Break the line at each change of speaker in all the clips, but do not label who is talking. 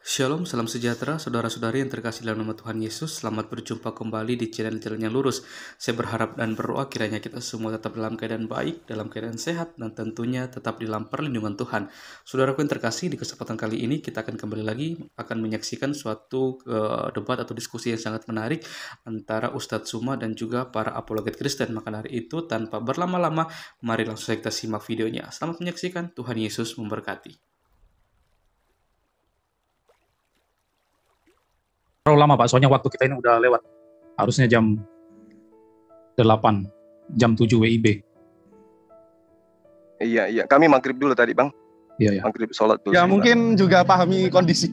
Shalom, salam sejahtera, saudara-saudari yang terkasih dalam nama Tuhan Yesus. Selamat berjumpa kembali di channel Jalannya Lurus. Saya berharap dan berdoa kiranya kita semua tetap dalam keadaan baik, dalam keadaan sehat, dan tentunya tetap di dalam perlindungan Tuhan. Saudaraku yang terkasih, di kesempatan kali ini kita akan kembali lagi akan menyaksikan suatu debat atau diskusi yang sangat menarik antara Ustadz Suma dan juga para apologet Kristen. Maka dari itu, tanpa berlama-lama, mari langsung saja kita simak videonya. Selamat menyaksikan, Tuhan Yesus memberkati.
Terlalu lama Pak, soalnya waktu kita ini udah lewat. Harusnya jam 8, jam 7 WIB.
Iya, kami maghrib dulu tadi Bang.
Iya.
Maghrib sholat dulu.
Ya mungkin juga pahami kondisi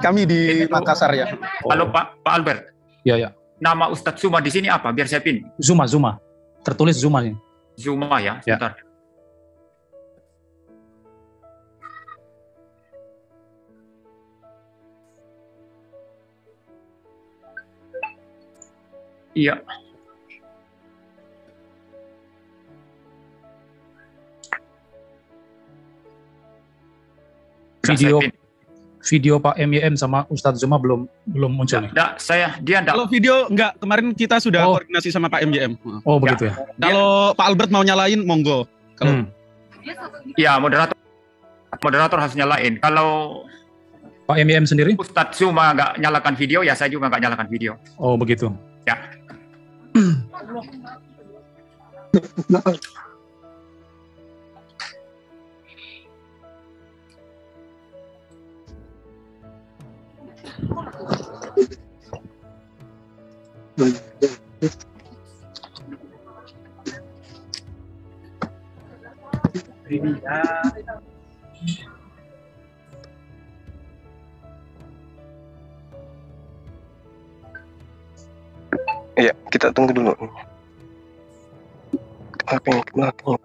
kami di Makassar ya.
Halo Pak Albert.
Iya.
Nama Ustadz Zuma di sini apa? Biar saya pin.
Zuma. Tertulis Zuma ini.
Zuma ya, sebentar. Iya.
Video Pak MYM sama Ustadz Zuma belum muncul.
Kalau video enggak, kemarin kita sudah koordinasi sama Pak MYM.
Oh begitu ya.
Kalau Pak Albert mau nyalain, monggo. Kalau
ya moderator harus nyalain. Kalau
Pak MYM sendiri?
Ustadz Zuma nggak nyalakan video, ya saya juga nggak nyalakan video.
Oh begitu.
Ya.
Iya, kita tunggu dulu. Kenapa?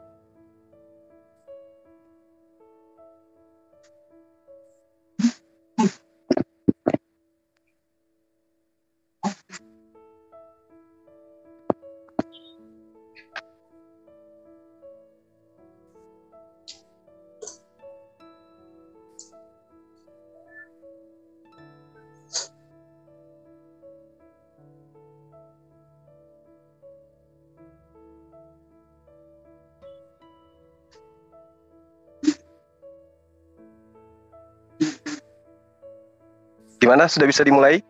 Gimana? Sudah bisa dimulai?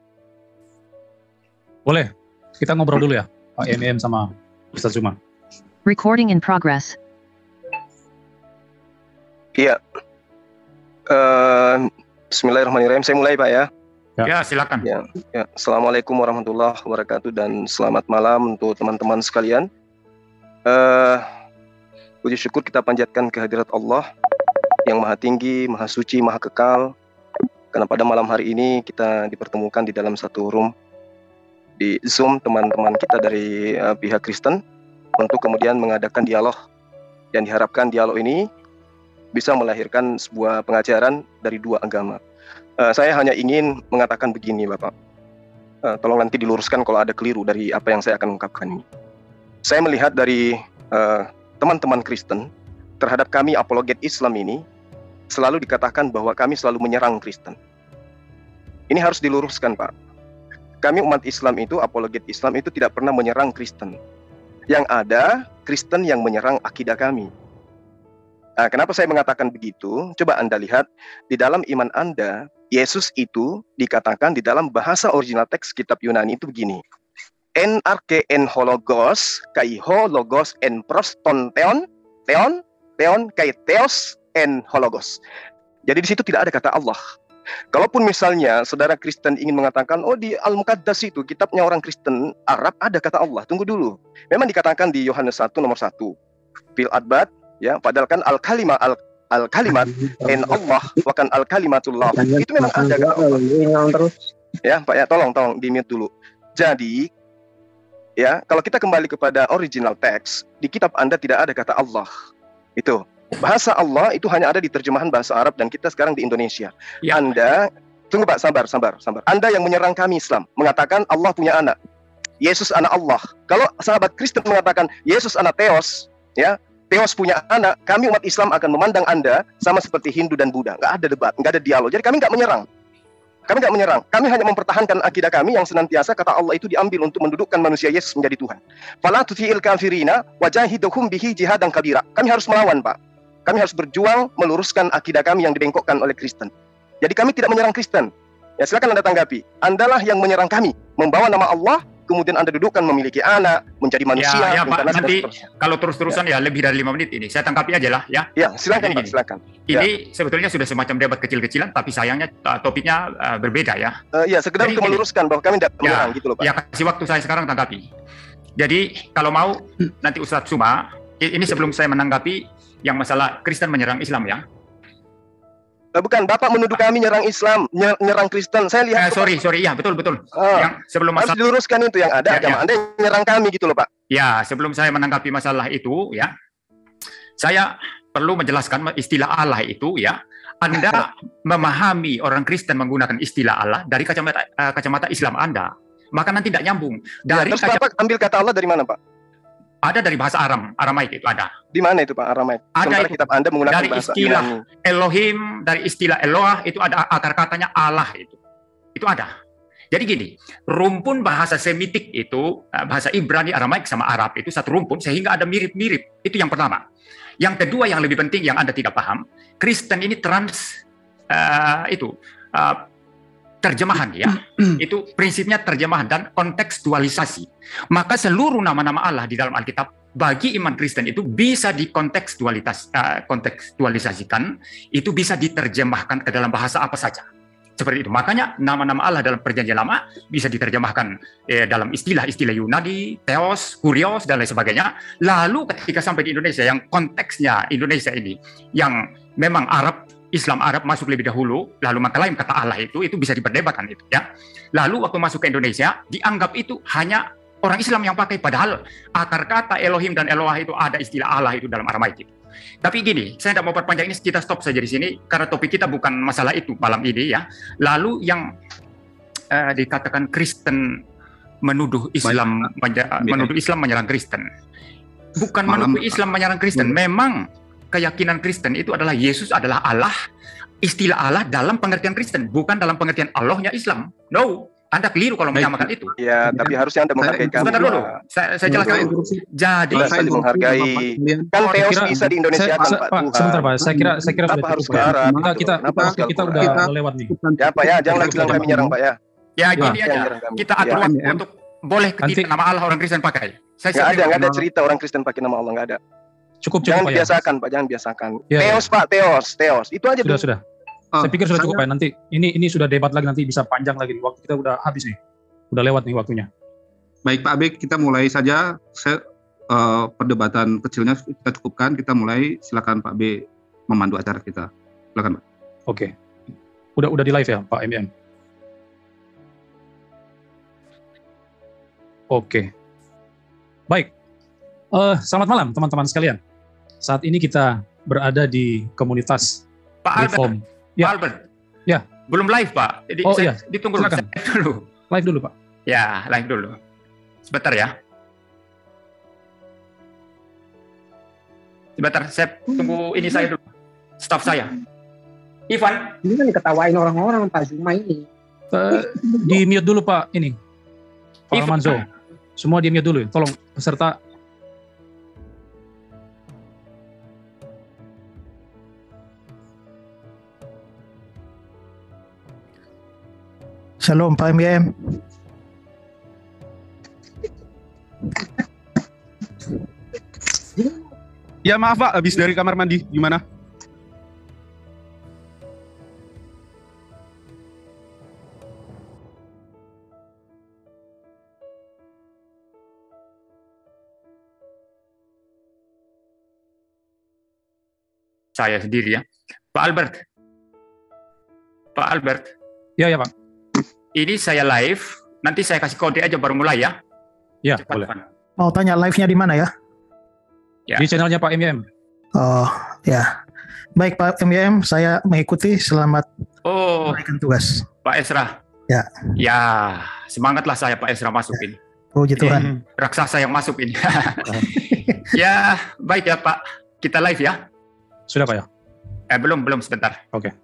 Boleh. Kita ngobrol dulu ya, Pak MYM sama Ustadz Zuma.
Recording in progress.
Iya. Bismillahirrahmanirrahim. Saya mulai Pak ya.
Ya, silakan.
Ya. Assalamualaikum warahmatullahi wabarakatuh dan selamat malam untuk teman-teman sekalian. Puji syukur kita panjatkan kehadirat Allah yang Maha Tinggi, Maha Suci, Maha Kekal. Karena pada malam hari ini kita dipertemukan di dalam satu room di Zoom teman-teman kita dari pihak Kristen untuk kemudian mengadakan dialog, dan diharapkan dialog ini bisa melahirkan sebuah pengajaran dari dua agama. Saya hanya ingin mengatakan begini Bapak, tolong nanti diluruskan kalau ada keliru dari apa yang saya akan ungkapkan ini. Saya melihat dari teman-teman Kristen terhadap kami apologet Islam ini selalu dikatakan bahwa kami selalu menyerang Kristen. Ini harus diluruskan Pak. Kami umat Islam itu, apologet Islam itu tidak pernah menyerang Kristen. Yang ada, Kristen yang menyerang akidah kami. Nah, kenapa saya mengatakan begitu? Coba Anda lihat, di dalam iman Anda, Yesus itu dikatakan di dalam bahasa original teks kitab Yunani itu begini. En arche en hologos, kai ho logos en proston theon kai theos en hologos. Jadi di situ tidak ada kata Allah. Kalaupun misalnya saudara Kristen ingin mengatakan, oh di Al-Muqaddas itu kitabnya orang Kristen Arab ada kata Allah, tunggu dulu. Memang dikatakan di Yohanes 1 nomor 1 fil adbat, ya, padahal kan al-kalimat en Allah wakan al-kalimatullah, itu memang ada kata Allah. Ya Pak ya, tolong di mute dulu. Jadi ya, kalau kita kembali kepada original teks, di kitab Anda tidak ada kata Allah. Itu bahasa Allah itu hanya ada di terjemahan bahasa Arab, dan kita sekarang di Indonesia. Ya. Anda, tunggu Pak, sabar. Anda yang menyerang kami Islam, mengatakan Allah punya anak, Yesus anak Allah. Kalau sahabat Kristen mengatakan Yesus anak Theos, ya, Theos punya anak, kami umat Islam akan memandang Anda sama seperti Hindu dan Buddha. Nggak ada debat, nggak ada dialog. Jadi kami nggak menyerang. Kami nggak menyerang. Kami hanya mempertahankan akidah kami yang senantiasa kata Allah itu diambil untuk mendudukkan manusia Yesus menjadi Tuhan. Fala tuti'il kafirina wajahiduhum bihi jihadan kabira. Kami harus melawan, Pak. Kami harus berjuang meluruskan akidah kami yang dibengkokkan oleh Kristen. Jadi kami tidak menyerang Kristen. Ya, silakan Anda tanggapi. Andalah yang menyerang kami, membawa nama Allah, kemudian Anda dudukkan memiliki anak, menjadi manusia.
Ya, Pak, nanti kalau terus-terusan ya lebih dari 5 menit ini. Saya tangkapi aja lah ya.
Ya, silakan Pak, silakan.
Ini sebetulnya sudah semacam debat kecil-kecilan, tapi sayangnya topiknya berbeda ya.
Ya, sekedar untuk meluruskan bahwa kami tidak menyerang gitu loh, Pak.
Ya, kasih waktu saya sekarang tanggapi. Jadi kalau mau nanti Ustadz Suma, ini sebelum saya menanggapi yang masalah Kristen menyerang Islam ya.
Bukan, Bapak menuduh kami nyerang Islam, nyerang Kristen. Saya lihat.
Sorry, ya betul. Yang sebelum
harus diluruskan itu yang ada agama Anda nyerang kami gitu loh, Pak.
Ya, sebelum saya menanggapi masalah itu ya, saya perlu menjelaskan istilah Allah itu ya. Anda memahami orang Kristen menggunakan istilah Allah dari kacamata Islam Anda, maka nanti tidak nyambung.
Terus Bapak ambil kata Allah dari mana, Pak?
Ada dari bahasa Aramaik itu ada.
Di mana itu Pak Aramaik?
Ada
itu, kitab Anda menggunakan
dari
bahasa
istilah
Yunani.
Elohim, dari istilah Eloah itu ada akar katanya Allah itu. Itu ada. Jadi gini, rumpun bahasa Semitik itu bahasa Ibrani, Aramaik sama Arab itu satu rumpun sehingga ada mirip-mirip. Itu yang pertama. Yang kedua yang lebih penting yang Anda tidak paham, Kristen ini terjemahan ya, itu prinsipnya terjemahan dan kontekstualisasi. Maka seluruh nama-nama Allah di dalam Alkitab bagi iman Kristen itu bisa kontekstualisasikan, itu bisa diterjemahkan ke dalam bahasa apa saja. Seperti itu. Makanya nama-nama Allah dalam Perjanjian Lama bisa diterjemahkan dalam istilah-istilah Yunani, Theos, Kurios dan lain sebagainya. Lalu ketika sampai di Indonesia yang konteksnya Indonesia ini yang memang Islam Arab masuk lebih dahulu, lalu mengklaim kata Allah itu bisa diperdebatkan itu ya. Lalu waktu masuk ke Indonesia dianggap itu hanya orang Islam yang pakai, padahal akar kata Elohim dan Eloah itu ada istilah Allah itu dalam Aramaik itu. Tapi gini, saya tidak mau perpanjang ini, kita stop saja di sini karena topik kita bukan masalah itu malam ini ya. Lalu yang dikatakan Kristen menuduh Islam menyerang Kristen. Bukan menuduh Islam menyerang Kristen, memang keyakinan Kristen itu adalah Yesus adalah Allah, istilah Allah dalam pengertian Kristen, bukan dalam pengertian Allahnya Islam. No, Anda keliru kalau menyamakan itu.
Ya, tapi harusnya Anda menghargai kami.
Sebentar dulu, saya jelaskan dulu. Jadi,
saya menghargai. Kan Theos bisa di Indonesia kan, Pak.
Sebentar, Pak. Saya kira sudah
harus
cukup. Kita udah lewat nih.
Ya, Pak ya, jangan lagi bilang kami menyerang, Pak ya.
Ya, gini aja. Kita atur waktu untuk boleh ketika nama Allah orang Kristen pakai.
Nggak ada cerita orang Kristen pakai nama Allah, nggak ada.
Cukup
jangan
Pak,
biasakan
ya?
Pak, jangan biasakan.
Ya,
Theos Pak, Theos. Itu aja
sudah. Saya pikir sudah cukup Pak. Nanti ini sudah debat lagi, nanti bisa panjang lagi. Waktu kita udah habis nih. Udah lewat nih waktunya.
Baik Pak Abik, kita mulai saja. Perdebatan kecilnya kita cukupkan. Kita mulai. Silakan Pak B memandu acara kita. Silakan Pak.
Oke. Udah di live ya Pak MM. Oke. Baik. Selamat malam teman-teman sekalian. Saat ini kita berada di komunitas
Pak
Reform.
Pak Albert.
Ya.
Belum live Pak. Jadi ditunggu dulu.
Live dulu Pak.
Ya, live dulu. Sebentar ya. Sebentar, saya tunggu ini saya dulu. Staff saya. Ivan.
Ini kan diketawain orang-orang Pak Zuma ini.
Di mute dulu Pak ini. Pak Manzo. Semua di mute dulu. Tolong peserta.
Shalom Pak MGM.
Ya maaf Pak, habis dari kamar mandi, gimana?
Saya sendiri ya. Pak Albert. Pak Albert.
Ya Pak.
Ini saya live, nanti saya kasih kode aja baru mulai ya.
Ya, cepat, boleh.
Mau tanya live-nya di mana ya?
Ya. Di channelnya Pak MYM.
Oh, ya. Baik Pak MYM, saya mengikuti. Selamat menunaikan tugas.
Pak Esra.
Ya.
Ya, semangatlah saya Pak Esra masuk ini.
Puji Tuhan.
Raksasa yang masuk ini. Ya, baik ya Pak. Kita live ya.
Sudah Pak ya?
Belum sebentar.
Oke.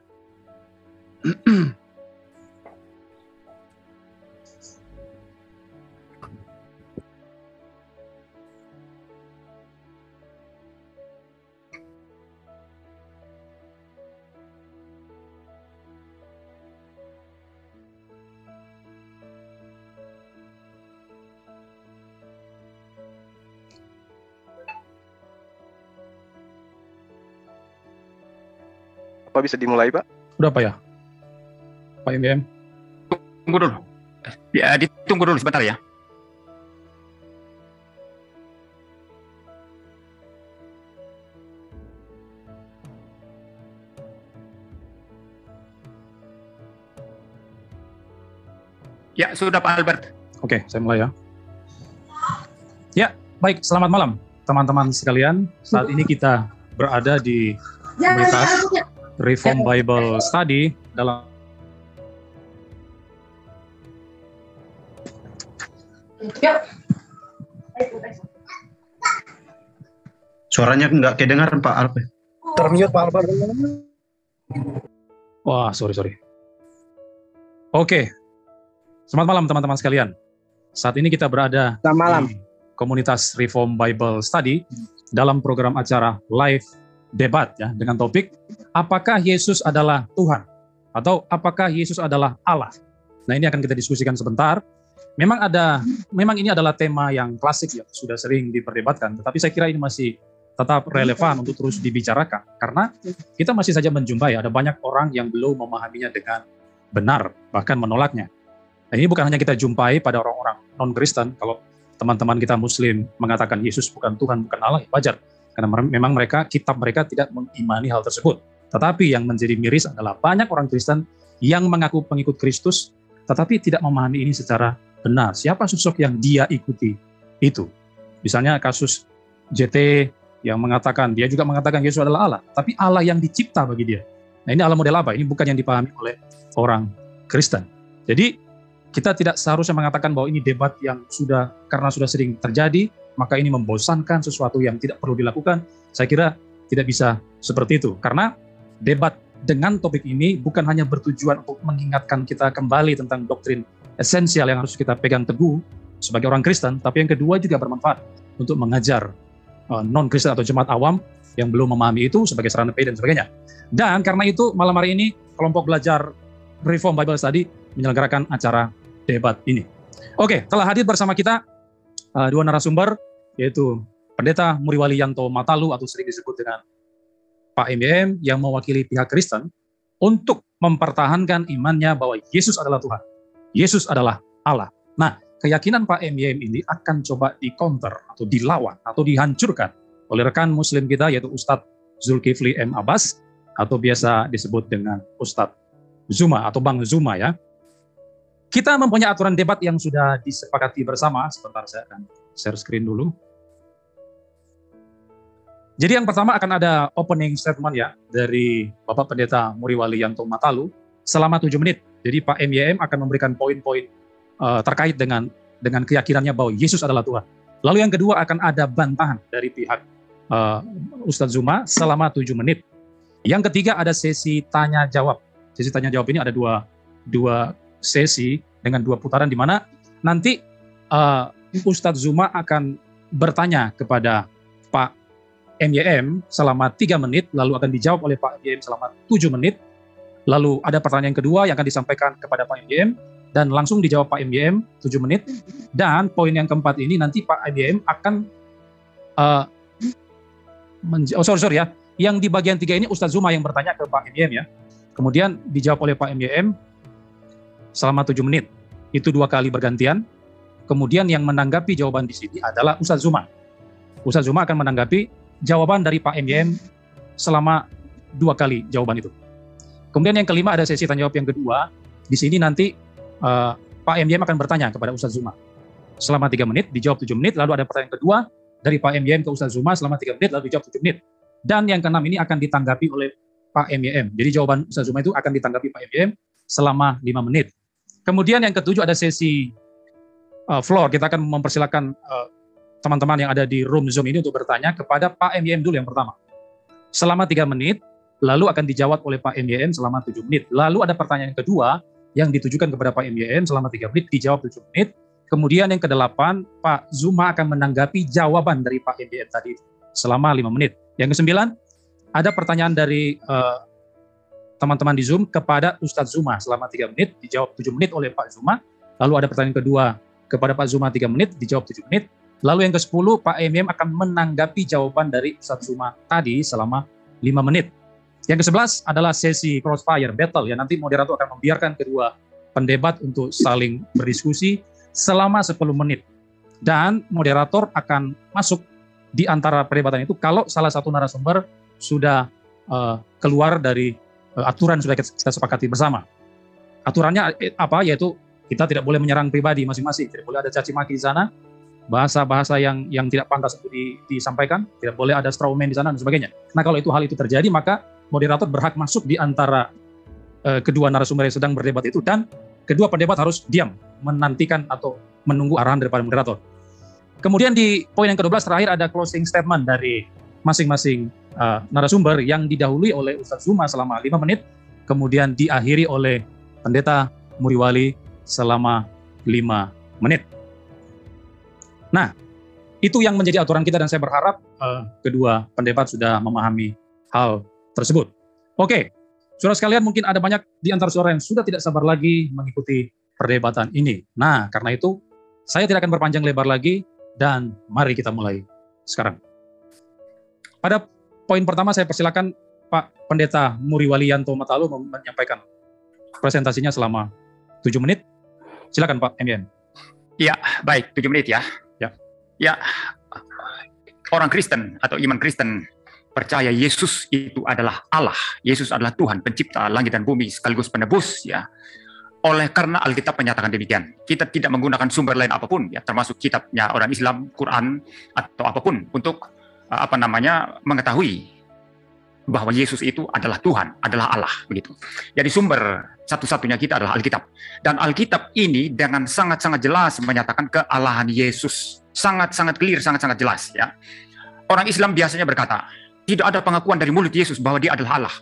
Apa bisa dimulai, Pak?
Udah Pak ya? Pak MYM?
Tunggu dulu. Ya, ditunggu dulu sebentar ya. Ya, sudah Pak Albert.
Oke, saya mulai ya. Ya, baik. Selamat malam teman-teman sekalian. Saat ini kita berada di komunitas Reform Bible Study dalam
Suaranya nggak kedengaran Pak Albert.
Termute Pak Albert.
Wah, sorry. Oke. Selamat malam teman-teman sekalian. Saat ini kita berada di komunitas Reform Bible Study dalam program acara live debat ya dengan topik apakah Yesus adalah Tuhan atau apakah Yesus adalah Allah. Nah, ini akan kita diskusikan sebentar. Memang ini adalah tema yang klasik ya, sudah sering diperdebatkan, tetapi saya kira ini masih tetap relevan untuk terus dibicarakan karena kita masih saja menjumpai ada banyak orang yang belum memahaminya dengan benar, bahkan menolaknya. Nah, ini bukan hanya kita jumpai pada orang-orang non-Kristen. Kalau teman-teman kita Muslim mengatakan Yesus bukan Tuhan, bukan Allah, ya wajar. Karena memang kitab mereka tidak mengimani hal tersebut. Tetapi yang menjadi miris adalah banyak orang Kristen yang mengaku pengikut Kristus, tetapi tidak memahami ini secara benar. Siapa sosok yang dia ikuti itu? Misalnya kasus JT yang dia juga mengatakan Yesus adalah Allah, tapi Allah yang dicipta bagi dia. Nah, ini Allah model apa? Ini bukan yang dipahami oleh orang Kristen. Jadi, kita tidak seharusnya mengatakan bahwa ini debat yang karena sudah sering terjadi, maka ini membosankan sesuatu yang tidak perlu dilakukan. Saya kira tidak bisa seperti itu. Karena debat dengan topik ini bukan hanya bertujuan untuk mengingatkan kita kembali tentang doktrin esensial yang harus kita pegang teguh sebagai orang Kristen, tapi yang kedua juga bermanfaat untuk mengajar non-Kristen atau jemaat awam yang belum memahami itu sebagai sarana dan sebagainya. Dan karena itu malam hari ini kelompok belajar Reform Bible Study menyelenggarakan acara debat ini. Oke, telah hadir bersama kita dua narasumber, yaitu Pendeta Muriwali Yanto Matalu atau sering disebut dengan Pak MYM yang mewakili pihak Kristen untuk mempertahankan imannya bahwa Yesus adalah Tuhan. Yesus adalah Allah. Nah, keyakinan Pak MYM ini akan coba di-counter atau dilawan atau dihancurkan oleh rekan Muslim kita yaitu Ustadz Zulkifli M. Abbas atau biasa disebut dengan Ustadz Zuma atau Bang Zuma ya. Kita mempunyai aturan debat yang sudah disepakati bersama. Sebentar saya akan share screen dulu. Jadi yang pertama akan ada opening statement ya dari Bapak Pendeta Muriwali Yanto Matalu selama 7 menit. Jadi Pak MYM akan memberikan poin-poin terkait dengan keyakinannya bahwa Yesus adalah Tuhan. Lalu yang kedua akan ada bantahan dari pihak Ustadz Zuma selama 7 menit. Yang ketiga ada sesi tanya jawab. Sesi tanya jawab ini ada dua sesi dengan 2 putaran di mana nanti Ustadz Zuma akan bertanya kepada Pak MYM selama 3 menit, lalu akan dijawab oleh Pak MYM selama 7 menit, lalu ada pertanyaan kedua yang akan disampaikan kepada Pak MYM, dan langsung dijawab Pak MYM 7 menit, dan poin yang keempat ini nanti Pak MYM akan yang di bagian 3 ini Ustadz Zuma yang bertanya ke Pak MYM ya, kemudian dijawab oleh Pak MYM selama 7 menit. Itu 2 kali bergantian. Kemudian yang menanggapi jawaban di sini adalah Ustadz Zuma. Ustadz Zuma akan menanggapi jawaban dari Pak MYM selama 2 kali jawaban itu. Kemudian yang kelima ada sesi tanya jawab yang kedua. Di sini nanti Pak MYM akan bertanya kepada Ustadz Zuma selama 3 menit, dijawab 7 menit, lalu ada pertanyaan kedua dari Pak MYM ke Ustadz Zuma selama 3 menit, lalu dijawab 7 menit. Dan yang keenam ini akan ditanggapi oleh Pak MYM. Jadi jawaban Ustadz Zuma itu akan ditanggapi Pak MYM selama 5 menit. Kemudian yang ketujuh ada sesi floor. Kita akan mempersilakan teman-teman yang ada di room Zoom ini untuk bertanya kepada Pak MYM dulu yang pertama. Selama 3 menit, lalu akan dijawab oleh Pak MYM selama 7 menit. Lalu ada pertanyaan kedua yang ditujukan kepada Pak MYM selama 3 menit, dijawab 7 menit. Kemudian yang ke-8, Pak Zuma akan menanggapi jawaban dari Pak MYM tadi selama 5 menit. Yang ke-9, ada pertanyaan dari teman-teman di Zoom kepada Ustadz Zuma selama 3 menit, dijawab 7 menit oleh Pak Zuma. Lalu ada pertanyaan kedua kepada Pak Zuma 3 menit, dijawab 7 menit. Lalu yang ke-10, Pak MYM akan menanggapi jawaban dari Ustadz Zuma tadi selama 5 menit. Yang ke-11 adalah sesi crossfire battle, ya nanti moderator akan membiarkan kedua pendebat untuk saling berdiskusi selama 10 menit. Dan moderator akan masuk di antara perdebatan itu kalau salah satu narasumber sudah keluar dari aturan sudah kita sepakati bersama. Aturannya apa? Yaitu kita tidak boleh menyerang pribadi masing-masing, tidak boleh ada caci maki di sana, bahasa-bahasa yang tidak pantas untuk disampaikan, tidak boleh ada straw man di sana dan sebagainya. Nah, kalau hal itu terjadi, maka moderator berhak masuk di antara kedua narasumber yang sedang berdebat itu, dan kedua pendebat harus diam, menantikan atau menunggu arahan daripada moderator. Kemudian di poin yang ke-12 terakhir ada closing statement dari masing-masing narasumber yang didahului oleh Ustadz Zuma selama 5 menit, kemudian diakhiri oleh Pendeta Muriwali selama 5 menit. Nah, itu yang menjadi aturan kita dan saya berharap kedua pendebat sudah memahami hal tersebut. Oke, saudara sekalian, mungkin ada banyak di antara saudara yang sudah tidak sabar lagi mengikuti perdebatan ini. Nah, karena itu saya tidak akan berpanjang lebar lagi dan mari kita mulai sekarang. Pada poin pertama saya persilakan Pak Pendeta Muriwalianto Matalu menyampaikan presentasinya selama 7 menit. Silakan Pak MYM.
Ya, baik, 7 menit ya. Ya, orang Kristen atau iman Kristen percaya Yesus itu adalah Allah. Yesus adalah Tuhan, pencipta langit dan bumi sekaligus penebus ya. Oleh karena Alkitab menyatakan demikian, kita tidak menggunakan sumber lain apapun ya, termasuk kitabnya orang Islam, Quran atau apapun untuk mengetahui bahwa Yesus itu adalah Tuhan, adalah Allah begitu. Jadi sumber satu-satunya kita adalah Alkitab. Dan Alkitab ini dengan sangat-sangat jelas menyatakan kealahan Yesus. Sangat-sangat clear, sangat-sangat jelas ya. Orang Islam biasanya berkata, tidak ada pengakuan dari mulut Yesus bahwa dia adalah Allah.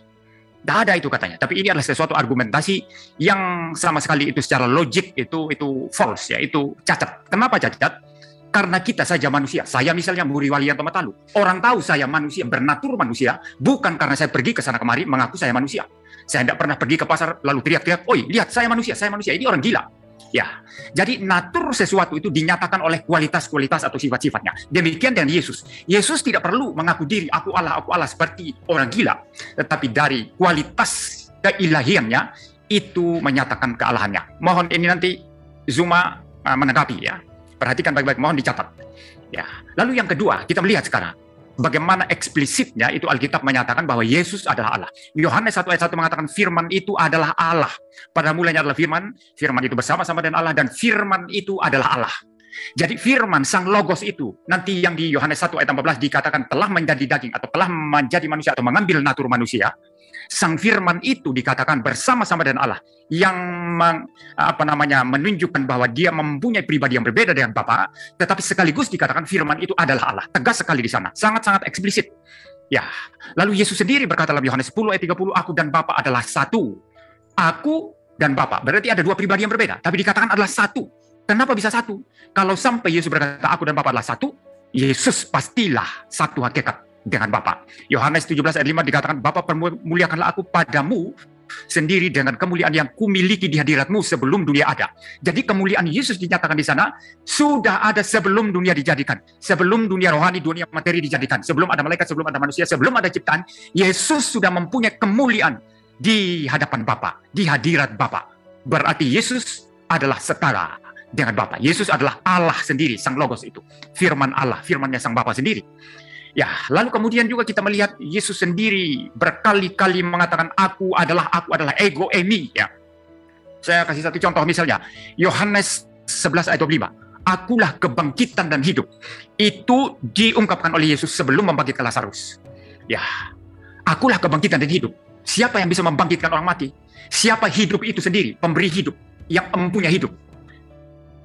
Tidak ada itu katanya. Tapi ini adalah sesuatu argumentasi yang sama sekali itu secara logik itu false ya, itu cacat. Kenapa cacat? Karena kita saja manusia. Saya misalnya Muriwalianto Matalu. Orang tahu saya manusia, bernatur manusia, bukan karena saya pergi ke sana kemari mengaku saya manusia. Saya tidak pernah pergi ke pasar lalu teriak-teriak, "Oi, lihat saya manusia, ini orang gila." Ya, jadi natur sesuatu itu dinyatakan oleh kualitas-kualitas atau sifat-sifatnya. Demikian dengan Yesus. Yesus tidak perlu mengaku diri, aku Allah seperti orang gila. Tetapi dari kualitas keilahiannya, itu menyatakan kealahannya. Mohon ini nanti Zuma menanggapi ya. Perhatikan baik-baik, mohon dicatat. Ya. Lalu yang kedua, kita melihat sekarang bagaimana eksplisitnya itu Alkitab menyatakan bahwa Yesus adalah Allah. Yohanes 1 ayat 1 mengatakan firman itu adalah Allah. Pada mulanya adalah firman, firman itu bersama-sama dengan Allah, dan firman itu adalah Allah. Jadi firman, sang logos itu, nanti yang di Yohanes 1 ayat 14 dikatakan telah menjadi daging atau telah menjadi manusia atau mengambil natur manusia. Sang firman itu dikatakan bersama-sama dengan Allah yang menunjukkan bahwa dia mempunyai pribadi yang berbeda dengan Bapa, tetapi sekaligus dikatakan firman itu adalah Allah. Tegas sekali di sana, sangat-sangat eksplisit. Ya, lalu Yesus sendiri berkata dalam Yohanes 10 ayat 30, aku dan Bapa adalah satu. Aku dan Bapa, berarti ada dua pribadi yang berbeda, tapi dikatakan adalah satu. Kenapa bisa satu? Kalau sampai Yesus berkata aku dan Bapa adalah satu, Yesus pastilah satu hakikat dengan Bapa. Yohanes 17 ayat 5 dikatakan, Bapa permuliakanlah aku padamu sendiri dengan kemuliaan yang kumiliki di hadiratmu sebelum dunia ada. Jadi kemuliaan Yesus dinyatakan di sana sudah ada sebelum dunia dijadikan. Sebelum dunia rohani, dunia materi dijadikan. Sebelum ada malaikat, sebelum ada manusia, sebelum ada ciptaan, Yesus sudah mempunyai kemuliaan di hadapan Bapa, di hadirat Bapa. Berarti Yesus adalah setara dengan Bapa. Yesus adalah Allah sendiri, sang logos itu. Firman Allah, firmannya sang Bapa sendiri. Ya, lalu kemudian juga kita melihat Yesus sendiri berkali-kali mengatakan aku adalah ego emi ya. Saya kasih satu contoh misalnya, Yohanes 11 ayat 25. Akulah kebangkitan dan hidup. Itu diungkapkan oleh Yesus sebelum membangkitkan Lazarus. Ya, akulah kebangkitan dan hidup. Siapa yang bisa membangkitkan orang mati? Siapa hidup itu sendiri, pemberi hidup, yang mempunyai hidup?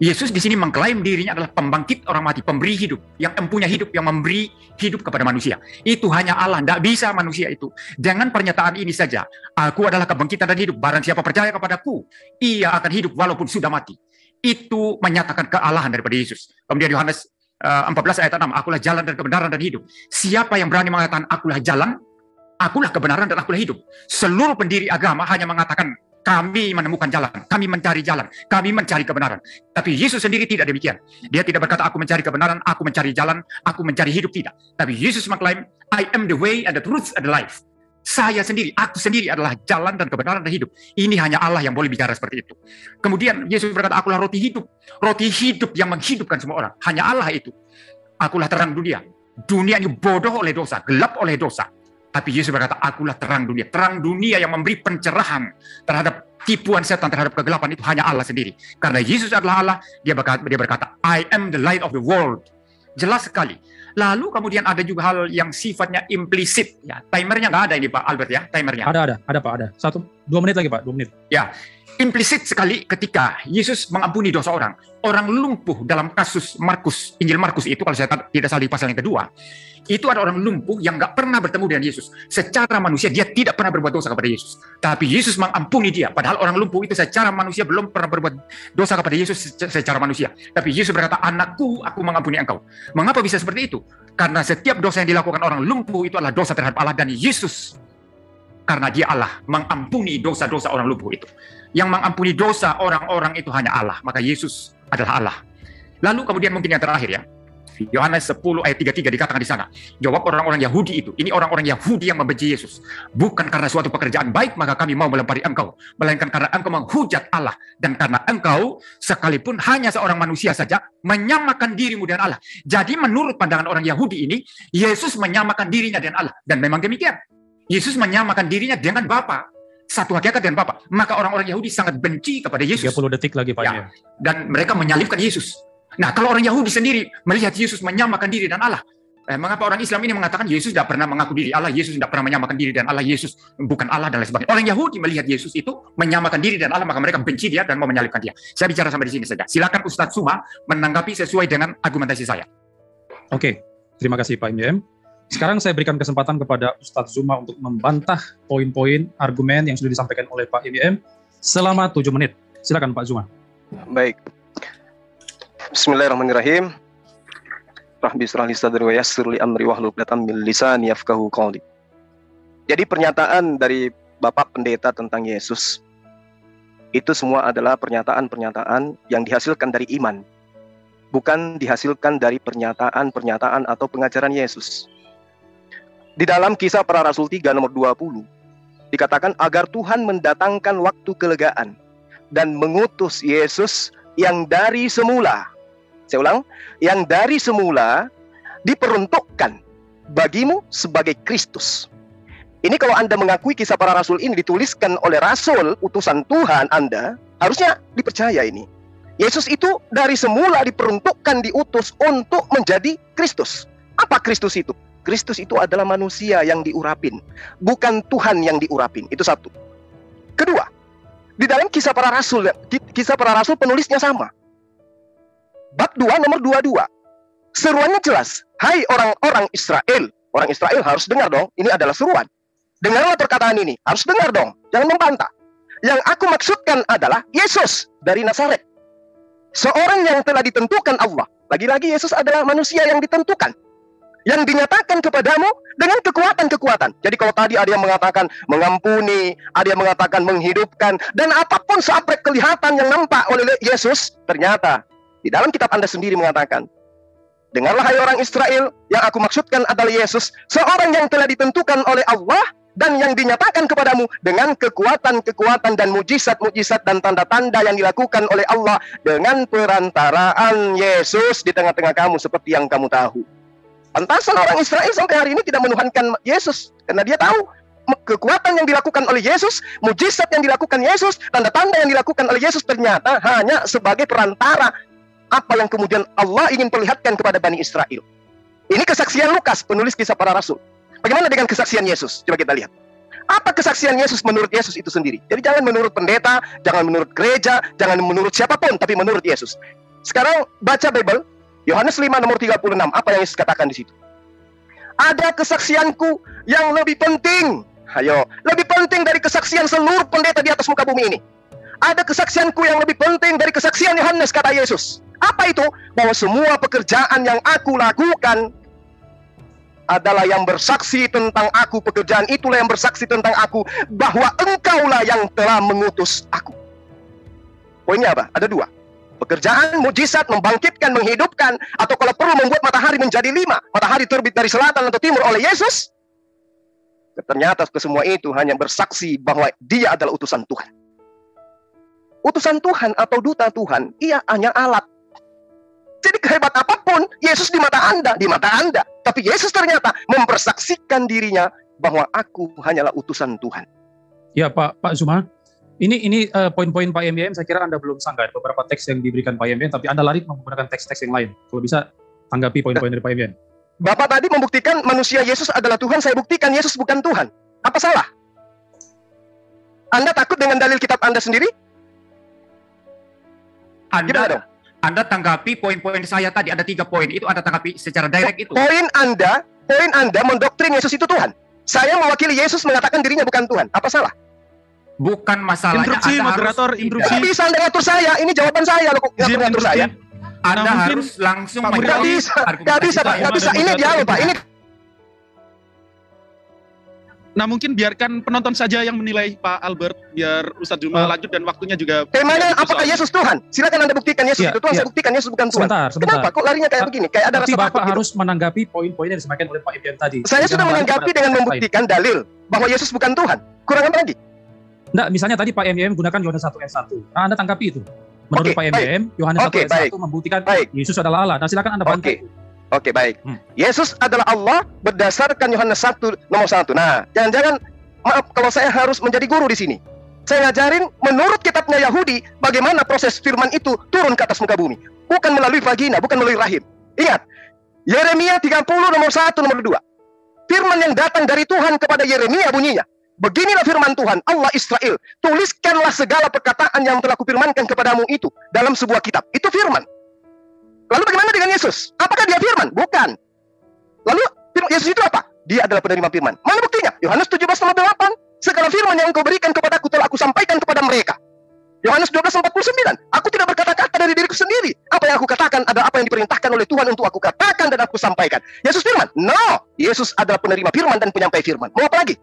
Yesus di sini mengklaim dirinya adalah pembangkit orang mati, pemberi hidup, yang mempunyai hidup, yang memberi hidup kepada manusia. Itu hanya Allah, tidak bisa manusia itu. Dengan pernyataan ini saja, aku adalah kebangkitan dan hidup, barang siapa percaya kepadaku, ia akan hidup walaupun sudah mati. Itu menyatakan kealahan daripada Yesus. Kemudian Yohanes 14 ayat 6, akulah jalan dan kebenaran dan hidup. Siapa yang berani mengatakan akulah jalan, akulah kebenaran dan akulah hidup. Seluruh pendiri agama hanya mengatakan kami menemukan jalan, kami mencari jalan, kami mencari kebenaran. Tapi Yesus sendiri tidak demikian. Dia tidak berkata aku mencari kebenaran, aku mencari jalan, aku mencari hidup, tidak. Tapi Yesus mengklaim, I am the way and the truth and the life. Saya sendiri, aku sendiri adalah jalan dan kebenaran dan hidup. Ini hanya Allah yang boleh bicara seperti itu. Kemudian Yesus berkata, akulah roti hidup. Roti hidup yang menghidupkan semua orang. Hanya Allah itu. Akulah terang dunia. Dunia ini bodoh oleh dosa, gelap oleh dosa. Tapi Yesus berkata, akulah terang dunia. Terang dunia yang memberi pencerahan terhadap tipuan setan, terhadap kegelapan itu hanya Allah sendiri. Karena Yesus adalah Allah, dia berkata, I am the light of the world. Jelas sekali. Lalu kemudian ada juga hal yang sifatnya implisit. Ya, timernya nggak ada ini Pak Albert ya, timernya.
Ada Pak, ada. 2 menit lagi Pak, 2 menit.
Ya, implisit sekali ketika Yesus mengampuni dosa orang. Orang lumpuh dalam kasus Markus, Injil Markus itu kalau saya tidak salah di pasal yang kedua, itu ada orang lumpuh yang nggak pernah bertemu dengan Yesus. Secara manusia dia tidak pernah berbuat dosa kepada Yesus. Tapi Yesus mengampuni dia. Padahal orang lumpuh itu secara manusia belum pernah berbuat dosa kepada Yesus secara manusia. Tapi Yesus berkata, anakku, aku mengampuni engkau. Mengapa bisa seperti itu? Karena setiap dosa yang dilakukan orang lumpuh itu adalah dosa terhadap Allah, dan Yesus, karena dia Allah, mengampuni dosa-dosa orang lumpuh itu. Yang mengampuni dosa orang-orang itu hanya Allah. Maka Yesus adalah Allah. Lalu kemudian mungkin yang terakhir ya, Yohanes 10 ayat 33 dikatakan di sana. Jawab orang-orang Yahudi itu. Ini orang-orang Yahudi yang membenci Yesus. Bukan karena suatu pekerjaan baik maka kami mau melempari engkau, melainkan karena engkau menghujat Allah, dan karena engkau sekalipun hanya seorang manusia saja menyamakan dirimu dengan Allah. Jadi menurut pandangan orang Yahudi ini, Yesus menyamakan dirinya dengan Allah, dan memang demikian. Yesus menyamakan dirinya dengan Bapa. Satu hakikat dengan Bapa. Maka orang-orang Yahudi sangat benci kepada Yesus.
30 detik lagi Pak.
Ya. Dan mereka menyalibkan Yesus. Nah, kalau orang Yahudi sendiri melihat Yesus menyamakan diri dan Allah, mengapa orang Islam ini mengatakan Yesus tidak pernah mengaku diri Allah, Yesus tidak pernah menyamakan diri dan Allah, Yesus bukan Allah dan lain sebagainya. Orang Yahudi melihat Yesus itu menyamakan diri dan Allah, maka mereka benci dia dan mau menyalibkan dia. Saya bicara sampai di sini saja. Silakan Ustadz Suma menanggapi sesuai dengan argumentasi saya.
Oke, terima kasih Pak MYM. Sekarang saya berikan kesempatan kepada Ustadz Zuma untuk membantah poin-poin argumen yang sudah disampaikan oleh Pak MYM selama 7 menit. Silakan Pak Zuma.
Baik. Bismillahirrahmanirrahim. Rabbi shrah li sadri wa yassir li amri wahlul 'uqdatam min lisani yafqahu qawli. Jadi pernyataan dari Bapak Pendeta tentang Yesus itu semua adalah pernyataan-pernyataan yang dihasilkan dari iman, bukan dihasilkan dari pernyataan-pernyataan atau pengajaran Yesus. Di dalam Kisah Para Rasul 3 nomor 20 dikatakan agar Tuhan mendatangkan waktu kelegaan dan mengutus Yesus yang dari semula, saya ulang, yang dari semula diperuntukkan bagimu sebagai Kristus. Ini kalau Anda mengakui Kisah Para Rasul ini dituliskan oleh Rasul, utusan Tuhan Anda, harusnya dipercaya ini. Yesus itu dari semula diperuntukkan, diutus untuk menjadi Kristus. Apa Kristus itu? Kristus itu adalah manusia yang diurapin, bukan Tuhan yang diurapin. Itu satu. Kedua, di dalam Kisah Para Rasul penulisnya sama. Bab 2 nomor 22. Seruannya jelas. Hai orang-orang Israel. Orang Israel harus dengar dong. Ini adalah seruan. Dengarlah perkataan ini. Harus dengar dong. Jangan membantah. Yang aku maksudkan adalah Yesus dari Nazaret. Seorang yang telah ditentukan Allah. Lagi-lagi Yesus adalah manusia yang ditentukan, yang dinyatakan kepadamu dengan kekuatan-kekuatan. Jadi kalau tadi ada yang mengatakan mengampuni, ada yang mengatakan menghidupkan, dan apapun seaprek kelihatan yang nampak oleh Yesus, ternyata di dalam kitab Anda sendiri mengatakan, dengarlah hai orang Israel, yang aku maksudkan adalah Yesus, seorang yang telah ditentukan oleh Allah, dan yang dinyatakan kepadamu dengan kekuatan-kekuatan dan mujizat-mujizat dan tanda-tanda yang dilakukan oleh Allah dengan perantaraan Yesus di tengah-tengah kamu seperti yang kamu tahu. Pantasan orang Israel sampai hari ini tidak menuhankan Yesus, karena dia tahu kekuatan yang dilakukan oleh Yesus, mujizat yang dilakukan Yesus, tanda-tanda yang dilakukan oleh Yesus ternyata hanya sebagai perantara apa yang kemudian Allah ingin perlihatkan kepada Bani Israel. Ini kesaksian Lukas, penulis Kisah Para Rasul. Bagaimana dengan kesaksian Yesus? Coba kita lihat. Apa kesaksian Yesus menurut Yesus itu sendiri? Jadi jangan menurut pendeta, jangan menurut gereja, jangan menurut siapapun, tapi menurut Yesus. Sekarang baca Bible, Yohanes 5 nomor 36, apa yang Yesus katakan di situ? Ada kesaksianku yang lebih penting. Ayo, lebih penting dari kesaksian seluruh pendeta di atas muka bumi ini. Ada kesaksianku yang lebih penting dari kesaksian Yohanes, kata Yesus. Apa itu? Bahwa semua pekerjaan yang aku lakukan adalah yang bersaksi tentang aku. Pekerjaan itulah yang bersaksi tentang aku, bahwa engkaulah yang telah mengutus aku. Poinnya apa? Ada dua. Pekerjaan, mujizat, membangkitkan, menghidupkan, atau kalau perlu membuat matahari menjadi 5, matahari terbit dari selatan atau timur oleh Yesus. Ternyata kesemua itu hanya bersaksi bahwa dia adalah utusan Tuhan. Utusan Tuhan atau duta Tuhan, ia hanya alat. Jadi kehebat apapun Yesus di mata Anda. Tapi Yesus ternyata mempersaksikan dirinya bahwa aku hanyalah utusan Tuhan.
Ya Pak Zuma, ini poin-poin Pak MYM saya kira Anda belum sanggah. Beberapa teks yang diberikan Pak MYM, tapi Anda lari menggunakan teks-teks yang lain. Kalau bisa tanggapi poin-poin dari Pak MYM.
Bapak tadi membuktikan manusia Yesus adalah Tuhan, saya buktikan Yesus bukan Tuhan. Apa salah? Anda takut dengan dalil kitab Anda sendiri?
Anda tanggapi poin-poin saya tadi, ada 3 poin itu Anda tanggapi secara direct itu.
Poin Anda mendoktrin Yesus itu Tuhan. Saya mewakili Yesus mengatakan dirinya bukan Tuhan. Apa salah?
Bukan masalahnya.
Instruksi moderator, instruksi.
Tidak bisa Anda ngatur saya. Ini jawaban saya loh. Ngatur saya.
Anda harus langsung
menjawab. Gak bisa Pak. Ini dialog Pak. Ini.
Nah mungkin biarkan penonton saja yang menilai Pak Albert, biar Ustadz Zuma lanjut dan waktunya juga.
Temanya apakah Yesus Tuhan? Silakan Anda buktikan Yesus itu Tuhan, saya buktikan Yesus bukan Tuhan.
Sebentar.
Kenapa kok larinya kayak begini? Kayak ada rasa
Bapak
takut
harus menanggapi poin-poin yang disampaikan oleh Pak Ibn tadi.
Saya sudah menanggapi dengan membuktikan dalil bahwa Yesus bukan Tuhan. Kurang apa lagi?
Enggak, misalnya tadi Pak MYM gunakan Yohanes 1 ayat 1. Nah, Anda tanggapi itu. Menurut Pak MYM, Yohanes 1 ayat 1 membuktikan Yesus adalah Allah. Nah, silakan Anda bantu.
Oke, baik. Yesus adalah Allah berdasarkan Yohanes 1 nomor 1. Nah, jangan-jangan maaf kalau saya harus menjadi guru di sini. Saya ngajarin menurut kitabnya Yahudi bagaimana proses firman itu turun ke atas muka bumi. Bukan melalui vagina, bukan melalui rahim. Ingat, Yeremia 30 nomor 1 nomor 2. Firman yang datang dari Tuhan kepada Yeremia bunyinya, beginilah firman Tuhan, Allah Israel, tuliskanlah segala perkataan yang telah kupirmankan kepadamu itu dalam sebuah kitab. Itu firman. Lalu bagaimana dengan Yesus? Apakah dia firman? Bukan. Lalu Yesus itu apa? Dia adalah penerima firman. Mana buktinya? Yohanes 17 nomor 8. Segala firman yang engkau berikan kepadaku telah aku sampaikan kepada mereka. Yohanes 12:49. Aku tidak berkata-kata dari diriku sendiri. Apa yang aku katakan adalah apa yang diperintahkan oleh Tuhan untuk aku katakan dan aku sampaikan. Yesus firman? No. Yesus adalah penerima firman dan penyampai firman. Mau apa lagi?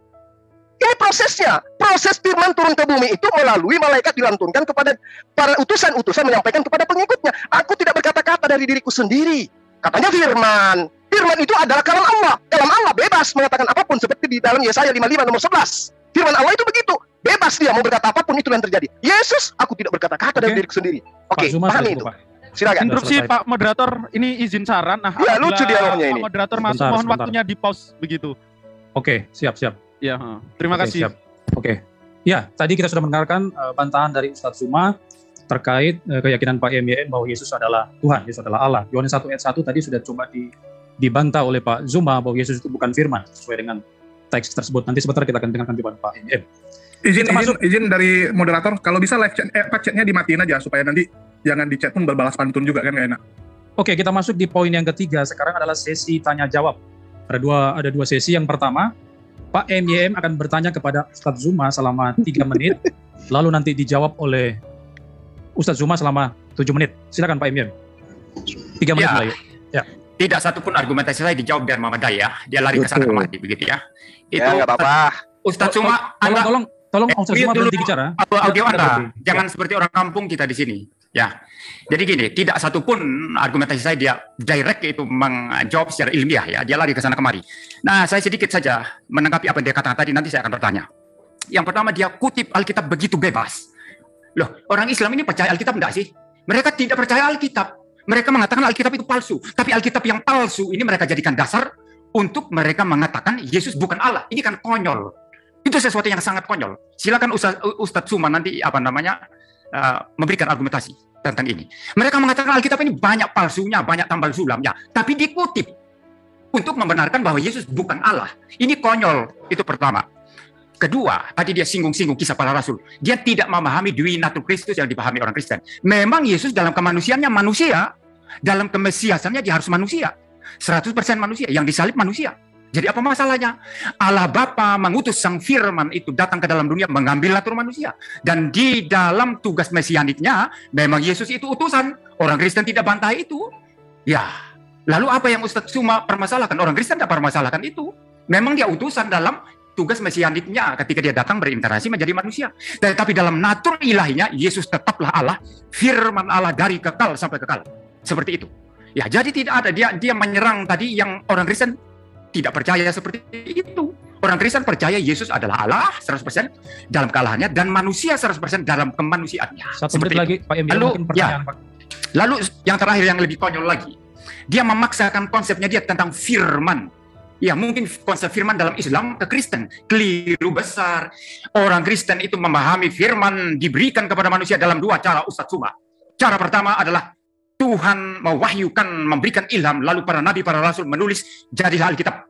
Ini prosesnya. Proses firman turun ke bumi itu melalui malaikat dilantunkan kepada para utusan-utusan menyampaikan kepada pengikutnya. Aku tidak berkata-kata dari diriku sendiri. Katanya firman. Firman itu adalah kalam Allah. Kalam Allah bebas mengatakan apapun seperti di dalam Yesaya 55 nomor 11. Firman Allah itu begitu. Bebas dia mau berkata apapun itu yang terjadi. Yesus, aku tidak berkata-kata dari diriku sendiri. Oke, pahami itu. Silakan.
Instruksi Pak Moderator, ini izin saran. Nah,
ya, lucu dialognya ini.
Pak Moderator masuk, mohon waktunya di pause begitu.
Oke, siap.
Ya, terima kasih.
Siap. Oke. Ya, tadi kita sudah mendengarkan bantahan dari Ustadz Zuma terkait keyakinan Pak MYM bahwa Yesus adalah Tuhan, Yesus adalah Allah. Yohanes 1 ayat 1 tadi sudah coba dibantah oleh Pak Zuma bahwa Yesus itu bukan firman sesuai dengan teks tersebut. Nanti sebentar kita akan dengarkan jawaban Pak MYM.
Izin dari moderator, kalau bisa live chat-nya dimatiin aja supaya nanti jangan di chat pun berbalas pantun juga kan, nggak enak.
Oke, kita masuk di poin yang ketiga. Sekarang adalah sesi tanya jawab. Ada dua sesi. Yang pertama, Pak MYM akan bertanya kepada Ustadz Zuma selama 3 menit, lalu nanti dijawab oleh Ustadz Zuma selama 7 menit. Silakan Pak MYM. 3 menit mulai. Ya.
Tidak satupun argumentasi saya dijawab dari Muhammadiyah. Dia lari ke sana kemari begitu ya. Itu
nggak apa-apa.
Ustadz Zuma,
tolong Ustadz Zuma berhenti bicara.
Audio Anda, jangan seperti orang kampung kita di sini. Ya, jadi gini, tidak satupun argumentasi saya dia direct itu menjawab secara ilmiah ya. Dia lari ke sana kemari. Nah, saya sedikit saja menanggapi apa yang dia katakan tadi. Nanti saya akan bertanya. Yang pertama, dia kutip Alkitab begitu bebas. Loh, orang Islam ini percaya Alkitab enggak sih? Mereka tidak percaya Alkitab. Mereka mengatakan Alkitab itu palsu. Tapi Alkitab yang palsu ini mereka jadikan dasar untuk mereka mengatakan Yesus bukan Allah. Ini kan konyol. Itu sesuatu yang sangat konyol. Silakan Ustadz Zuma nanti memberikan argumentasi tentang ini. Mereka mengatakan Alkitab ini banyak palsunya, banyak tambal sulamnya, tapi dikutip untuk membenarkan bahwa Yesus bukan Allah. Ini konyol. Itu pertama. Kedua, tadi dia singgung-singgung kisah para rasul. Dia tidak memahami dui natur Kristus yang dipahami orang Kristen. Memang Yesus dalam kemanusiaannya manusia, dalam kemesiasannya dia harus manusia. 100% manusia, yang disalib manusia. Jadi apa masalahnya? Allah Bapa mengutus Sang Firman itu datang ke dalam dunia mengambil natur manusia. Dan di dalam tugas mesianiknya, memang Yesus itu utusan. Orang Kristen tidak bantah itu. Ya, lalu apa yang Ustadz Zuma permasalahkan? Orang Kristen tidak permasalahkan itu. Memang dia utusan dalam tugas mesianiknya ketika dia datang berinteraksi menjadi manusia. Tetapi dalam natur ilahinya, Yesus tetaplah Allah, Firman Allah dari kekal sampai kekal. Seperti itu. Ya, jadi tidak ada. Dia menyerang tadi yang orang Kristen tidak percaya seperti itu. Orang Kristen percaya Yesus adalah Allah 100% dalam kealahannya dan manusia 100% dalam kemanusiaannya.
Satu menit lagi, Pak MBM, mungkin pertanyaan, Pak.
Lalu yang terakhir yang lebih konyol lagi, dia memaksakan konsepnya dia tentang firman. Ya, mungkin konsep firman dalam Islam ke Kristen keliru besar. Orang Kristen itu memahami firman diberikan kepada manusia dalam dua cara, Ustadz Suma. Cara pertama adalah Tuhan mewahyukan, memberikan ilham, lalu para nabi, para rasul menulis, jadilah Alkitab.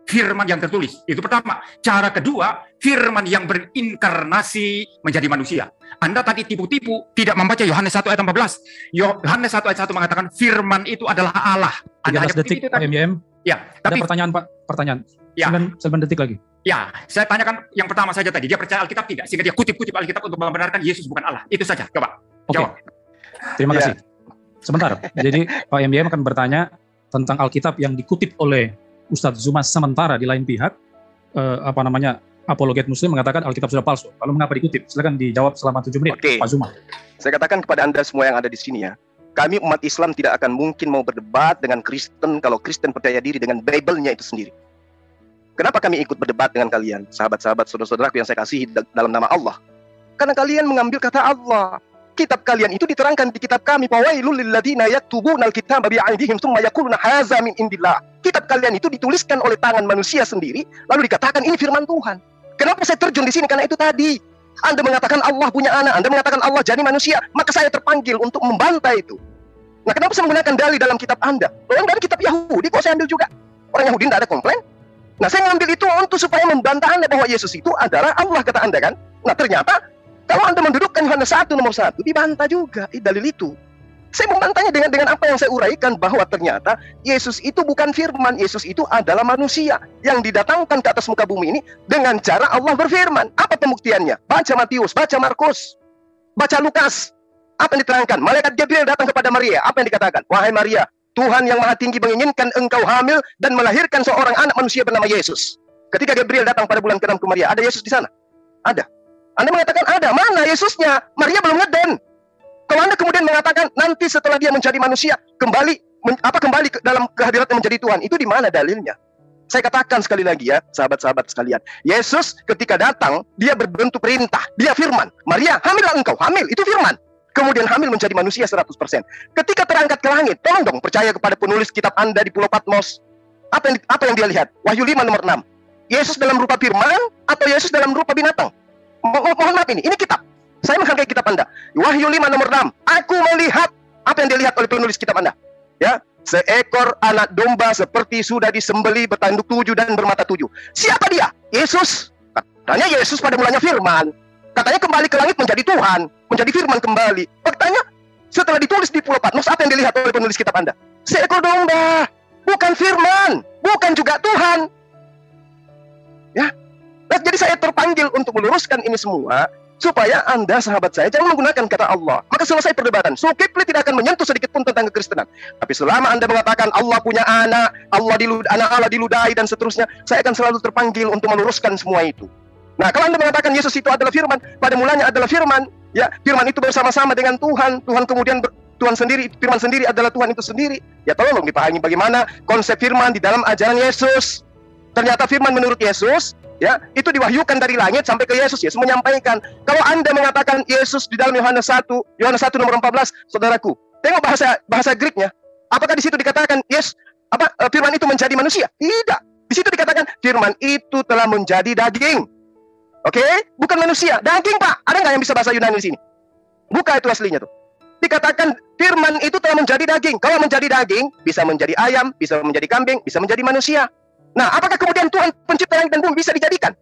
Firman yang tertulis, itu pertama. Cara kedua, firman yang berinkarnasi menjadi manusia. Anda tadi tipu-tipu, tidak membaca Yohanes 1 ayat 14. Yohanes 1 ayat 1 mengatakan firman itu adalah Allah.
13 detik, Pak MYM.
Ya, tapi
ada pertanyaan, Pak. Pertanyaan.
Ya.
9 detik lagi.
Ya, saya tanyakan yang pertama saja tadi. Dia percaya Alkitab tidak? Sehingga dia kutip-kutip Alkitab untuk membenarkan Yesus bukan Allah. Itu saja. Coba.
Oke.
Jawab.
Terima kasih. Sebentar. Jadi Pak MYM akan bertanya tentang Alkitab yang dikutip oleh Ustadz Zuma, sementara di lain pihak apologet Muslim mengatakan Alkitab sudah palsu. Lalu mengapa dikutip? Silakan dijawab selama 7 menit, Pak Zuma.
Saya katakan kepada Anda semua yang ada di sini ya, kami umat Islam tidak akan mungkin mau berdebat dengan Kristen kalau Kristen percaya diri dengan Bible-nya itu sendiri. Kenapa kami ikut berdebat dengan kalian, sahabat-sahabat, saudara-saudaraku yang saya kasihi dalam nama Allah? Karena kalian mengambil kata Allah. Kitab kalian itu diterangkan di kitab kami, fawailul lilladzina yaktubuna alkitaba bi'aydihim tsumma yaquluna hadza min indillah. Kitab kalian itu dituliskan oleh tangan manusia sendiri, lalu dikatakan ini firman Tuhan. Kenapa saya terjun di sini? Karena itu tadi. Anda mengatakan Allah punya anak, Anda mengatakan Allah jadi manusia, maka saya terpanggil untuk membantai itu. Nah, kenapa saya menggunakan dalil dalam kitab Anda? Yang dari kitab Yahudi kok saya ambil juga? Orang Yahudi tidak ada komplain. Nah, saya ngambil itu untuk supaya membantah Anda bahwa Yesus itu adalah Allah, kata Anda kan? Nah, ternyata kalau Anda mendudukkan Yohanes 1 nomor 1, dibantah juga dalil itu. Saya membantahnya dengan apa yang saya uraikan, bahwa ternyata Yesus itu bukan firman, Yesus itu adalah manusia yang didatangkan ke atas muka bumi ini dengan cara Allah berfirman. Apa pembuktiannya? Baca Matius, baca Markus, baca Lukas. Apa yang diterangkan? Malaikat Gabriel datang kepada Maria. Apa yang dikatakan? Wahai Maria, Tuhan yang Maha Tinggi menginginkan engkau hamil dan melahirkan seorang anak manusia bernama Yesus. Ketika Gabriel datang pada bulan ke-6 ke Maria, ada Yesus di sana? Ada. Anda mengatakan ada, mana Yesusnya? Maria belum ngeden. Kalau Anda kemudian mengatakan nanti setelah dia menjadi manusia kembali dalam kehadiratnya menjadi Tuhan, itu di mana dalilnya? Saya katakan sekali lagi ya, sahabat-sahabat sekalian, Yesus ketika datang dia berbentuk perintah, dia firman. Maria, hamillah engkau, hamil itu firman. Kemudian hamil menjadi manusia 100%. Ketika terangkat ke langit, tolong dong percaya kepada penulis kitab Anda di Pulau Patmos. Apa yang dia lihat? Wahyu 5 nomor 6. Yesus dalam rupa firman atau Yesus dalam rupa binatang? Mohon maaf, ini kitab. Saya menghargai kitab Anda. Wahyu 5 nomor 6. Aku melihat apa yang dilihat oleh penulis kitab Anda. Ya, seekor anak domba seperti sudah disembeli, bertanduk 7 dan bermata 7. Siapa dia? Yesus. Katanya Yesus pada mulanya firman. Katanya kembali ke langit menjadi Tuhan, menjadi firman kembali. Faktanya setelah ditulis di Pulau Patmos, apa yang dilihat oleh penulis kitab Anda? Seekor domba, bukan firman, bukan juga Tuhan. Ya. Nah, jadi saya terpanggil untuk meluruskan ini semua supaya Anda, sahabat saya, jangan menggunakan kata Allah. Maka selesai perdebatan. Zulkifli tidak akan menyentuh sedikit pun tentang kekristenan. Tapi selama Anda mengatakan Allah punya anak Allah diludahi dan seterusnya, saya akan selalu terpanggil untuk meluruskan semua itu. Nah, kalau Anda mengatakan Yesus itu adalah firman, pada mulanya adalah firman, ya, firman itu bersama-sama dengan Tuhan, Tuhan kemudian Tuhan sendiri, firman sendiri adalah Tuhan itu sendiri. Ya, tolong dipahami bagaimana konsep firman di dalam ajaran Yesus. Ternyata firman menurut Yesus, ya, itu diwahyukan dari langit sampai ke Yesus. Yesus menyampaikan. Kalau Anda mengatakan Yesus di dalam Yohanes 1 nomor 14, saudaraku, tengok bahasa Greeknya. Apakah di situ dikatakan firman itu menjadi manusia? Tidak. Di situ dikatakan firman itu telah menjadi daging. Oke? Bukan manusia, daging, Pak. Ada nggak yang bisa bahasa Yunani di sini? Buka itu aslinya tuh. Dikatakan firman itu telah menjadi daging. Kalau menjadi daging, bisa menjadi ayam, bisa menjadi kambing, bisa menjadi manusia. Nah, apakah kemudian Tuhan pencipta langit dan bumi bisa dijadikan?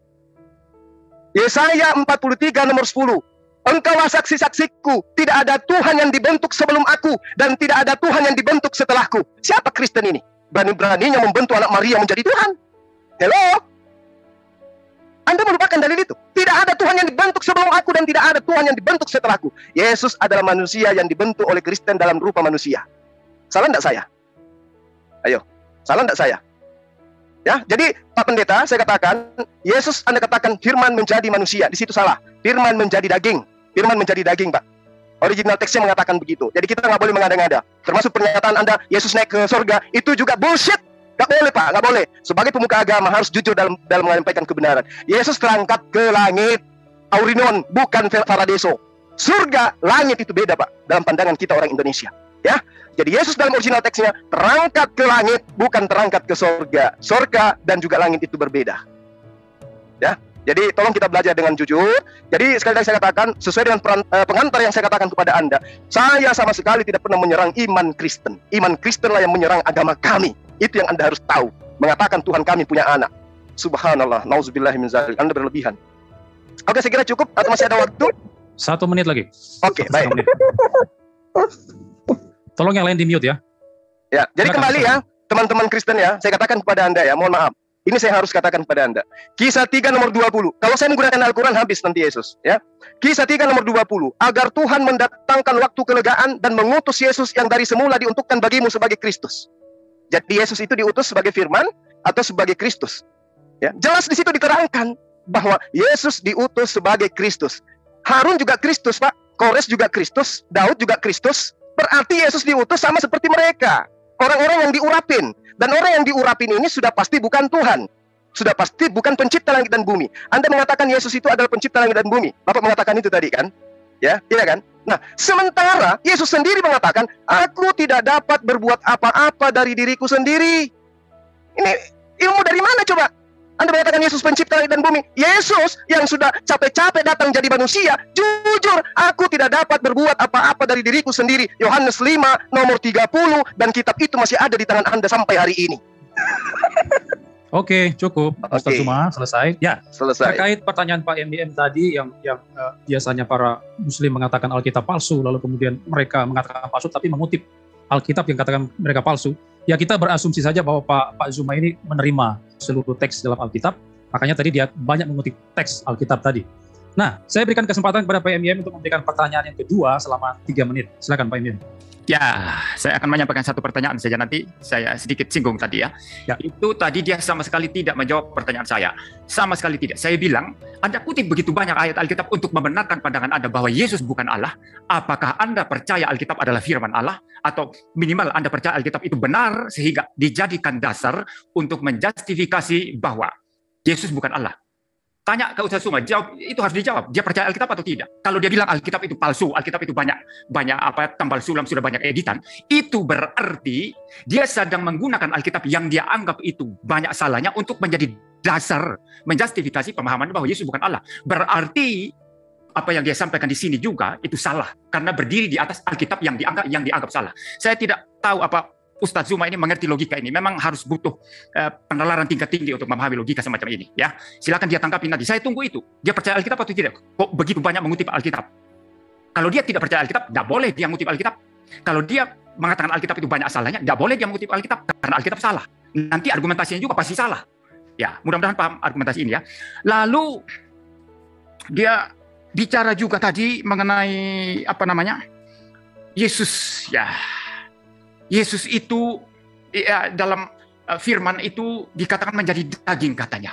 Yesaya 43 nomor 10. Engkaulah saksi-saksiku, tidak ada Tuhan yang dibentuk sebelum aku, dan tidak ada Tuhan yang dibentuk setelahku. Siapa Kristen ini? Berani-beraninya membentuk anak Maria menjadi Tuhan. Hello? Anda melupakan dalil itu. Tidak ada Tuhan yang dibentuk sebelum aku, dan tidak ada Tuhan yang dibentuk setelahku. Yesus adalah manusia yang dibentuk oleh Kristen dalam rupa manusia. Salah tidak saya? Ayo, salah tidak saya? Ya, jadi Pak Pendeta, saya katakan Yesus Anda katakan firman menjadi manusia, di situ salah. Firman menjadi daging, firman menjadi daging, Pak. Original teksnya mengatakan begitu. Jadi kita nggak boleh mengada-ngada. Termasuk pernyataan Anda Yesus naik ke surga, itu juga bullshit. Nggak boleh Pak, nggak boleh. Sebagai pemuka agama harus jujur dalam menyampaikan kebenaran. Yesus terangkat ke langit, aurinon, bukan Faradeso. Surga, langit itu beda Pak, dalam pandangan kita orang Indonesia. Ya, jadi Yesus dalam original teksnya terangkat ke langit, bukan terangkat ke surga. Surga dan juga langit itu berbeda. Ya, jadi tolong kita belajar dengan jujur. Jadi sekali lagi saya katakan, sesuai dengan pengantar yang saya katakan kepada Anda, saya sama sekali tidak pernah menyerang iman Kristen. Iman Kristenlah yang menyerang agama kami. Itu yang Anda harus tahu. Mengatakan Tuhan kami punya anak. Subhanallah, nauzubillahi min dzalik. Anda berlebihan. Oke, saya kira cukup atau masih ada waktu?
1 menit lagi.
Oke, baik.
Tolong yang lain di mute ya.
Ya, jadi kembali ya, teman-teman Kristen ya, saya katakan kepada Anda ya, mohon maaf. Ini saya harus katakan kepada Anda. Kisah 3 nomor 20. Kalau saya menggunakan Al-Quran habis nanti Yesus ya. Kisah 3 nomor 20. Agar Tuhan mendatangkan waktu kelegaan dan mengutus Yesus yang dari semula diuntukkan bagimu sebagai Kristus. Jadi Yesus itu diutus sebagai firman atau sebagai Kristus. Ya, jelas di situ diterangkan bahwa Yesus diutus sebagai Kristus. Harun juga Kristus Pak, Kores juga Kristus, Daud juga Kristus. Berarti Yesus diutus sama seperti mereka, orang-orang yang diurapin. Dan orang yang diurapin ini sudah pasti bukan Tuhan, sudah pasti bukan pencipta langit dan bumi. Anda mengatakan Yesus itu adalah pencipta langit dan bumi. Bapak mengatakan itu tadi kan? Ya, iya kan? Nah, sementara Yesus sendiri mengatakan, aku tidak dapat berbuat apa-apa dari diriku sendiri. Ini ilmu dari mana coba? Anda mengatakan Yesus pencipta langit dan bumi. Yesus yang sudah capek-capek datang jadi manusia, jujur, aku tidak dapat berbuat apa-apa dari diriku sendiri. Yohanes 5 nomor 30, dan kitab itu masih ada di tangan Anda sampai hari ini.
Oke, cukup. Ustaz Zuma, selesai. Ya,
selesai.
Terkait pertanyaan Pak MBM tadi yang biasanya para Muslim mengatakan Alkitab palsu, lalu kemudian mereka mengatakan palsu tapi mengutip Alkitab yang katakan mereka palsu. Ya, kita berasumsi saja bahwa Pak Zuma ini menerima seluruh teks dalam Alkitab, makanya tadi dia banyak mengutip teks Alkitab tadi. Nah, saya berikan kesempatan kepada Pak MBM untuk memberikan pertanyaan yang kedua selama 3 menit. Silakan Pak MBM.
Ya, saya akan menyampaikan satu pertanyaan saja, nanti saya sedikit singgung tadi ya. Itu tadi dia sama sekali tidak menjawab pertanyaan saya. Sama sekali tidak. Saya bilang, Anda kutip begitu banyak ayat Alkitab untuk membenarkan pandangan Anda bahwa Yesus bukan Allah. Apakah Anda percaya Alkitab adalah firman Allah? Atau minimal Anda percaya Alkitab itu benar sehingga dijadikan dasar untuk menjustifikasi bahwa Yesus bukan Allah? Tanya ke Ustaz Zuma, jawab, itu harus dijawab. Dia percaya Alkitab atau tidak? Kalau dia bilang Alkitab itu palsu, Alkitab itu banyak tambal sulam, sudah banyak editan, itu berarti dia sedang menggunakan Alkitab yang dia anggap itu banyak salahnya untuk menjadi dasar menjustifikasi pemahaman bahwa Yesus bukan Allah. Berarti apa yang dia sampaikan di sini juga itu salah karena berdiri di atas Alkitab yang dianggap salah. Saya tidak tahu apa Ustaz Zuma ini mengerti logika ini. Memang harus butuh penalaran tingkat tinggi untuk memahami logika semacam ini. Ya, silakan dia tangkapi nanti. Saya tunggu itu. Dia percaya Alkitab atau tidak? Kok begitu banyak mengutip Alkitab? Kalau dia tidak percaya Alkitab, tidak boleh dia mengutip Alkitab. Kalau dia mengatakan Alkitab itu banyak salahnya, tidak boleh dia mengutip Alkitab karena Alkitab salah. Nanti argumentasinya juga pasti salah. Ya, mudah-mudahan paham argumentasi ini ya. Lalu dia bicara juga tadi mengenai Yesus ya. Yesus itu ya, dalam firman itu dikatakan menjadi daging katanya.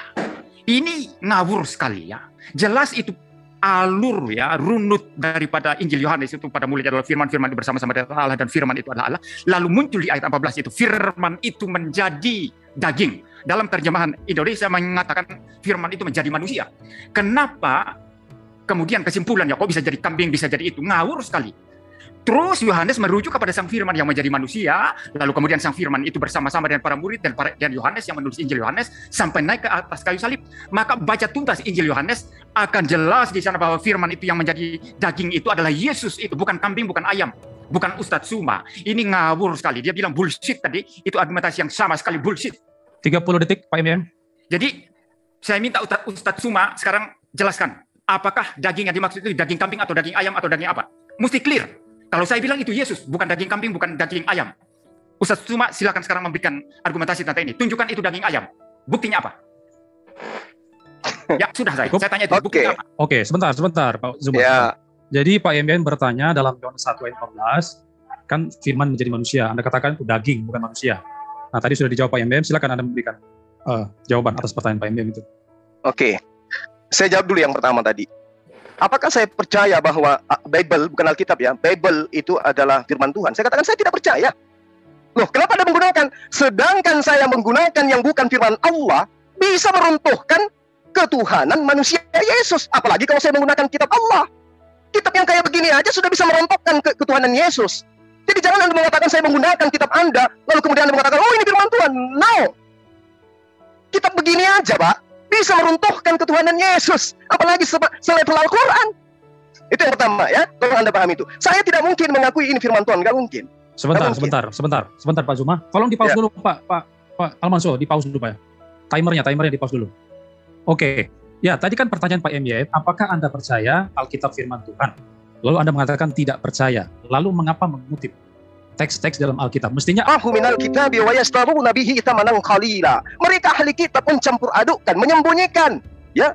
Ini ngawur sekali ya. Jelas itu alur ya, runut daripada Injil Yohanes itu pada mulanya adalah firman itu bersama-sama dengan Allah dan firman itu adalah Allah. Lalu muncul di ayat 14 itu firman itu menjadi daging. Dalam terjemahan Indonesia mengatakan firman itu menjadi manusia. Kenapa kemudian kesimpulannya kok bisa jadi kambing, bisa jadi itu? Ngawur sekali. Terus Yohanes merujuk kepada sang firman yang menjadi manusia, lalu kemudian sang firman itu bersama-sama dengan para murid dan Yohanes yang menulis Injil Yohanes sampai naik ke atas kayu salib. Maka baca tuntas Injil Yohanes akan jelas di sana bahwa firman itu yang menjadi daging itu adalah Yesus, itu bukan kambing, bukan ayam, bukan Ustaz Zuma. Ini ngawur sekali. Dia bilang bullshit tadi, itu argumentasi yang sama sekali bullshit.
30 detik Pak MBM.
Jadi saya minta Ustaz Zuma sekarang jelaskan, apakah daging yang dimaksud itu daging kambing atau daging ayam atau daging apa? Mesti clear. Kalau saya bilang itu Yesus, bukan daging kambing, bukan daging ayam. Ustaz Zuma silakan sekarang memberikan argumentasi tentang ini. Tunjukkan itu daging ayam. Buktinya apa? Ya, sudah saya tanya itu. Buktinya apa?
Oke, sebentar Pak Zuma.
Ya.
Jadi Pak MBN bertanya dalam Yohanes 1 ayat 14, kan firman menjadi manusia. Anda katakan itu daging, bukan manusia. Nah, tadi sudah dijawab Pak MBN, silakan Anda memberikan jawaban atas pertanyaan Pak MBN itu.
Oke. Saya jawab dulu yang pertama tadi. Apakah saya percaya bahwa Bible, bukan Alkitab ya, Bible itu adalah firman Tuhan? Saya katakan saya tidak percaya. Loh, kenapa Anda menggunakan? Sedangkan saya menggunakan yang bukan firman Allah, bisa meruntuhkan ketuhanan manusia Yesus. Apalagi kalau saya menggunakan kitab Allah. Kitab yang kayak begini aja sudah bisa merontokkan ketuhanan Yesus. Jadi jangan Anda mengatakan saya menggunakan kitab Anda, lalu kemudian Anda mengatakan, oh ini firman Tuhan. No. Kitab begini aja, Pak, bisa meruntuhkan ketuhanan Yesus. Apalagi selevel Al-Quran. Itu yang pertama ya, tolong Anda pahami itu. Saya tidak mungkin mengakui ini firman Tuhan, nggak mungkin.
Sebentar Pak Zuma. Tolong di pause dulu Pak Almanso, di pause dulu Pak. Timernya di pause dulu. Oke. Ya, tadi kan pertanyaan Pak MYM, apakah Anda percaya Alkitab firman Tuhan? Lalu Anda mengatakan tidak percaya. Lalu mengapa mengutip teks-teks dalam Alkitab? Mestinya
minal kitabi wa yastaruna bihi thamanan qalila. Mereka ahli kitab mencampur adukkan, menyembunyikan ya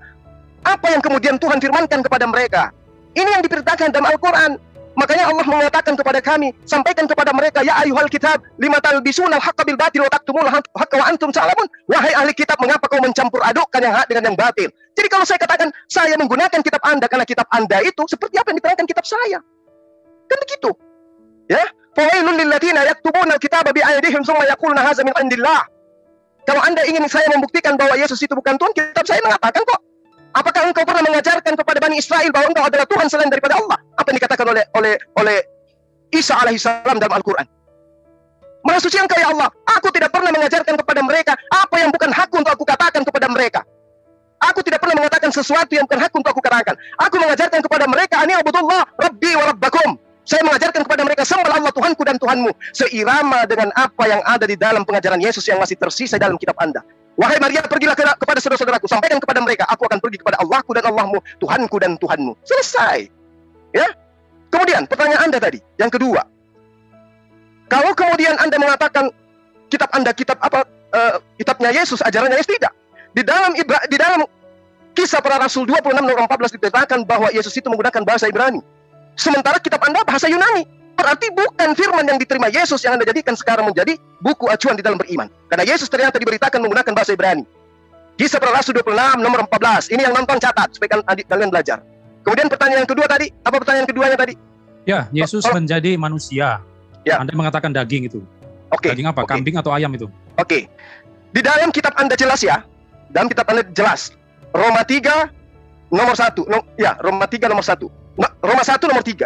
apa yang kemudian Tuhan firmankan kepada mereka. Ini yang diperintahkan dalam Al-Qur'an. Makanya Allah mengatakan kepada kami, sampaikan kepada mereka, ya ayyuhal kitab, lima talbisuna al-haqqa bil batil wa taktumul haqqa wa antum ta'lamun. Wahai ahli kitab, mengapa kau mencampur adukkan yang hak dengan yang batil? Jadi kalau saya katakan saya menggunakan kitab Anda karena kitab Anda itu seperti apa yang diterangkan kitab saya. Kan begitu. Ya, fawailul lil ladzina yaktubuna al-kitaba bi aydihim tsumma yaquluna hadza min indillah. Kalau Anda ingin saya membuktikan bahwa Yesus itu bukan Tuhan, kitab saya mengatakan kok. Apakah engkau pernah mengajarkan kepada Bani Israel bahwa engkau adalah Tuhan selain daripada Allah? Apa yang dikatakan oleh Isa alaihissalam dalam Al-Quran? Maha suci engkau ya Allah. Aku tidak pernah mengajarkan kepada mereka apa yang bukan hak untuk aku katakan kepada mereka. Aku tidak pernah mengatakan sesuatu yang bukan hak untuk aku katakan. Aku mengajarkan kepada mereka, ani abudullah Rabbi wa Rabbakum. Saya mengajarkan kepada mereka, sembahlah Allah Tuhanku dan Tuhanmu. Seirama dengan apa yang ada di dalam pengajaran Yesus yang masih tersisa dalam kitab Anda. Wahai Maria, pergilah kepada saudara-saudaraku, sampaikan kepada mereka, aku akan pergi kepada Allahku dan Allahmu, Tuhanku dan Tuhanmu. Selesai. Ya. Kemudian pertanyaan Anda tadi, yang kedua. Kalau kemudian Anda mengatakan kitab Anda kitabnya Yesus, ajarannya Yesus, tidak. Di dalam Kisah Para Rasul 26 nomor 14 dikatakan bahwa Yesus itu menggunakan bahasa Ibrani. Sementara kitab Anda bahasa Yunani. Berarti bukan firman yang diterima Yesus yang Anda jadikan sekarang menjadi buku acuan di dalam beriman. Karena Yesus ternyata diberitakan menggunakan bahasa Ibrani. Kisah Para Rasul 26 nomor 14. Ini yang nonton catat supaya kalian belajar. Kemudian pertanyaan yang kedua tadi, apa pertanyaan keduanya tadi?
Ya, Yesus menjadi manusia.
Ya.
Anda mengatakan daging itu.
Oke.
Daging apa? Kambing atau ayam itu?
Oke. Di dalam kitab Anda jelas ya. Dalam kitab Anda jelas. Roma 3 nomor 1. Roma 3 nomor 1. Roma 1 nomor 3.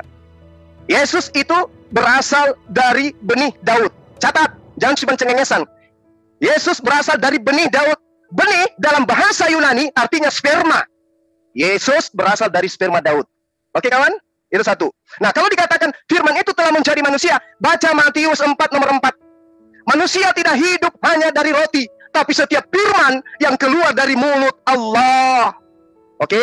Yesus itu berasal dari benih Daud. Catat, jangan cuma cengengesan. Yesus berasal dari benih Daud. Benih dalam bahasa Yunani artinya sperma. Yesus berasal dari sperma Daud. Oke kawan? Itu satu. Nah, kalau dikatakan firman itu telah menjadi manusia, baca Matius 4 nomor 4. Manusia tidak hidup hanya dari roti, tapi setiap firman yang keluar dari mulut Allah. Oke?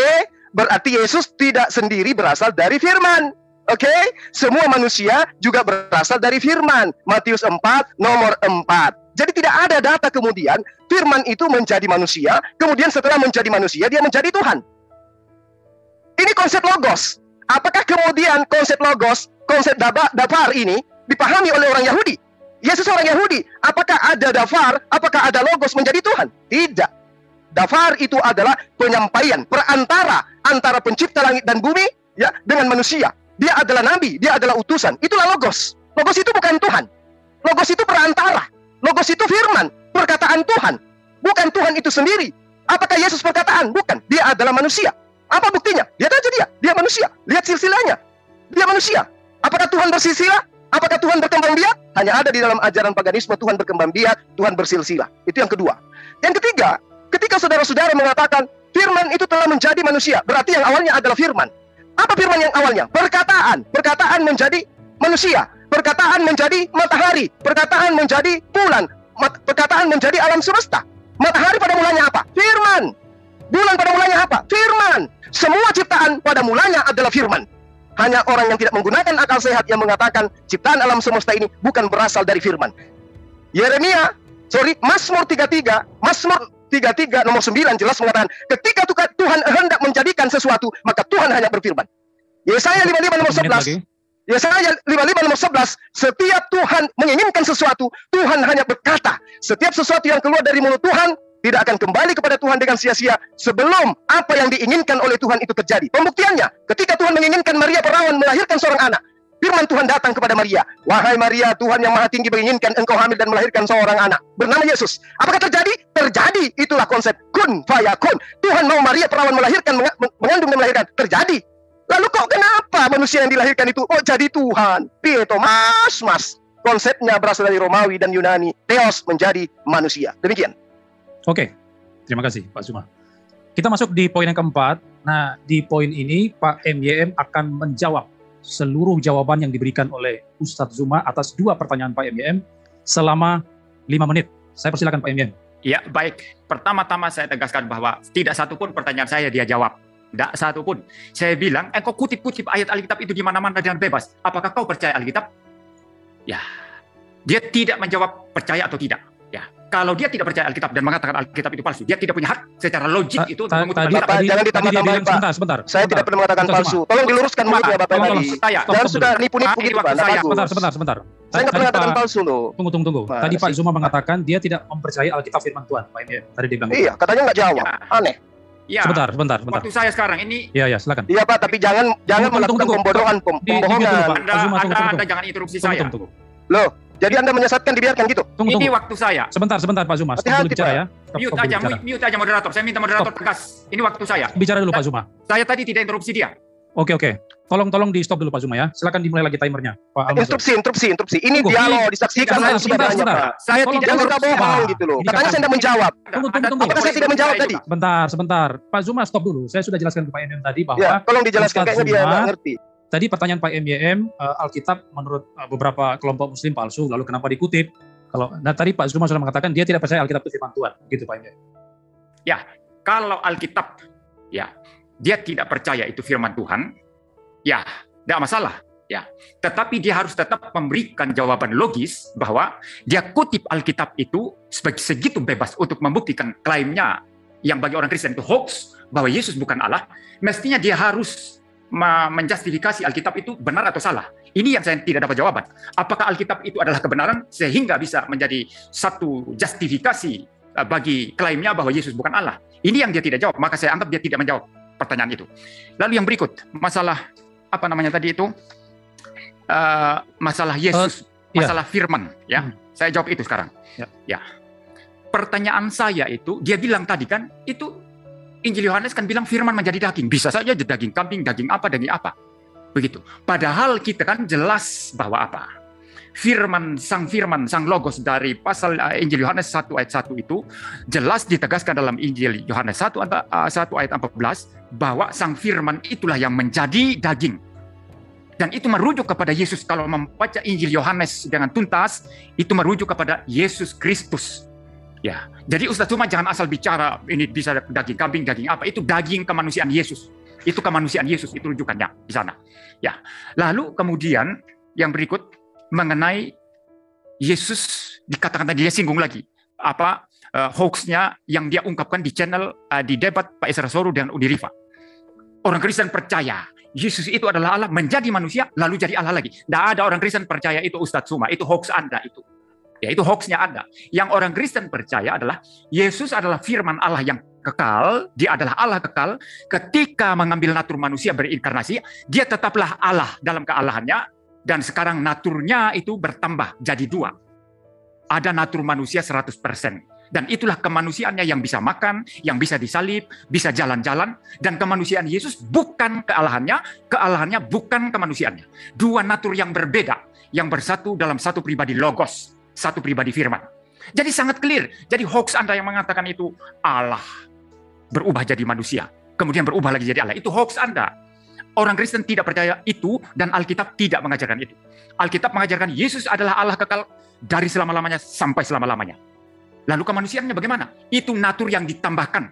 Berarti Yesus tidak sendiri berasal dari firman. Oke? Semua manusia juga berasal dari firman. Matius 4 nomor 4. Jadi tidak ada data kemudian firman itu menjadi manusia, kemudian setelah menjadi manusia dia menjadi Tuhan. Ini konsep logos. Apakah kemudian konsep logos, konsep dafar ini dipahami oleh orang Yahudi? Yesus orang Yahudi. Apakah ada dafar, apakah ada logos menjadi Tuhan? Tidak. Dafar itu adalah penyampaian, perantara antara pencipta langit dan bumi ya dengan manusia. Dia adalah nabi, dia adalah utusan. Itulah logos. Logos itu bukan Tuhan. Logos itu perantara. Logos itu firman, perkataan Tuhan. Bukan Tuhan itu sendiri. Apakah Yesus perkataan? Bukan. Dia adalah manusia. Apa buktinya? Lihat aja dia manusia. Lihat silsilahnya. Dia manusia. Apakah Tuhan bersilsilah? Apakah Tuhan berkembang biak? Hanya ada di dalam ajaran paganisme Tuhan berkembang biak, Tuhan bersilsilah. Itu yang kedua. Yang ketiga, ketika saudara-saudara mengatakan firman itu telah menjadi manusia, berarti yang awalnya adalah firman. Apa firman yang awalnya? Perkataan. Perkataan menjadi manusia. Perkataan menjadi matahari. Perkataan menjadi bulan. Perkataan menjadi alam semesta. Matahari pada mulanya apa? Firman. Bulan pada mulanya apa? Firman. Semua ciptaan pada mulanya adalah firman. Hanya orang yang tidak menggunakan akal sehat yang mengatakan ciptaan alam semesta ini bukan berasal dari firman. Mazmur 33 nomor 9 jelas mengatakan ketika Tuhan hendak menjadikan sesuatu, maka Tuhan hanya berfirman. Yesaya 55 nomor 11. Yesaya 55 nomor 11, setiap Tuhan menginginkan sesuatu, Tuhan hanya berkata. Setiap sesuatu yang keluar dari mulut Tuhan tidak akan kembali kepada Tuhan dengan sia-sia sebelum apa yang diinginkan oleh Tuhan itu terjadi. Pembuktiannya, ketika Tuhan menginginkan Maria perawan melahirkan seorang anak, firman Tuhan datang kepada Maria. Wahai Maria, Tuhan yang Maha Tinggi menginginkan engkau hamil dan melahirkan seorang anak bernama Yesus. Apakah terjadi? Terjadi. Itulah konsep kun fayakun. Tuhan mau Maria perawan melahirkan, mengandung dan melahirkan. Terjadi. Lalu kok kenapa manusia yang dilahirkan itu jadi Tuhan? Pieto, mas. Konsepnya berasal dari Romawi dan Yunani. Theos menjadi manusia. Demikian.
Oke, terima kasih Pak Zuma. Kita masuk di poin yang keempat. Nah, di poin ini Pak MYM akan menjawab seluruh jawaban yang diberikan oleh Ustadz Zuma atas 2 pertanyaan Pak MYM selama 5 menit. Saya persilakan Pak MYM.
Ya, baik. Pertama-tama saya tegaskan bahwa tidak satupun pertanyaan saya dia jawab. Tidak satupun. Saya bilang, engkau kutip-kutip ayat Alkitab itu di mana-mana dengan bebas. Apakah kau percaya Alkitab? Ya, dia tidak menjawab percaya atau tidak. Ya, kalau dia tidak percaya Alkitab dan mengatakan Alkitab itu palsu, dia tidak punya hak secara logik itu untuk mengutip Alkitab.
Jangan ditambah-tambahin, Pak.
Sebentar.
Saya tidak pernah mengatakan palsu. Tolong diluruskan mulutnya Bapak tadi. Jangan sudah nipu-nipu gitu, Pak.
Sebentar.
Saya nggak pernah mengatakan palsu loh.
Tunggu. Tadi Pak Zuma mengatakan dia tidak mempercayai Alkitab firman Tuhan, Pak MYM. Tadi dia bilang.
Iya, katanya nggak jawab. Aneh.
Ya.
Sebentar.
Waktu saya sekarang ini.
Iya, silakan.
Iya Pak, tapi jangan melakukan pembodohan, pembohongan.
Anda jangan interupsi saya.
Tunggu.
Loh, jadi Anda menyesatkan dibiarkan gitu?
Ini waktu saya.
Sebentar Pak Zuma. Stop dulu bicara ya.
Mute aja moderator. Saya minta moderator tegas. Ini waktu saya.
Bicara dulu Pak Zuma.
Saya tadi tidak interupsi dia.
Oke. Tolong di stop dulu Pak Zuma ya. Silakan dimulai lagi timernya. Pak
Interupsi. Ini dialog disaksikan oleh saudaranya, Pak.
Saya tidak
bohong gitu loh. Katanya saya tidak menjawab.
Tunggu.
Apakah saya tidak menjawab tadi?
Sebentar. Pak Zuma stop dulu. Saya sudah jelaskan ke Pak MYM tadi bahwa
ya, tolong dijelaskan, kayaknya dia nggak ngerti.
Tadi pertanyaan Pak MYM, Alkitab menurut beberapa kelompok Muslim palsu, lalu kenapa dikutip? Tadi Pak Zuma sudah mengatakan dia tidak percaya Alkitab itu firman Tuhan, gitu Pak MYM.
Ya, kalau Alkitab, ya dia tidak percaya itu firman Tuhan, ya tidak masalah. Ya, tetapi dia harus tetap memberikan jawaban logis bahwa dia kutip Alkitab itu segitu bebas untuk membuktikan klaimnya yang bagi orang Kristen itu hoax, bahwa Yesus bukan Allah. Mestinya dia harus menjustifikasi Alkitab itu benar atau salah. Ini yang saya tidak dapat jawaban. Apakah Alkitab itu adalah kebenaran sehingga bisa menjadi satu justifikasi bagi klaimnya bahwa Yesus bukan Allah? Ini yang dia tidak jawab, maka saya anggap dia tidak menjawab pertanyaan itu. Lalu yang berikut, masalah apa namanya tadi itu? Masalah Yesus, masalah firman, ya. Saya jawab itu sekarang. Ya. Pertanyaan saya itu, dia bilang tadi kan, itu Injil Yohanes kan bilang firman menjadi daging. Bisa saja daging kambing, daging apa. Begitu. Padahal kita kan jelas bahwa apa? Firman, sang logos dari pasal Injil Yohanes 1 ayat 1 itu jelas ditegaskan dalam Injil Yohanes 1 ayat 14 bahwa sang firman itulah yang menjadi daging. Dan itu merujuk kepada Yesus. Kalau membaca Injil Yohanes dengan tuntas, itu merujuk kepada Yesus Kristus. Ya, jadi Ustadz Zuma jangan asal bicara ini bisa daging kambing, daging apa, itu daging kemanusiaan Yesus. Itu kemanusiaan Yesus, itu rujukannya di sana. Ya. Lalu kemudian yang berikut mengenai Yesus dikatakan tadi dia singgung lagi apa hoaxnya yang dia ungkapkan di channel di debat Pak Esra Soru dengan Udi Rifa. Orang Kristen percaya Yesus itu adalah Allah menjadi manusia lalu jadi Allah lagi. Tidak ada orang Kristen percaya itu Ustadz Zuma, itu hoax Anda itu. Ya, itu hoaxnya Anda. Yang orang Kristen percaya adalah Yesus adalah firman Allah yang kekal, dia adalah Allah kekal. Ketika mengambil natur manusia berinkarnasi, dia tetaplah Allah dalam kealahannya, dan sekarang naturnya itu bertambah jadi 2. Ada natur manusia 100%. Dan itulah kemanusiaannya yang bisa makan, yang bisa disalib, bisa jalan-jalan, dan kemanusiaan Yesus bukan kealahannya bukan kemanusiaannya. 2 natur yang berbeda, yang bersatu dalam satu pribadi logos, satu pribadi firman. Jadi sangat clear. Jadi hoax Anda yang mengatakan itu Allah berubah jadi manusia, kemudian berubah lagi jadi Allah. Itu hoax Anda. Orang Kristen tidak percaya itu dan Alkitab tidak mengajarkan itu. Alkitab mengajarkan Yesus adalah Allah kekal dari selama-lamanya sampai selama-lamanya. Lalu kemanusiaannya bagaimana? Itu natur yang ditambahkan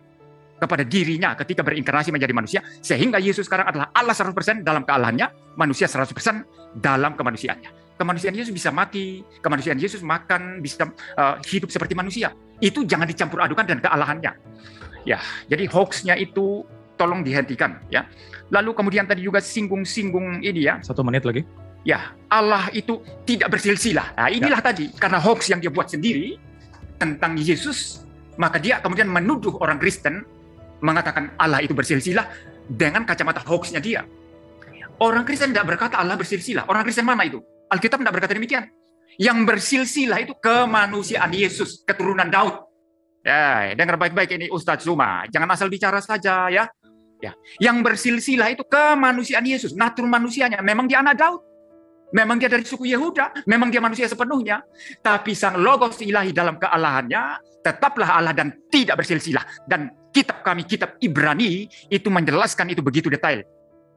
kepada dirinya ketika berinkarnasi menjadi manusia, sehingga Yesus sekarang adalah Allah 100% dalam kealahannya, manusia 100% dalam kemanusiaannya. Kemanusiaan Yesus bisa mati, kemanusiaan Yesus makan, bisa hidup seperti manusia. Itu jangan dicampur adukan dengan kealahannya. Ya, jadi hoaxnya itu tolong dihentikan, ya. Lalu kemudian tadi juga singgung-singgung ini ya.
1 menit lagi.
Ya, Allah itu tidak bersilsilah. Nah, inilah tadi karena hoax yang dia buat sendiri tentang Yesus, maka dia kemudian menuduh orang Kristen mengatakan Allah itu bersilsilah dengan kacamata hoaxnya dia. Orang Kristen tidak berkata Allah bersilsilah. Orang Kristen mana itu? Alkitab tidak berkata demikian. Yang bersilsilah itu kemanusiaan Yesus, keturunan Daud. Ya, dengar baik-baik ini Ustadz Zuma. Jangan asal bicara saja ya. Ya, yang bersilsilah itu kemanusiaan Yesus, natur manusianya. Memang dia anak Daud. Memang dia dari suku Yehuda, memang dia manusia sepenuhnya. Tapi sang logos ilahi dalam kealahannya tetaplah Allah dan tidak bersilsilah. Dan kitab kami, kitab Ibrani, itu menjelaskan itu begitu detail.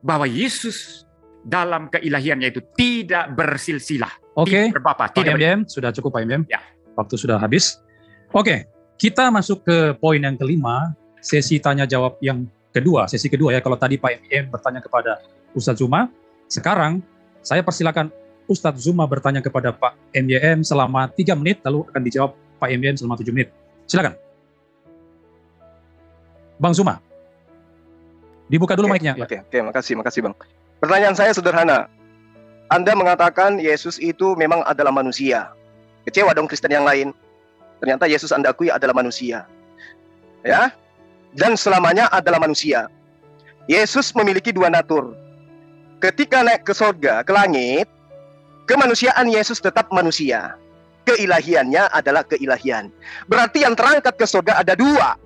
Bahwa Yesus dalam keilahiannya itu tidak bersilsilah.
Oke,
tidak berbapa,
Pak MDM, sudah cukup Pak MDM.
Ya.
Waktu sudah habis. Oke, kita masuk ke poin yang kelima, sesi tanya jawab yang kedua. Sesi kedua ya, kalau tadi Pak MDM bertanya kepada Ustadz Zuma, sekarang saya persilakan Ustadz Zuma bertanya kepada Pak MYM selama 3 menit, lalu akan dijawab Pak MYM selama 7 menit. Silakan. Bang Zuma. Dibuka dulu mic-nya.
Oke, makasih Bang. Pertanyaan saya sederhana. Anda mengatakan Yesus itu memang adalah manusia. Kecewa dong Kristen yang lain. Ternyata Yesus Anda akui adalah manusia. Ya? Dan selamanya adalah manusia. Yesus memiliki 2 natur. Ketika naik ke surga, ke langit, kemanusiaan Yesus tetap manusia. Keilahiannya adalah keilahian. Berarti yang terangkat ke surga ada 2.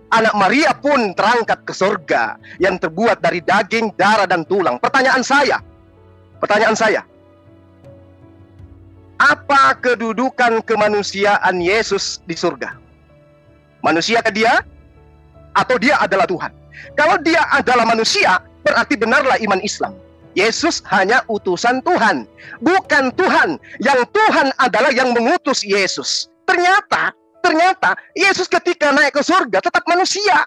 Anak Maria pun terangkat ke surga, yang terbuat dari daging, darah, dan tulang. Pertanyaan saya, apa kedudukan kemanusiaan Yesus di surga? Manusiakah dia? Atau dia adalah Tuhan? Kalau dia adalah manusia, berarti benarlah iman Islam. Yesus hanya utusan Tuhan, bukan Tuhan. Yang Tuhan adalah yang mengutus Yesus. Ternyata Yesus ketika naik ke surga tetap manusia.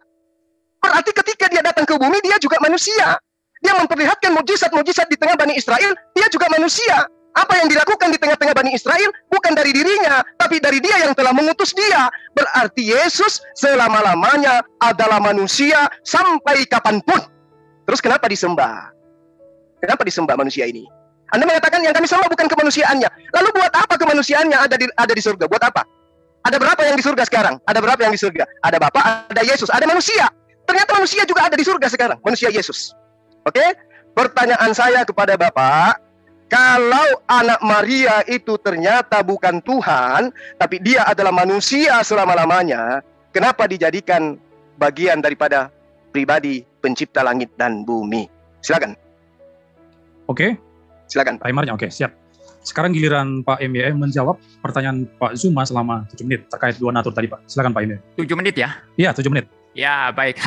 Berarti ketika dia datang ke bumi, dia juga manusia. Dia memperlihatkan mujizat-mujizat di tengah Bani Israel, dia juga manusia. Apa yang dilakukan di tengah-tengah Bani Israel bukan dari dirinya, tapi dari dia yang telah mengutus dia. Berarti Yesus selama-lamanya adalah manusia sampai kapanpun. Terus kenapa disembah? Kenapa disembah manusia ini? Anda mengatakan yang kami sembah bukan kemanusiaannya. Lalu buat apa kemanusiaannya ada di surga? Buat apa? Ada berapa yang di surga sekarang? Ada berapa yang di surga? Ada Bapa, ada Yesus, ada manusia. Ternyata manusia juga ada di surga sekarang. Manusia Yesus. Oke? Pertanyaan saya kepada Bapak, kalau anak Maria itu ternyata bukan Tuhan, tapi dia adalah manusia selama-lamanya, kenapa dijadikan bagian daripada pribadi pencipta langit dan bumi? Silakan.
Oke.
Silakan.
Timernya oke, siap. Sekarang giliran Pak MYM menjawab pertanyaan Pak Zuma selama 7 menit terkait 2 natur tadi, Pak. Silakan Pak MYM.
7 menit ya?
Iya, 7 menit.
Ya, baik.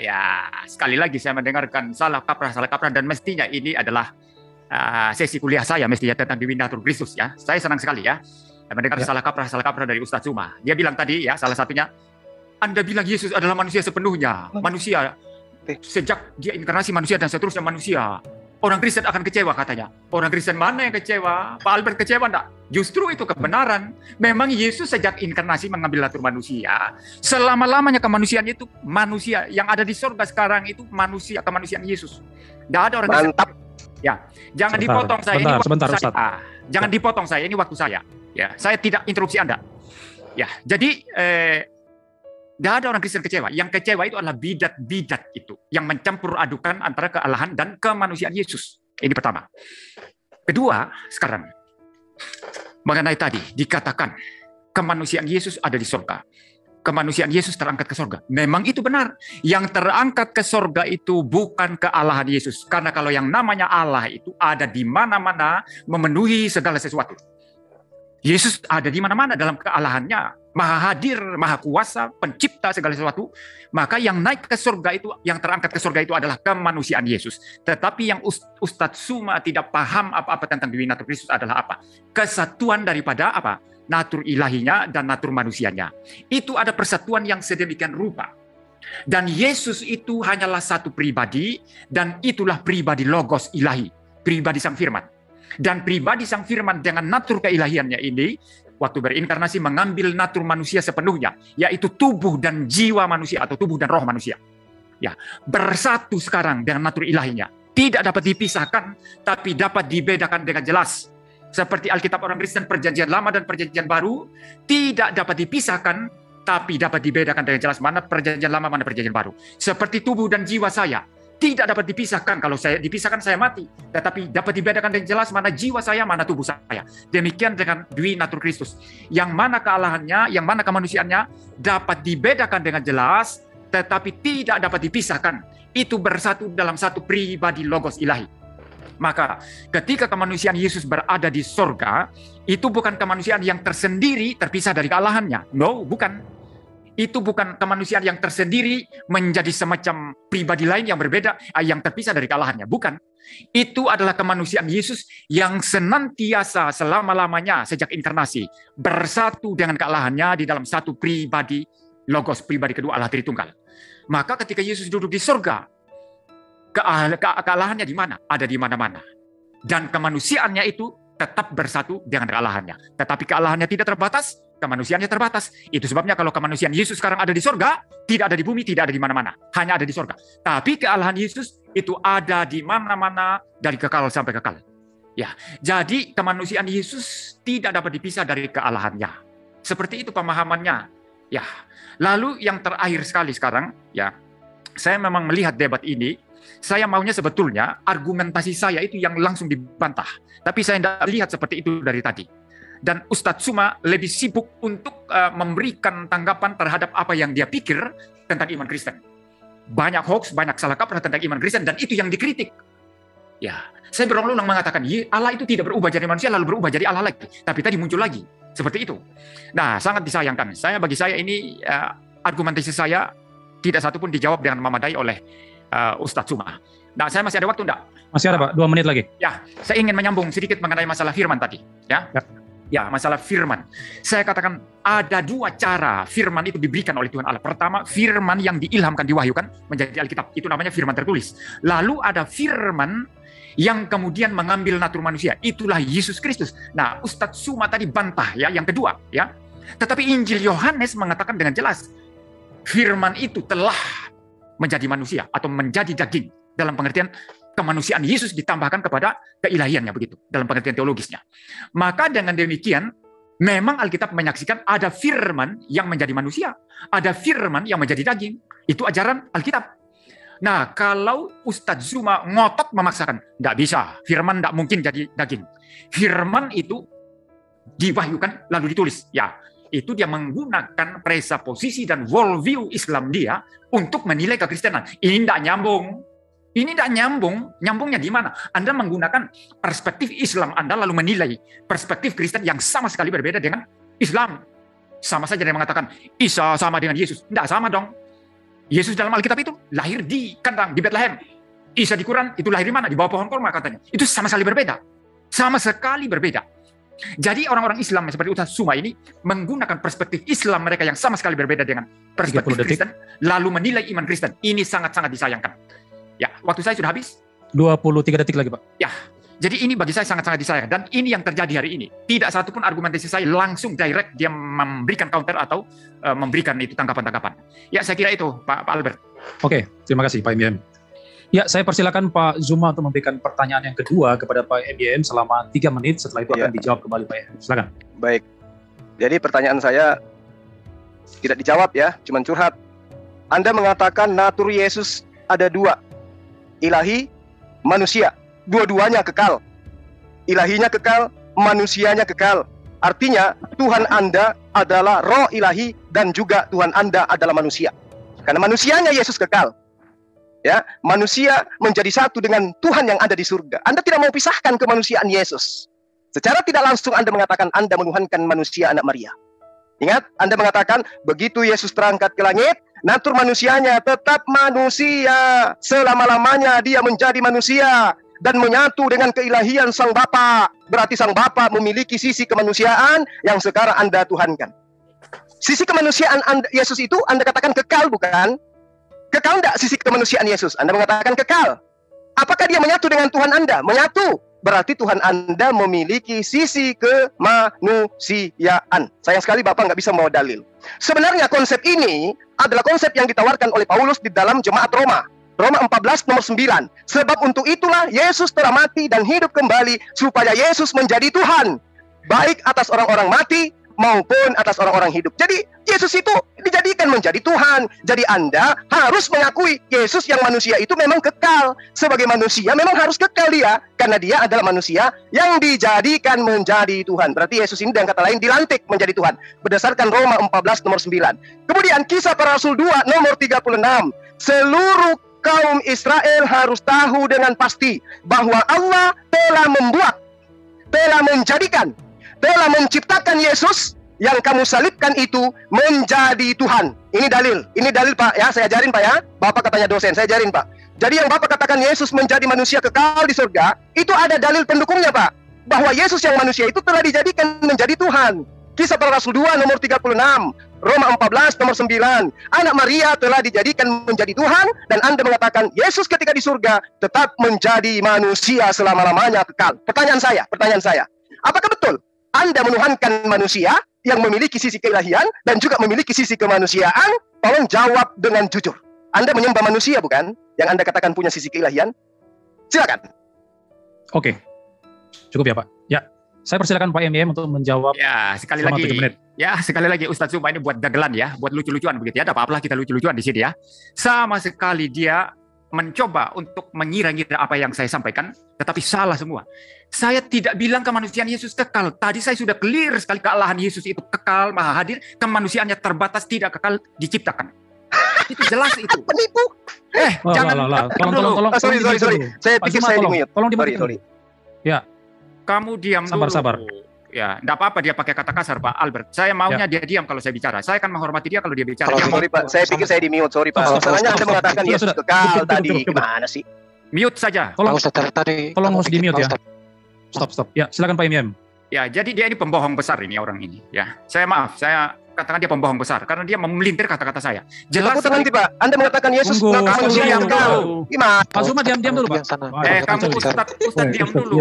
Ya, sekali lagi saya mendengarkan salah kaprah dan mestinya ini adalah sesi kuliah saya mestinya tentang Dewi Natur Kristus ya. Saya senang sekali ya mendengar salah kaprah dari Ustadz Zuma. Dia bilang tadi ya, salah satunya, Anda bilang Yesus adalah manusia sepenuhnya. Manusia, sejak dia inkarnasi manusia dan seterusnya manusia. Orang Kristen akan kecewa katanya. Orang Kristen mana yang kecewa? Pak Albert kecewa enggak? Justru itu kebenaran. Memang Yesus sejak inkarnasi mengambil natur manusia. Selama-lamanya kemanusiaan itu manusia. Yang ada di surga sekarang itu manusia, kemanusiaan Yesus. Tidak ada orang Kristen. Mantap. Ya, jangan dipotong saya. Ini waktu saya. Jangan dipotong saya. Ini waktu saya. Ya, saya tidak interupsi Anda. Ya, jadi tidak ada orang Kristen kecewa. Yang kecewa itu adalah bidat-bidat itu. Yang mencampur adukan antara kealahan dan kemanusiaan Yesus. Ini pertama. Kedua, sekarang. Mengenai tadi, dikatakan kemanusiaan Yesus ada di surga. Kemanusiaan Yesus terangkat ke surga. Memang itu benar. Yang terangkat ke surga itu bukan kealahan Yesus. Karena kalau yang namanya Allah itu ada di mana-mana memenuhi segala sesuatu. Yesus ada di mana-mana dalam kealahannya. Maha hadir, maha kuasa, pencipta segala sesuatu. Maka yang naik ke surga itu, yang terangkat ke surga itu adalah kemanusiaan Yesus. Tetapi yang Ustadz Zuma tidak paham apa-apa tentang Dewi Natur Kristus adalah apa? Kesatuan daripada apa? Natur ilahinya dan natur manusianya. Itu ada persatuan yang sedemikian rupa. Dan Yesus itu hanyalah satu pribadi, dan itulah pribadi logos ilahi. Pribadi Sang Firman. Dan pribadi Sang Firman dengan natur keilahiannya ini, waktu berinkarnasi mengambil natur manusia sepenuhnya, yaitu tubuh dan jiwa manusia atau tubuh dan roh manusia. Ya, bersatu sekarang dengan natur ilahinya. Tidak dapat dipisahkan, tapi dapat dibedakan dengan jelas. Seperti Alkitab orang Kristen Perjanjian Lama dan Perjanjian Baru, tidak dapat dipisahkan, tapi dapat dibedakan dengan jelas mana Perjanjian Lama, mana Perjanjian Baru. Seperti tubuh dan jiwa saya, tidak dapat dipisahkan. Kalau saya dipisahkan saya mati, tetapi dapat dibedakan dengan jelas mana jiwa saya, mana tubuh saya. Demikian dengan dwi natur Kristus, yang mana kealahannya, yang mana kemanusiaannya dapat dibedakan dengan jelas, tetapi tidak dapat dipisahkan. Itu bersatu dalam satu pribadi logos ilahi. Maka ketika kemanusiaan Yesus berada di sorga, itu bukan kemanusiaan yang tersendiri terpisah dari kealahannya. No, bukan. Itu bukan kemanusiaan yang tersendiri menjadi semacam pribadi lain yang berbeda, yang terpisah dari kealahannya. Bukan. Itu adalah kemanusiaan Yesus yang senantiasa selama-lamanya sejak inkarnasi bersatu dengan kealahannya di dalam satu pribadi logos, pribadi kedua Allah Tritunggal. Maka ketika Yesus duduk di surga, kealahannya di mana? Ada di mana-mana. Dan kemanusiaannya itu tetap bersatu dengan kealahannya. Tetapi kealahannya tidak terbatas, kemanusiaannya terbatas. Itu sebabnya kalau kemanusiaan Yesus sekarang ada di sorga, tidak ada di bumi, tidak ada di mana-mana. Hanya ada di sorga. Tapi kealahan Yesus itu ada di mana-mana dari kekal sampai kekal. Ya, jadi kemanusiaan Yesus tidak dapat dipisah dari kealahannya. Seperti itu pemahamannya. Ya, lalu yang terakhir sekali sekarang, ya, saya memang melihat debat ini, saya maunya sebetulnya argumentasi saya itu yang langsung dibantah. Tapi saya tidak lihat seperti itu dari tadi. Dan Ustadz Suma lebih sibuk untuk memberikan tanggapan terhadap apa yang dia pikir tentang iman Kristen. Banyak hoax, banyak salah kaprah tentang iman Kristen, dan itu yang dikritik. Ya, saya berulang-ulang mengatakan, Allah itu tidak berubah jadi manusia lalu berubah jadi Allah lagi. Tapi tadi muncul lagi. Seperti itu. Nah, sangat disayangkan. Bagi saya ini, argumentasi saya tidak satu pun dijawab dengan memadai oleh Ustadz Suma. Nah, saya masih ada waktu enggak?
Masih ada, Pak. 2 menit lagi.
Ya, saya ingin menyambung sedikit mengenai masalah firman tadi. Ya, masalah firman. Saya katakan ada 2 cara firman itu diberikan oleh Tuhan Allah. Pertama, firman yang diilhamkan, diwahyukan menjadi Alkitab. Itu namanya firman tertulis. Lalu ada firman yang kemudian mengambil natur manusia. Itulah Yesus Kristus. Nah, Ustadz Suma tadi bantah ya, yang kedua. Ya. Tetapi Injil Yohanes mengatakan dengan jelas, firman itu telah menjadi manusia atau menjadi daging. Dalam pengertian kemanusiaan Yesus ditambahkan kepada keilahiannya, begitu dalam pengertian teologisnya. Maka dengan demikian memang Alkitab menyaksikan ada firman yang menjadi manusia, ada firman yang menjadi daging. Itu ajaran Alkitab. Nah, kalau Ustadz Zuma ngotot memaksakan, tidak bisa, firman tidak mungkin jadi daging. Firman itu diwahyukan lalu ditulis. Ya, itu dia menggunakan presuposisi dan worldview Islam dia untuk menilai kekristenan. Ini tidak nyambung. Ini tidak nyambung. Nyambungnya di mana? Anda menggunakan perspektif Islam Anda lalu menilai perspektif Kristen yang sama sekali berbeda dengan Islam. Sama saja dengan mengatakan Isa sama dengan Yesus. Tidak sama dong. Yesus dalam Alkitab itu lahir di kandang, di Bethlehem. Isa di Quran itu lahir di mana? Di bawah pohon kurma katanya. Itu sama sekali berbeda. Sama sekali berbeda. Jadi orang-orang Islam seperti Ustadz Suma ini menggunakan perspektif Islam mereka yang sama sekali berbeda dengan perspektif Kristen, lalu menilai iman Kristen. Ini sangat-sangat disayangkan. Ya, waktu saya sudah habis.
23 detik lagi, Pak.
Ya, jadi ini bagi saya sangat-sangat disayangkan. Dan ini yang terjadi hari ini. Tidak satupun argumentasi saya langsung direct dia memberikan counter atau memberikan itu tanggapan-tanggapan. Ya, saya kira itu, Pak Albert.
Oke, terima kasih, Pak MYM. Ya, saya persilakan Pak Zuma untuk memberikan pertanyaan yang kedua kepada Pak MYM selama 3 menit. Setelah itu akan dijawab kembali, Pak MYM. Silakan.
Baik. Jadi pertanyaan saya tidak dijawab ya, cuman curhat. Anda mengatakan natur Yesus ada 2. Ilahi, manusia. Dua-duanya kekal. Ilahinya kekal, manusianya kekal. Artinya Tuhan Anda adalah roh ilahi dan juga Tuhan Anda adalah manusia. Karena manusianya Yesus kekal. Ya, manusia menjadi satu dengan Tuhan yang ada di surga. Anda tidak mau pisahkan kemanusiaan Yesus. Secara tidak langsung Anda mengatakan Anda menuhankan manusia anak Maria. Ingat, Anda mengatakan begitu Yesus terangkat ke langit, natur manusianya tetap manusia. Selama-lamanya dia menjadi manusia dan menyatu dengan keilahian Sang Bapa. Berarti Sang Bapa memiliki sisi kemanusiaan yang sekarang Anda tuhankan. Sisi kemanusiaan Yesus itu Anda katakan kekal, bukan? Kekal enggak sisi kemanusiaan Yesus? Anda mengatakan kekal. Apakah dia menyatu dengan Tuhan Anda? Menyatu. Berarti Tuhan Anda memiliki sisi kemanusiaan. Sayang sekali Bapak nggak bisa membawa dalil. Sebenarnya konsep ini adalah konsep yang ditawarkan oleh Paulus di dalam jemaat Roma. Roma 14 nomor 9. Sebab untuk itulah Yesus telah mati dan hidup kembali supaya Yesus menjadi Tuhan. Baik atas orang-orang mati maupun atas orang-orang hidup. Jadi Yesus itu dijadikan menjadi Tuhan. Jadi Anda harus mengakui Yesus yang manusia itu memang kekal. Sebagai manusia memang harus kekal dia, karena dia adalah manusia yang dijadikan menjadi Tuhan. Berarti Yesus ini dengan kata lain dilantik menjadi Tuhan berdasarkan Roma 14 nomor 9. Kemudian Kisah Para Rasul 2 nomor 36. Seluruh kaum Israel harus tahu dengan pasti bahwa Allah telah membuat, telah menjadikan, telah menciptakan Yesus yang kamu salibkan itu menjadi Tuhan. Ini dalil Pak ya, saya ajarin Pak ya. Bapak katanya dosen, saya ajarin Pak. Jadi yang Bapak katakan Yesus menjadi manusia kekal di surga, itu ada dalil pendukungnya Pak. Bahwa Yesus yang manusia itu telah dijadikan menjadi Tuhan. Kisah Para Rasul 2 nomor 36, Roma 14 nomor 9. Anak Maria telah dijadikan menjadi Tuhan, dan Anda mengatakan Yesus ketika di surga tetap menjadi manusia selama-lamanya kekal. Pertanyaan saya, apakah betul Anda menuhankan manusia yang memiliki sisi keilahian dan juga memiliki sisi kemanusiaan? Tolong jawab dengan jujur. Anda menyembah manusia bukan? Yang Anda katakan punya sisi keilahian? Silakan.
Oke, cukup ya Pak. Ya, saya persilakan Pak MYM untuk menjawab.
Ya, sekali lagi Ustadz Zuma ini buat dagelan ya, buat lucu-lucuan begitu ya. Ada apa-apa kita lucu-lucuan di sini ya. Sama sekali dia mencoba untuk mengira-ngira apa yang saya sampaikan, tetapi salah semua. Saya tidak bilang kemanusiaan Yesus kekal. Tadi saya sudah clear sekali, kealahan Yesus itu kekal, maha hadir, kemanusiaannya terbatas, tidak kekal, diciptakan. Itu jelas itu.
Penipu.
Jangan. Tolong.
Sorry. Saya pikir saya di-mute.
Tolong di-mute.
Sorry.
Ya.
Kamu diam dulu.
Sabar.
Ya, enggak apa-apa dia pakai kata kasar Pak Albert. Saya maunya dia diam kalau saya bicara. Saya akan menghormati dia kalau dia bicara.
Sorry Pak, saya pikir saya di-mute. Sorry Pak. Masalahnya Anda mengatakan Yesus kekal tadi. Gimana sih?
Mute saja.
Tolong harus di-mute ya. Stop. Ya, silakan Pak MYM.
Ya, jadi dia ini pembohong besar ini orang ini. Ya, saya katakan dia pembohong besar karena dia memelintir kata-kata saya.
Jelas nanti Pak. Anda mengatakan Yesus manusia yang kekal. Gimana?
Pak Zuma diam dulu Pak.
Kamu Ustaz diam dulu.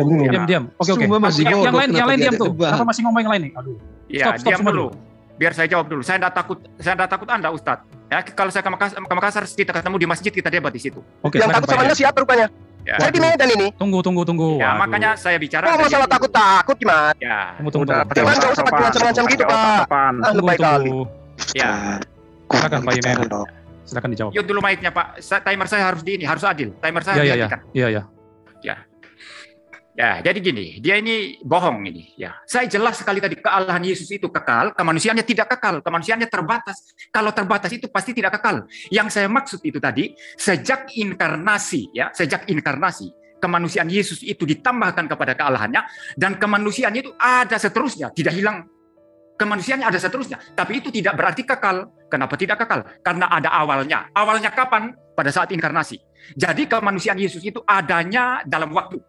Diam. Oke. Yang lain diam tuh. Kenapa masih ngomong yang lain nih? Aduh.
Ya, diam dulu. Biar saya jawab dulu. Saya enggak takut Anda Ustaz. Ya, kalau saya ke Makassar kita ketemu di masjid, kita debat di situ.
Oke,
yang takut sama Anda siapa rupanya?
Ya.
Saya di Medan ini.
Tunggu.
Ya, makanya saya bicara.
Oh, masalah takut gimana?
Ya.
Tunggu.
Jangan usah pakai macam-macam gitu, Pak. Lebay kali.
Ya.
Silakan Pak MYM. Silakan dijawab.
Yuk dulu mic-nya Pak. Timer saya harus adil. Timer saya dihentikan.
Iya.
Ya, jadi gini, dia ini bohong ini. Ya, saya jelas sekali tadi kealahan Yesus itu kekal, kemanusiaannya tidak kekal, kemanusiaannya terbatas. Kalau terbatas itu pasti tidak kekal. Yang saya maksud itu tadi, sejak inkarnasi, kemanusiaan Yesus itu ditambahkan kepada kealahannya, dan kemanusiaannya itu ada seterusnya, tidak hilang. Kemanusiaannya ada seterusnya, tapi itu tidak berarti kekal. Kenapa tidak kekal? Karena ada awalnya. Awalnya kapan? Pada saat inkarnasi. Jadi kemanusiaan Yesus itu adanya dalam waktu.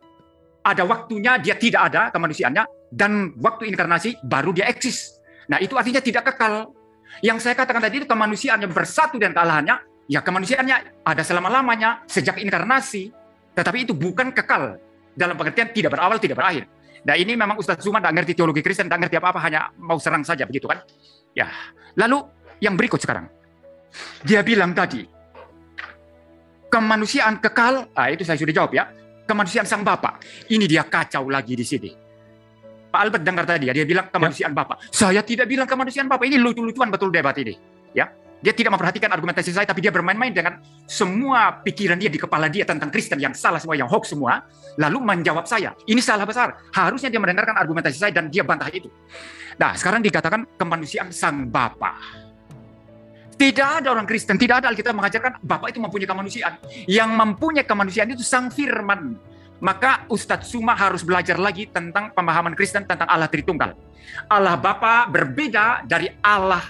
Ada waktunya dia tidak ada kemanusiaannya, dan waktu inkarnasi baru dia eksis. Nah, itu artinya tidak kekal. Yang saya katakan tadi itu kemanusiaannya bersatu dengan kealahannya, ya kemanusiaannya ada selama-lamanya sejak inkarnasi. Tetapi itu bukan kekal dalam pengertian tidak berawal, tidak berakhir. Nah, ini memang Ustadz Zuma tidak ngerti teologi Kristen, tidak ngerti apa-apa, hanya mau serang saja begitu kan. Ya. Lalu yang berikut sekarang. Dia bilang tadi kemanusiaan kekal, itu saya sudah jawab ya. Kemanusiaan sang Bapa. Ini dia kacau lagi di sini. Pak Albert dengar tadi ya, dia bilang kemanusiaan Bapa. Saya tidak bilang kemanusiaan Bapa. Ini lucu-lucuan betul debat ini. Ya, dia tidak memperhatikan argumentasi saya, tapi dia bermain-main dengan semua pikiran dia di kepala dia tentang Kristen yang salah semua, yang hoax semua. Lalu menjawab saya. Ini salah besar. Harusnya dia mendengarkan argumentasi saya dan dia bantah itu. Nah, sekarang dikatakan kemanusiaan sang Bapa. Tidak ada orang Kristen, tidak ada Alkitab mengajarkan Bapa itu mempunyai kemanusiaan. Yang mempunyai kemanusiaan itu Sang Firman. Maka Ustadz Zuma harus belajar lagi tentang pemahaman Kristen tentang Allah Tritunggal. Allah Bapa berbeda dari Allah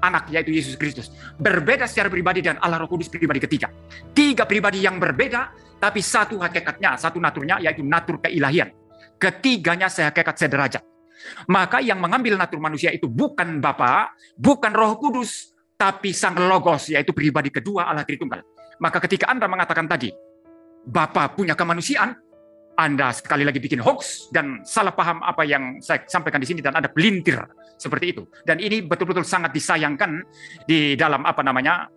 Anak, yaitu Yesus Kristus. Berbeda secara pribadi dan Allah Roh Kudus pribadi ketiga. Tiga pribadi yang berbeda, tapi satu hakikatnya, satu naturnya, yaitu natur keilahian. Ketiganya sehakikat sederajat. Maka yang mengambil natur manusia itu bukan Bapa, bukan Roh Kudus, tapi Sang Logos, yaitu pribadi kedua Allah Tritunggal. Maka ketika Anda mengatakan tadi, Bapa punya kemanusiaan, Anda sekali lagi bikin hoax dan salah paham apa yang saya sampaikan di sini, dan ada pelintir seperti itu. Dan ini betul-betul sangat disayangkan di dalam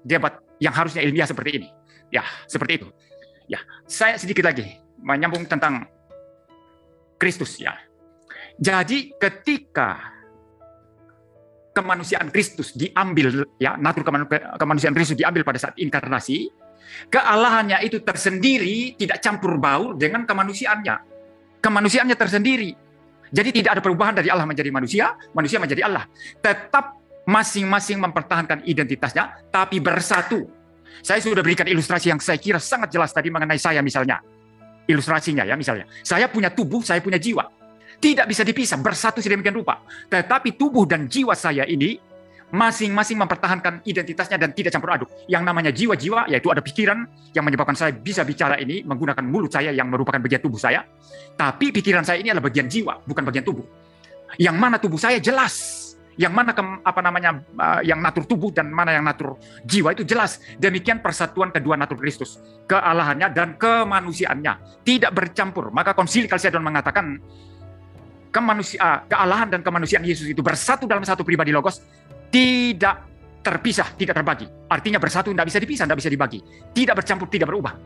debat yang harusnya ilmiah seperti ini. Ya, seperti itu. Ya, saya sedikit lagi menyambung tentang Kristus ya. Jadi ketika kemanusiaan Kristus diambil, ya, natur kemanusiaan Kristus diambil pada saat inkarnasi, kealahannya itu tersendiri, tidak campur baur dengan kemanusiaannya. Kemanusiaannya tersendiri. Jadi tidak ada perubahan dari Allah menjadi manusia, manusia menjadi Allah. Tetap masing-masing mempertahankan identitasnya, tapi bersatu. Saya sudah berikan ilustrasi yang saya kira sangat jelas tadi mengenai saya misalnya. Ilustrasinya ya misalnya. Saya punya tubuh, saya punya jiwa. Tidak bisa dipisah, bersatu sedemikian rupa. Tetapi tubuh dan jiwa saya ini masing-masing mempertahankan identitasnya dan tidak campur aduk. Yang namanya jiwa-jiwa, yaitu ada pikiran yang menyebabkan saya bisa bicara ini menggunakan mulut saya yang merupakan bagian tubuh saya. Tapi pikiran saya ini adalah bagian jiwa, bukan bagian tubuh. Yang mana tubuh saya jelas. Yang mana yang natur tubuh dan mana yang natur jiwa itu jelas. Demikian persatuan kedua natur Kristus, kealahannya dan kemanusiaannya tidak bercampur. Maka Konsili Kalsedon mengatakan kealahan dan kemanusiaan Yesus itu bersatu dalam satu pribadi Logos, tidak terpisah, tidak terbagi. Artinya bersatu tidak bisa dipisah, tidak bisa dibagi, tidak bercampur, tidak berubah.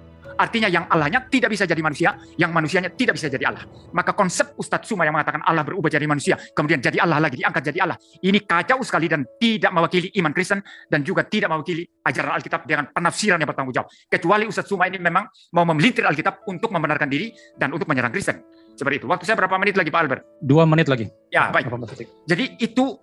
Artinya yang Allahnya tidak bisa jadi manusia, yang manusianya tidak bisa jadi Allah. Maka konsep Ustadz Suma yang mengatakan Allah berubah jadi manusia, kemudian jadi Allah lagi, diangkat jadi Allah, ini kacau sekali dan tidak mewakili iman Kristen dan juga tidak mewakili ajaran Alkitab dengan penafsiran yang bertanggung jawab. Kecuali Ustadz Suma ini memang mau memelintir Alkitab untuk membenarkan diri dan untuk menyerang Kristen. Seperti itu. Waktu saya berapa menit lagi Pak Albert?
2 menit lagi.
Ya, baik. Jadi itu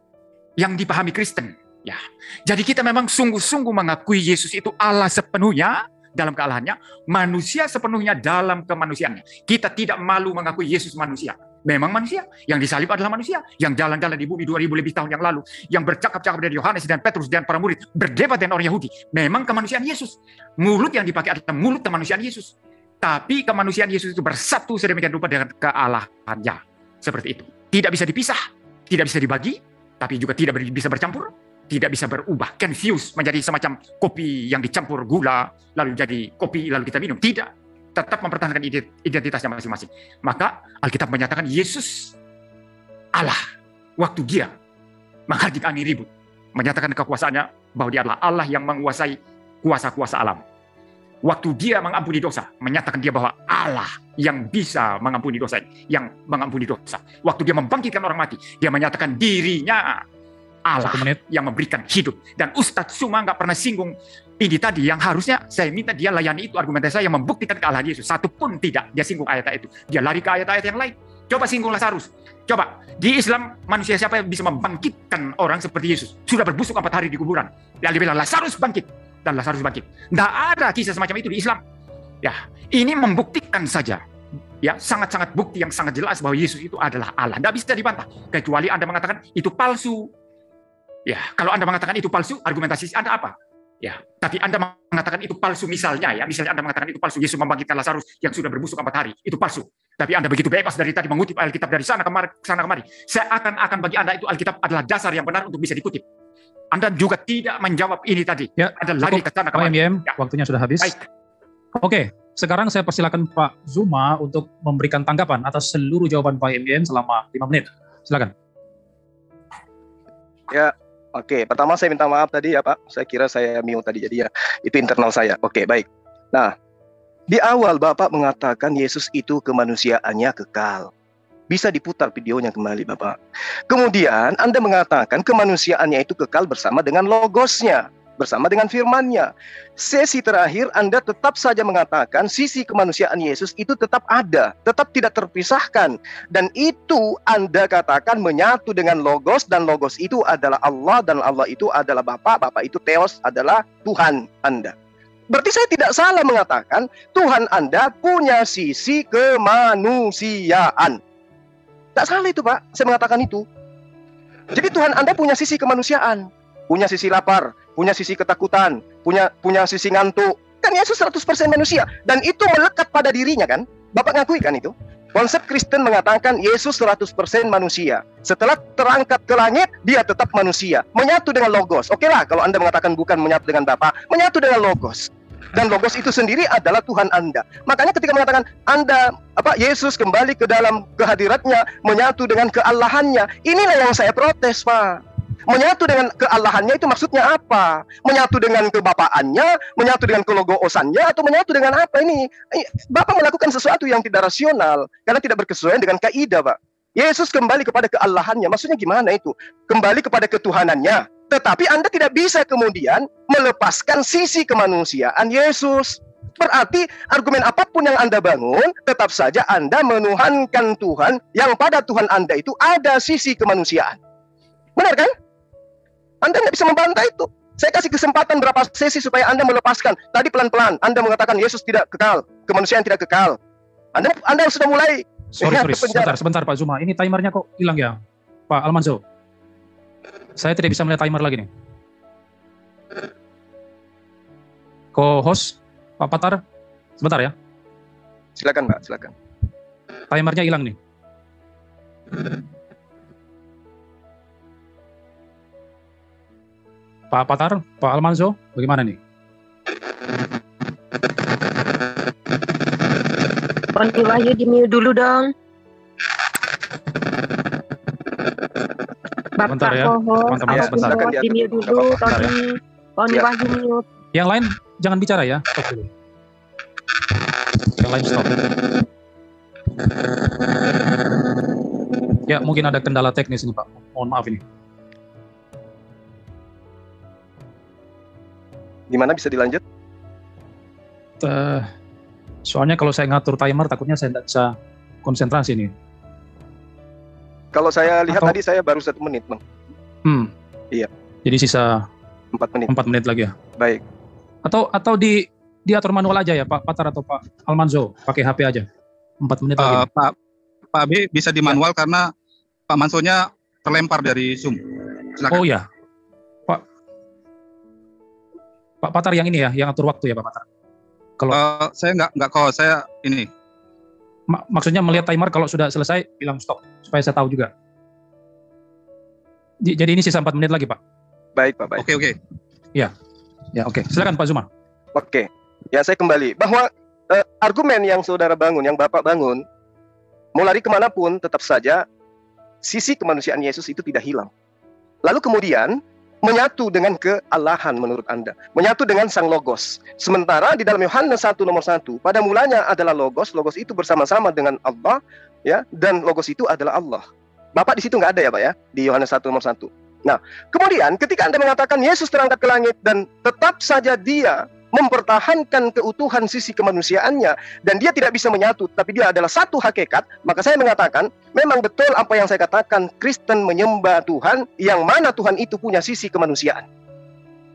yang dipahami Kristen. Ya. Jadi kita memang sungguh-sungguh mengakui Yesus itu Allah sepenuhnya dalam kealahannya, manusia sepenuhnya dalam kemanusiaannya. Kita tidak malu mengakui Yesus manusia. Memang manusia, yang disalib adalah manusia, yang jalan-jalan di bumi 2000 lebih tahun yang lalu, yang bercakap-cakap dari Yohanes dan Petrus dan para murid, berdebat dengan orang Yahudi. Memang kemanusiaan Yesus. Mulut yang dipakai adalah mulut kemanusiaan Yesus. Tapi kemanusiaan Yesus itu bersatu sedemikian rupa dengan kealahannya. Seperti itu. Tidak bisa dipisah, tidak bisa dibagi, tapi juga tidak bisa bercampur, tidak bisa berubah, confuse menjadi semacam kopi yang dicampur gula, lalu jadi kopi, lalu kita minum. Tidak. Tetap mempertahankan identitasnya masing-masing. Maka Alkitab menyatakan Yesus Allah. Waktu dia menghardik angin ribut, menyatakan kekuasaannya bahwa dia adalah Allah yang menguasai kuasa-kuasa alam. Waktu dia mengampuni dosa, menyatakan dia bahwa Allah yang bisa mengampuni dosa, yang mengampuni dosa. Waktu dia membangkitkan orang mati, dia menyatakan dirinya Allah yang memberikan hidup. Dan Ustadz Suma nggak pernah singgung ini tadi, yang harusnya saya minta dia layani itu argumentasi saya yang membuktikan kealahan Yesus. Satu pun tidak dia singgung ayat-ayat itu. Dia lari ke ayat-ayat yang lain. Coba singgung Lazarus. Coba, di Islam manusia siapa yang bisa membangkitkan orang seperti Yesus? Sudah berbusuk 4 hari di kuburan. Lalu dia bilang Lazarus bangkit. Dan Lazarus bangkit. Tidak ada kisah semacam itu di Islam. Ya, ini membuktikan saja. Ya, sangat-sangat bukti yang sangat jelas bahwa Yesus itu adalah Allah. Tidak bisa dibantah. Kecuali Anda mengatakan itu palsu. Ya, kalau Anda mengatakan itu palsu, argumentasi Anda apa? Ya, tapi Anda mengatakan itu palsu misalnya Anda mengatakan itu palsu, Yesus membangkitkan Lazarus yang sudah berbusuk 4 hari, itu palsu. Tapi Anda begitu bebas dari tadi mengutip Alkitab dari sana kemari. Seakan-akan bagi Anda itu Alkitab adalah dasar yang benar untuk bisa dikutip. Anda juga tidak menjawab ini tadi.
Ya,
Anda lari ke sana kemari.
Ya. Waktunya sudah habis.
Baik.
Oke, sekarang saya persilakan Pak Zuma untuk memberikan tanggapan atas seluruh jawaban Pak MYM selama 5 menit. Silakan.
Ya, oke. Pertama saya minta maaf tadi ya Pak. Saya kira saya mute tadi, jadi ya itu internal saya. Oke, baik. Nah, di awal Bapak mengatakan Yesus itu kemanusiaannya kekal. Bisa diputar videonya kembali Bapak. Kemudian Anda mengatakan kemanusiaannya itu kekal bersama dengan logosnya, bersama dengan firman-Nya. Sesi terakhir Anda tetap saja mengatakan sisi kemanusiaan Yesus itu tetap ada, tetap tidak terpisahkan. Dan itu Anda katakan menyatu dengan logos, dan logos itu adalah Allah, dan Allah itu adalah Bapa, Bapa itu Theos, adalah Tuhan Anda. Berarti saya tidak salah mengatakan Tuhan Anda punya sisi kemanusiaan. Tak salah itu Pak, saya mengatakan itu. Jadi Tuhan Anda punya sisi kemanusiaan, punya sisi lapar, punya sisi ketakutan, punya sisi ngantuk. Kan Yesus 100% manusia, dan itu melekat pada dirinya kan? Bapak ngakui kan itu? Konsep Kristen mengatakan Yesus 100% manusia. Setelah terangkat ke langit, dia tetap manusia, menyatu dengan logos. Oke lah, kalau Anda mengatakan bukan menyatu dengan Bapa, menyatu dengan logos. Dan logos itu sendiri adalah Tuhan Anda. Makanya ketika mengatakan Yesus kembali ke dalam kehadiratnya, menyatu dengan keallahannya, inilah yang saya protes Pak. Menyatu dengan keallahannya itu maksudnya apa? Menyatu dengan kebapaannya, menyatu dengan kelogoosannya, atau menyatu dengan apa ini? Bapak melakukan sesuatu yang tidak rasional karena tidak berkesesuaian dengan kaidah Pak. Yesus kembali kepada keallahannya. Maksudnya gimana itu? Kembali kepada ketuhanannya. Tetapi Anda tidak bisa kemudian melepaskan sisi kemanusiaan Yesus. Berarti argumen apapun yang Anda bangun, tetap saja Anda menuhankan Tuhan yang pada Tuhan Anda itu ada sisi kemanusiaan. Benar kan? Anda tidak bisa membantah itu. Saya kasih kesempatan berapa sesi supaya Anda melepaskan. Tadi pelan-pelan Anda mengatakan Yesus tidak kekal, kemanusiaan tidak kekal. Anda sudah mulai.
Sorry, sebentar Pak Zuma. Ini timernya kok hilang ya, Pak Almanzo? Saya tidak bisa melihat timer lagi nih. Co-host Pak Patar, sebentar ya.
Silakan Pak, silakan.
Timernya hilang nih. Pak Patar, Pak Almanzo, bagaimana nih?
Tony Wahyu di mute dulu dong.
Bentar ya, teman-teman,
di mute dulu, Tony Wahyu mute.
Yang lain jangan bicara ya, stop dulu. Yang lain stop. Ya, mungkin ada kendala teknis ini Pak, mohon maaf ini.
Gimana bisa dilanjut?
Soalnya kalau saya ngatur timer, takutnya saya tidak bisa konsentrasi nih.
Kalau saya lihat tadi saya baru 1 menit, Bang. Iya.
Jadi sisa
4 menit.
4 menit lagi ya.
Baik.
Atau diatur manual aja ya Pak Patar atau Pak Almanzo, pakai HP aja. 4 menit lagi.
Pak B bisa di manual karena Pak Mansonya terlempar dari Zoom. Silakan.
Oh ya. Pak Patar yang ini ya, yang atur waktu ya Pak Patar. Kalau
saya nggak kok, saya ini.
Maksudnya melihat timer kalau sudah selesai bilang stop supaya saya tahu juga. Jadi ini sisa 4 menit lagi Pak.
Baik Pak, baik.
Oke. Ya oke. Silakan Pak Zuma.
Oke. Ya saya kembali bahwa argumen yang saudara bangun, yang Bapak bangun, mau lari kemanapun tetap saja sisi kemanusiaan Yesus itu tidak hilang. Lalu kemudian menyatu dengan keallahan menurut Anda, menyatu dengan Sang Logos. Sementara di dalam Yohanes 1 nomor 1, pada mulanya adalah Logos, Logos itu bersama-sama dengan Allah, ya, dan Logos itu adalah Allah. Bapak di situ nggak ada ya Pak ya, di Yohanes 1 nomor 1. Nah, kemudian ketika Anda mengatakan Yesus terangkat ke langit dan tetap saja dia mempertahankan keutuhan sisi kemanusiaannya dan dia tidak bisa menyatu, tapi dia adalah satu hakikat, maka saya mengatakan memang betul apa yang saya katakan, Kristen menyembah Tuhan yang mana Tuhan itu punya sisi kemanusiaan.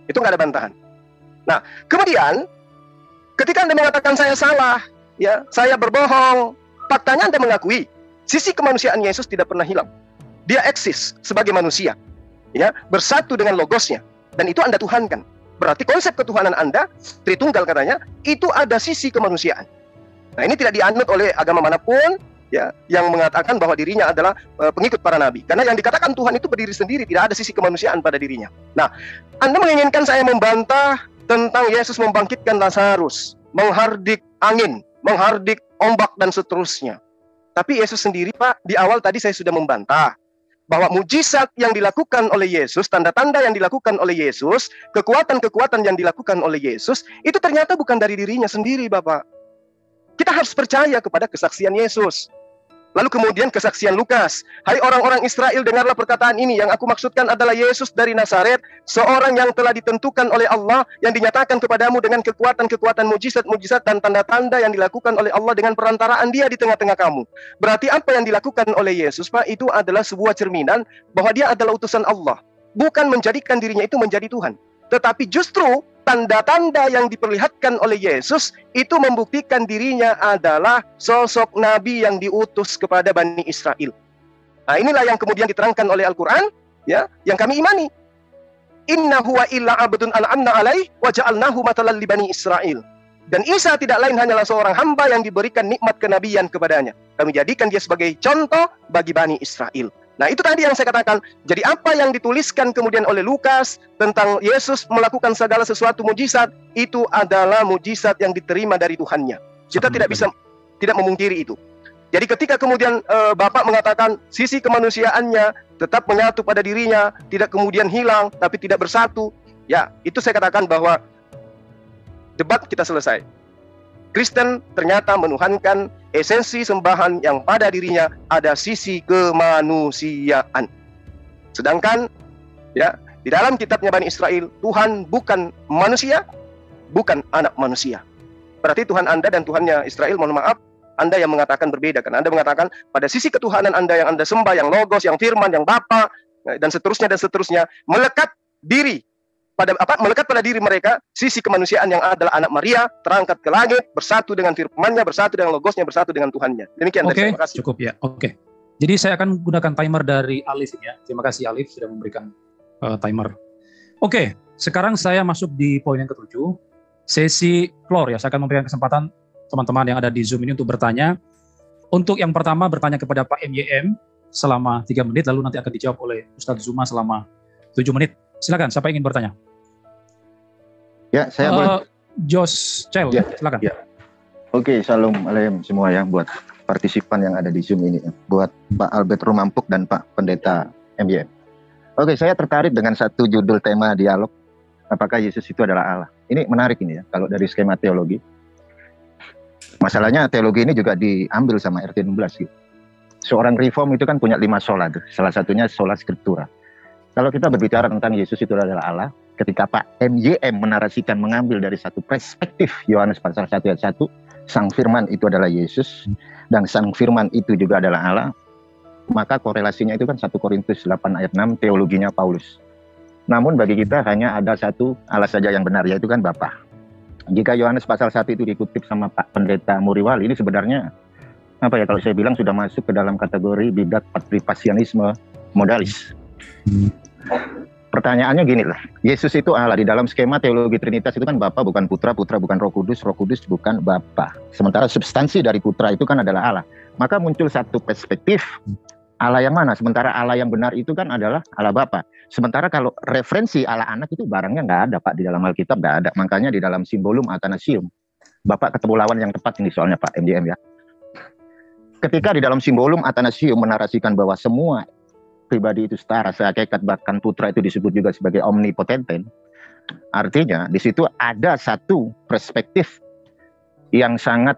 Itu nggak ada bantahan. Nah, kemudian ketika Anda mengatakan saya salah, ya, saya berbohong, faktanya Anda mengakui sisi kemanusiaan Yesus tidak pernah hilang. Dia eksis sebagai manusia, ya, bersatu dengan Logosnya, dan itu Anda tuhankan. Berarti konsep ketuhanan Anda, Tritunggal katanya, itu ada sisi kemanusiaan. Nah, ini tidak dianut oleh agama manapun, ya, yang mengatakan bahwa dirinya adalah pengikut para nabi. Karena yang dikatakan Tuhan itu berdiri sendiri, tidak ada sisi kemanusiaan pada dirinya. Nah, Anda menginginkan saya membantah tentang Yesus membangkitkan Lazarus, menghardik angin, menghardik ombak, dan seterusnya. Tapi Yesus sendiri, Pak, di awal tadi saya sudah membantah bahwa mujizat yang dilakukan oleh Yesus, tanda-tanda yang dilakukan oleh Yesus, kekuatan-kekuatan yang dilakukan oleh Yesus, itu ternyata bukan dari dirinya sendiri, Bapak. Kita harus percaya kepada kesaksian Yesus. Lalu kemudian kesaksian Lukas. Hai orang-orang Israel, dengarlah perkataan ini. Yang aku maksudkan adalah Yesus dari Nazaret, seorang yang telah ditentukan oleh Allah, yang dinyatakan kepadamu dengan kekuatan-kekuatan mujizat-mujizat dan tanda-tanda yang dilakukan oleh Allah dengan perantaraan dia di tengah-tengah kamu. Berarti apa yang dilakukan oleh Yesus, Pak, itu adalah sebuah cerminan bahwa dia adalah utusan Allah. Bukan menjadikan dirinya itu menjadi Tuhan. Tetapi justru tanda-tanda yang diperlihatkan oleh Yesus itu membuktikan dirinya adalah sosok Nabi yang diutus kepada Bani Israel. Nah, inilah yang kemudian diterangkan oleh Al-Quran, ya, yang kami imani. Inna huwa illa abdun an'amna alaih wa ja'alnahu matalan li Bani Israel. Dan Isa tidak lain hanyalah seorang hamba yang diberikan nikmat kenabian kepadanya. Kami jadikan dia sebagai contoh bagi Bani Israel. Nah, itu tadi yang saya katakan. Jadi apa yang dituliskan kemudian oleh Lukas tentang Yesus melakukan segala sesuatu mujizat, itu adalah mujizat yang diterima dari Tuhannya. Kita tidak bisa tidak memungkiri itu. Jadi ketika kemudian Bapak mengatakan sisi kemanusiaannya tetap menyatu pada dirinya, tidak kemudian hilang, tapi tidak bersatu, ya, itu saya katakan bahwa debat kita selesai. Kristen ternyata menuhankan esensi sembahan yang pada dirinya ada sisi kemanusiaan. Sedangkan ya, di dalam kitabnya Bani Israel, Tuhan bukan manusia, bukan anak manusia. Berarti Tuhan Anda dan Tuhannya Israel, mohon maaf, Anda yang mengatakan berbeda. Karena Anda mengatakan pada sisi ketuhanan Anda yang Anda sembah, yang logos, yang firman, yang Bapa, dan seterusnya, melekat pada diri mereka sisi kemanusiaan yang adalah anak Maria, terangkat ke langit, bersatu dengan firman-Nya, bersatu dengan logosnya, bersatu dengan Tuhannya. Demikian.
Terima kasih. Cukup ya. Oke. Jadi saya akan gunakan timer dari Alif ya. Terima kasih Alif sudah memberikan timer. Oke, sekarang saya masuk di poin yang ke-7, sesi floor ya. Saya akan memberikan kesempatan teman-teman yang ada di Zoom ini untuk bertanya. Untuk yang pertama bertanya kepada Pak MYM selama 3 menit, lalu nanti akan dijawab oleh Ustadz Zuma selama 7 menit. Silakan, siapa yang ingin bertanya?
Ya, saya boleh.
Jos Cel, ya, silakan. Ya.
Oke, salam alaikum semua ya buat partisipan yang ada di Zoom ini, buat Pak Albert Romampuk dan Pak Pendeta MYM. Oke, saya tertarik dengan satu judul tema dialog, apakah Yesus itu adalah Allah. Ini menarik ini ya, kalau dari skema teologi. Masalahnya teologi ini juga diambil sama RT 16 gitu. Seorang reform itu kan punya 5 sola, salah satunya sola scriptura. Kalau kita berbicara tentang Yesus itu adalah Allah, ketika Pak MYM menarasikan mengambil dari satu perspektif Yohanes pasal 1 ayat 1, Sang Firman itu adalah Yesus, dan Sang Firman itu juga adalah Allah, maka korelasinya itu kan 1 Korintus 8 ayat 6, teologinya Paulus. Namun bagi kita hanya ada satu Allah saja yang benar, yaitu kan Bapa. Jika Yohanes pasal 1 itu dikutip sama Pak Pendeta Muriwali, ini sebenarnya apa ya, kalau saya bilang sudah masuk ke dalam kategori bidat patripasianisme modalis. Pertanyaannya gini lah, Yesus itu Allah. Di dalam skema teologi Trinitas itu kan Bapa bukan Putra, Putra bukan Roh Kudus bukan Bapa. Sementara substansi dari Putra itu kan adalah Allah. Maka muncul satu perspektif, Allah yang mana? Sementara Allah yang benar itu kan adalah Allah Bapa. Sementara kalau referensi Allah Anak itu barangnya nggak ada Pak, di dalam Alkitab nggak ada. Makanya di dalam simbolum Athanasium, Bapak ketemu lawan yang tepat ini soalnya Pak MYM ya. Ketika di dalam simbolum Athanasium menarasikan bahwa semua pribadi itu setara, sehakikat, bahkan Putra itu disebut juga sebagai omnipotenten. Artinya di situ ada satu perspektif yang sangat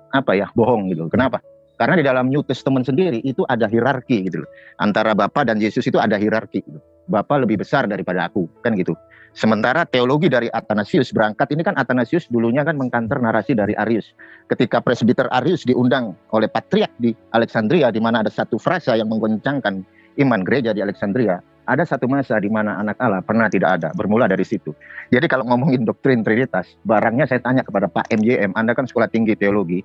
bohong gitu. Kenapa? Karena di dalam New Testament sendiri itu ada hierarki gitu loh. Antara Bapa dan Yesus itu ada hierarki gitu. Bapa lebih besar daripada aku, kan gitu. Sementara teologi dari Athanasius berangkat, ini kan Athanasius dulunya kan mengkanter narasi dari Arius. Ketika presbiter Arius diundang oleh patriark di Alexandria, di mana ada satu frasa yang menggoncangkan iman gereja di Alexandria, ada satu masa di mana anak Allah pernah tidak ada, bermula dari situ. Jadi kalau ngomongin doktrin Trinitas, barangnya saya tanya kepada Pak MYM, Anda kan sekolah tinggi teologi,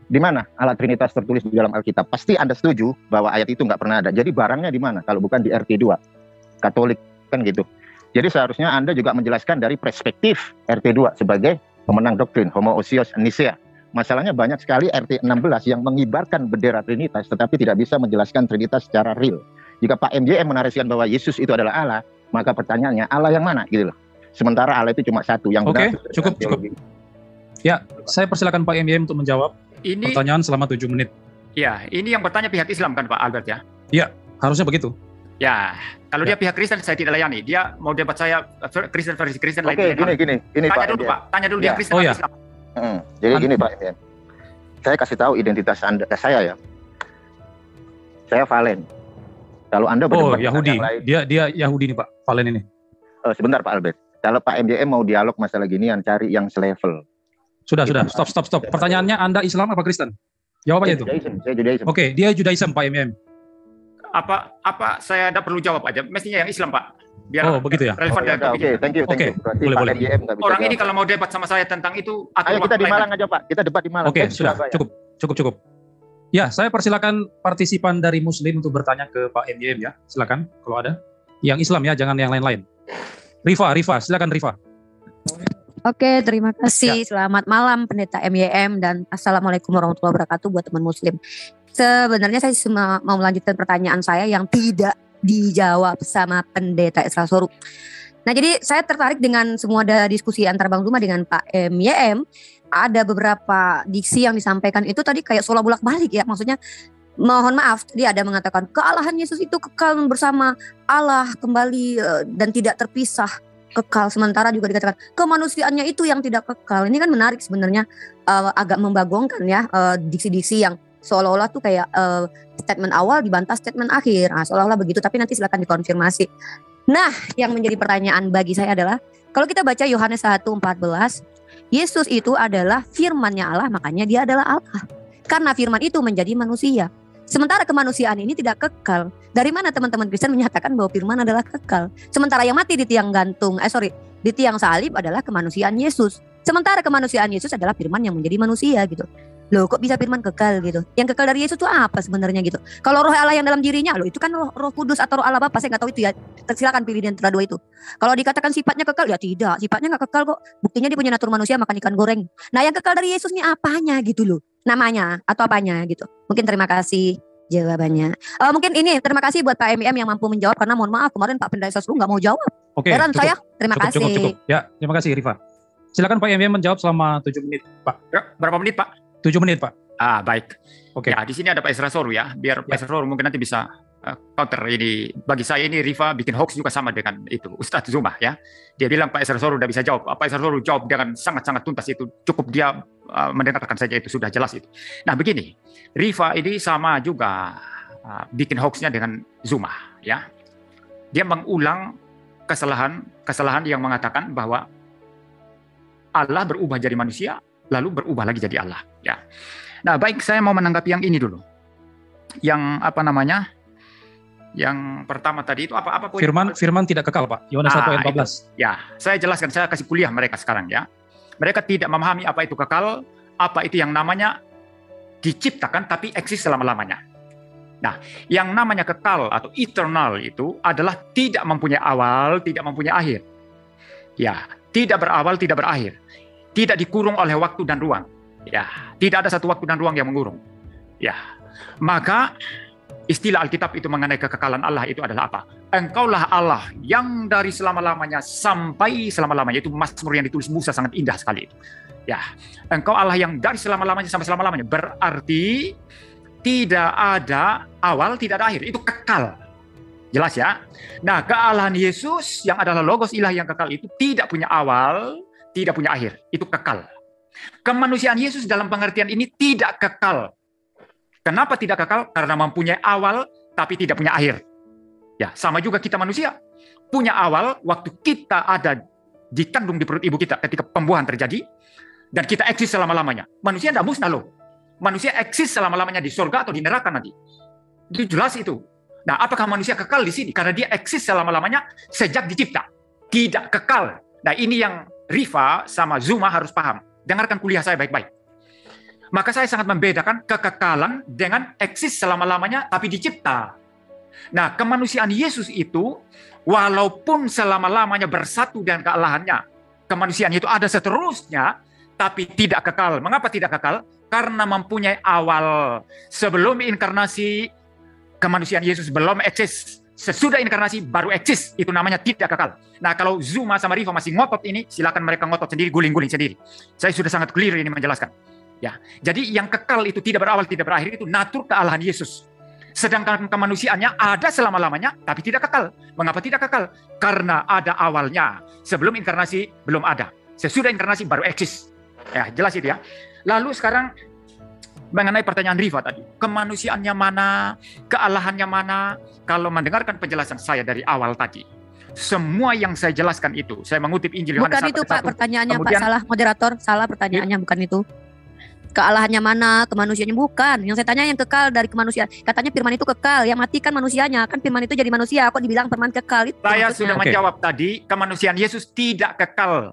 di mana Allah Trinitas tertulis di dalam Alkitab? Pasti Anda setuju bahwa ayat itu nggak pernah ada. Jadi barangnya di mana? Kalau bukan di RT 2, Katolik, kan gitu. Jadi seharusnya Anda juga menjelaskan dari perspektif RT 2 sebagai pemenang doktrin, homoousios Nicea. Masalahnya banyak sekali RT 16 yang mengibarkan bendera Trinitas tetapi tidak bisa menjelaskan Trinitas secara real. Jika Pak MYM menarasikan bahwa Yesus itu adalah Allah, maka pertanyaannya Allah yang mana gitu loh. Sementara Allah itu cuma satu yang benar.
Oke, cukup. Ya, saya persilakan Pak MYM untuk menjawab pertanyaan selama 7 menit.
Ya, ini yang bertanya pihak Islam kan Pak Albert ya?
Iya, harusnya begitu.
Ya, kalau dia pihak Kristen saya tidak layani. Dia mau debat saya Kristen versi Kristen.
Oke, gini
tanya
Pak
dulu
MYM.
Pak, tanya dulu dia Kristen atau Islam.
Jadi gini Pak MYM, saya kasih tahu identitas saya ya. Saya Valen. Kalau Anda berdebat
Yahudi, dia Yahudi nih Pak Valen ini.
Sebentar Pak Albert. Kalau Pak MYM mau dialog masalah ginian, cari yang selevel.
Sudah. Stop. Pertanyaannya Anda Islam apa Kristen? Jawab aja itu.
Saya Judaism.
Oke, dia Judaism Pak MYM.
Apa saya tidak perlu jawab aja. Mestinya yang Islam Pak. Biar
begitu ya.
Relevan
Oke, thank you.
Boleh.
Orang ini kalau mau debat sama saya tentang itu,
ayo kita di Malang aja Pak. Kita debat di Malang.
Oke, sudah. Cukup. Ya, saya persilakan partisipan dari Muslim untuk bertanya ke Pak MYM ya. Silakan kalau ada. Yang Islam ya, jangan yang lain-lain. Rifa, silakan Rifa.
Oke, terima kasih. Selamat malam Pendeta MYM dan Assalamualaikum warahmatullahi wabarakatuh buat teman Muslim. Sebenarnya saya cuma mau melanjutkan pertanyaan saya yang tidak dijawab sama Pendeta Esra Soruk. Nah, jadi saya tertarik dengan semua diskusi antara Bang Zuma dengan Pak MYM. Ada beberapa diksi yang disampaikan itu tadi kayak seolah bolak-balik ya. Maksudnya mohon maaf, tadi ada mengatakan kealahan Yesus itu kekal bersama Allah kembali dan tidak terpisah. kekal, sementara juga dikatakan kemanusiaannya itu yang tidak kekal. Ini kan menarik sebenarnya, agak membagongkan ya, diksi-diksi yang seolah-olah tuh kayak statement awal dibantah statement akhir. Nah, seolah-olah begitu, tapi nanti silakan dikonfirmasi. Nah, yang menjadi pertanyaan bagi saya adalah kalau kita baca Yohanes 1:14, Yesus itu adalah firman-Nya Allah, makanya dia adalah Allah. Karena firman itu menjadi manusia. Sementara kemanusiaan ini tidak kekal. Dari mana teman-teman Kristen menyatakan bahwa firman adalah kekal? Sementara yang mati di tiang di tiang salib adalah kemanusiaan Yesus. Sementara kemanusiaan Yesus adalah firman yang menjadi manusia gitu. Loh, kok bisa firman kekal gitu? Yang kekal dari Yesus itu apa sebenarnya gitu? Kalau roh Allah yang dalam dirinya, loh itu kan roh kudus atau roh Allah Bapa, saya nggak tahu itu ya. Silakan pilih di antara dua itu. Kalau dikatakan sifatnya kekal, ya tidak. Sifatnya nggak kekal kok. Buktinya dia punya natur manusia, makan ikan goreng. Nah, yang kekal dari Yesus ini apanya gitu loh? Namanya atau apanya gitu. Mungkin terima kasih jawabannya. Mungkin ini terima kasih buat Pak MIM yang mampu menjawab, karena mohon maaf kemarin Pak Pendeta Sasru nggak mau jawab.
Oke,
Heran saya. Terima kasih.
Cukup. Ya, terima kasih Rifa. Silakan Pak MIM menjawab selama 7 menit, Pak.
Berapa menit, Pak?
7 menit, Pak.
Baik.
Oke.
Ya, di sini ada Pak Ezra Soru ya. Biar Pak Ezra Soru mungkin nanti bisa counter ini. Bagi saya ini Rifa bikin hoax juga sama dengan itu Ustadz Zuma ya. Dia bilang Pak Ezra Soru udah bisa jawab. Pak Ezra Soru jawab dengan sangat-sangat tuntas itu. Cukup dia mendengarkan saja itu sudah jelas itu. Nah, begini. Rifa ini sama juga bikin hoaxnya dengan Zuma ya. Dia mengulang kesalahan yang mengatakan bahwa Allah berubah jadi manusia lalu berubah lagi jadi Allah ya. Nah, baik, saya mau menanggapi yang ini dulu. Yang apa namanya? Yang pertama tadi itu apa poin?
Firman tidak kekal, Pak. Yohanes 1 ayat 14.
Ya, saya jelaskan, saya kasih kuliah mereka sekarang ya. Mereka tidak memahami apa itu kekal, apa itu yang namanya diciptakan tapi eksis selama-lamanya. Nah, yang namanya kekal atau eternal itu adalah tidak mempunyai awal, tidak mempunyai akhir. Ya, tidak berawal, tidak berakhir. Tidak dikurung oleh waktu dan ruang. Ya, tidak ada satu waktu dan ruang yang mengurung. Ya, maka istilah Alkitab itu mengenai kekekalan Allah itu adalah apa? Engkaulah Allah yang dari selama-lamanya sampai selama-lamanya. Itu Mazmur yang ditulis Musa, sangat indah sekali itu. Ya, engkau Allah yang dari selama-lamanya sampai selama-lamanya. Berarti tidak ada awal, tidak ada akhir. Itu kekal. Jelas ya? Nah, kealahan Yesus yang adalah Logos Ilahi yang kekal itu tidak punya awal, tidak punya akhir. Itu kekal. Kemanusiaan Yesus dalam pengertian ini tidak kekal. Kenapa tidak kekal? Karena mempunyai awal tapi tidak punya akhir. Ya, sama juga kita manusia. Punya awal waktu kita ada dikandung di perut ibu kita ketika pembuahan terjadi dan kita eksis selama-lamanya. Manusia tidak musnah loh. Manusia eksis selama-lamanya di surga atau di neraka nanti. Itu jelas itu. Nah, apakah manusia kekal di sini? Karena dia eksis selama-lamanya sejak dicipta. Tidak kekal. Nah, ini yang Rifa sama Zuma harus paham. Dengarkan kuliah saya baik-baik. Maka saya sangat membedakan kekekalan dengan eksis selama-lamanya tapi dicipta. Nah, kemanusiaan Yesus itu walaupun selama-lamanya bersatu dengan kealahannya, kemanusiaan itu ada seterusnya tapi tidak kekal. Mengapa tidak kekal? Karena mempunyai awal. Sebelum inkarnasi, kemanusiaan Yesus belum eksis. Sesudah inkarnasi baru eksis, itu namanya tidak kekal. Nah, kalau Zuma sama Rifa masih ngotot ini, silakan mereka ngotot sendiri, guling-guling sendiri. Saya sudah sangat clear ini menjelaskan. Ya, jadi yang kekal itu tidak berawal, tidak berakhir itu natur kealahan Yesus. Sedangkan kemanusiaannya ada selama-lamanya, tapi tidak kekal. Mengapa tidak kekal? Karena ada awalnya. Sebelum inkarnasi belum ada. Sesudah inkarnasi baru eksis. Ya, jelas itu ya. Lalu sekarang mengenai pertanyaan Rifa tadi, kemanusiaannya mana, kealahannya mana? Kalau mendengarkan penjelasan saya dari awal tadi, semua yang saya jelaskan itu, saya mengutip Injil Yohanes 1.
Bukan itu Pak pertanyaannya, Pak, salah moderator, salah pertanyaannya, bukan itu. Kealahannya mana, kemanusiaannya bukan. Yang saya tanya yang kekal dari kemanusiaan. Katanya firman itu kekal, yang mati kan manusianya, kan firman itu jadi manusia, kok dibilang firman kekal itu.
Saya sudah menjawab tadi, kemanusiaan Yesus tidak kekal.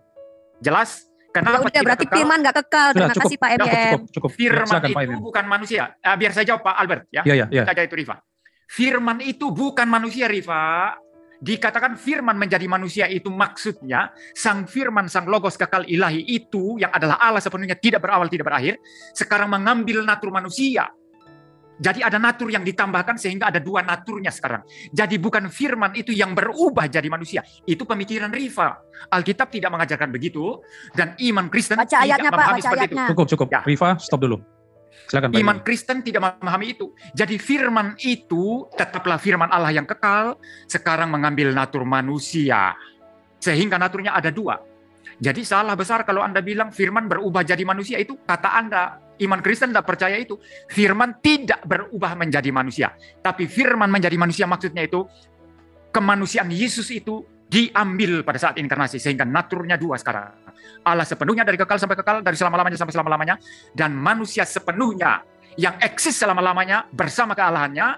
Jelas? Kenapa
udah, berarti kekal? Firman nggak kekal. Terima kasih Pak MIM.
Cukup. Firman itu bukan manusia. Biar saya jawab Pak Albert ya.
Iya.
Saja itu Rifa. Firman itu bukan manusia, Rifa. Dikatakan firman menjadi manusia itu maksudnya sang firman, sang logos kekal ilahi itu yang adalah Allah sepenuhnya, tidak berawal, tidak berakhir, sekarang mengambil natur manusia. Jadi ada natur yang ditambahkan sehingga ada dua naturnya sekarang. Jadi bukan firman itu yang berubah jadi manusia. Itu pemikiran Rifa. Alkitab tidak mengajarkan begitu dan iman Kristen
baca ayatnya,
tidak memahami seperti itu.
Cukup. Ya. Rifa, stop dulu. Silakan,
iman Kristen tidak memahami itu. Jadi firman itu tetaplah firman Allah yang kekal, sekarang mengambil natur manusia. Sehingga naturnya ada dua. Jadi salah besar kalau Anda bilang firman berubah jadi manusia, itu kata Anda. Iman Kristen tidak percaya itu. Firman tidak berubah menjadi manusia. Tapi firman menjadi manusia maksudnya itu kemanusiaan Yesus itu diambil pada saat inkarnasi. Sehingga naturnya dua sekarang. Allah sepenuhnya dari kekal sampai kekal, dari selama-lamanya sampai selama-lamanya. Dan manusia sepenuhnya yang eksis selama-lamanya bersama kealahannya,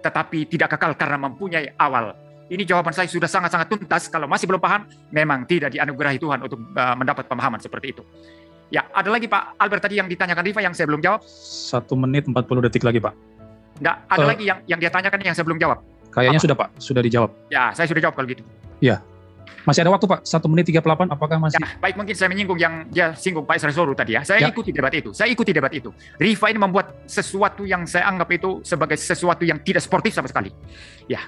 tetapi tidak kekal karena mempunyai awal. Ini jawaban saya sudah sangat-sangat tuntas. Kalau masih belum paham, memang tidak dianugerahi Tuhan untuk mendapat pemahaman seperti itu. Ya, ada lagi Pak Albert tadi yang ditanyakan Rifa yang saya belum jawab.
1 menit 40 detik lagi Pak.
Enggak, ada lagi yang dia tanyakan yang saya belum jawab.
Kayaknya sudah Pak, sudah dijawab.
Ya, saya sudah jawab kalau gitu.
Ya, masih ada waktu Pak, 1 menit 38, apakah masih?
Ya, baik, mungkin saya menyinggung yang dia singgung Pak Esra Soru tadi ya. Saya ikuti debat itu. Rifa ini membuat sesuatu yang saya anggap itu sebagai sesuatu yang tidak sportif sama sekali. Ya,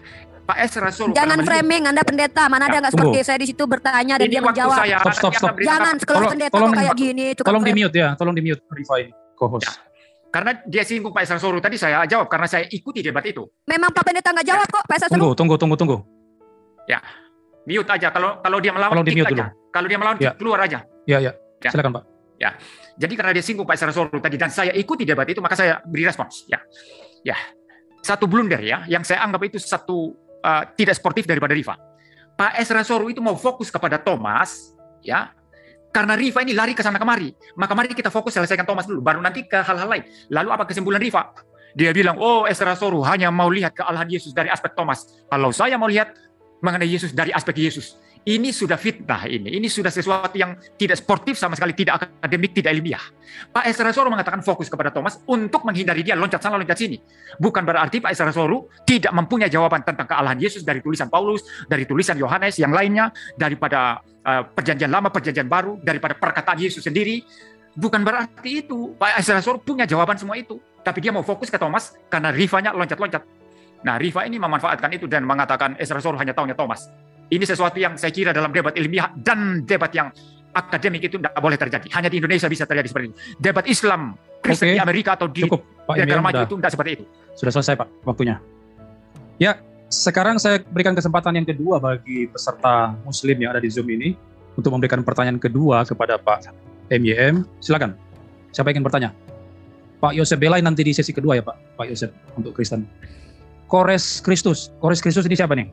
Pak Esra Soru.
Jangan framing, Anda pendeta. Mana ada nggak seperti saya di situ bertanya dan dia menjawab.
Stop.
Jangan sekelas pendeta kok kayak gini.
Tolong di mute Rifa ini, co-host.
Ya. Karena dia singgung Pak Esra Soru tadi, saya jawab karena saya ikuti debat itu.
Memang Pak pendeta nggak jawab kok Pak Esra Soru.
Tunggu.
Ya, mute aja. Kalau dia melawan,
mute dulu.
Kalau dia melawan, keluar aja.
Ya. Silakan Pak.
Ya, jadi karena dia singgung Pak Esra Soru tadi dan saya ikuti debat itu, maka saya beri respons. Ya, satu blunder ya, yang saya anggap itu satu tidak sportif daripada Rifa. Pak Esra Soru itu mau fokus kepada Thomas, ya, karena Rifa ini lari ke sana kemari. Maka mari kita fokus selesaikan Thomas dulu, baru nanti ke hal-hal lain. Lalu apa kesimpulan Rifa? Dia bilang, Esra Soru hanya mau lihat kealahan Yesus dari aspek Thomas. Kalau saya mau lihat mengenai Yesus dari aspek Yesus. Ini sudah fitnah ini. Ini sudah sesuatu yang tidak sportif sama sekali, tidak akademik, tidak ilmiah. Pak Esra Soru mengatakan fokus kepada Thomas untuk menghindari dia loncat sana loncat sini. Bukan berarti Pak Esra Soru tidak mempunyai jawaban tentang kealahan Yesus dari tulisan Paulus, dari tulisan Yohanes yang lainnya, daripada perjanjian lama, perjanjian baru, daripada perkataan Yesus sendiri. Bukan berarti itu Pak Esra Soru punya jawaban semua itu. Tapi dia mau fokus ke Thomas karena Rifanya loncat-loncat. Nah, Rifa ini memanfaatkan itu dan mengatakan Esra Soru hanya taunya Thomas. Ini sesuatu yang saya kira dalam debat ilmiah dan debat yang akademik itu tidak boleh terjadi. Hanya di Indonesia bisa terjadi seperti itu. Debat Islam, Kristen di Amerika atau di negara maju itu tidak seperti itu.
Sudah selesai Pak, waktunya. Ya, sekarang saya berikan kesempatan yang kedua bagi peserta Muslim yang ada di Zoom ini untuk memberikan pertanyaan kedua kepada Pak MYM. Silakan. Siapa yang ingin bertanya? Pak Yosef Belai nanti di sesi kedua ya Pak Yosef untuk Kristen. Kores Kristus ini siapa nih?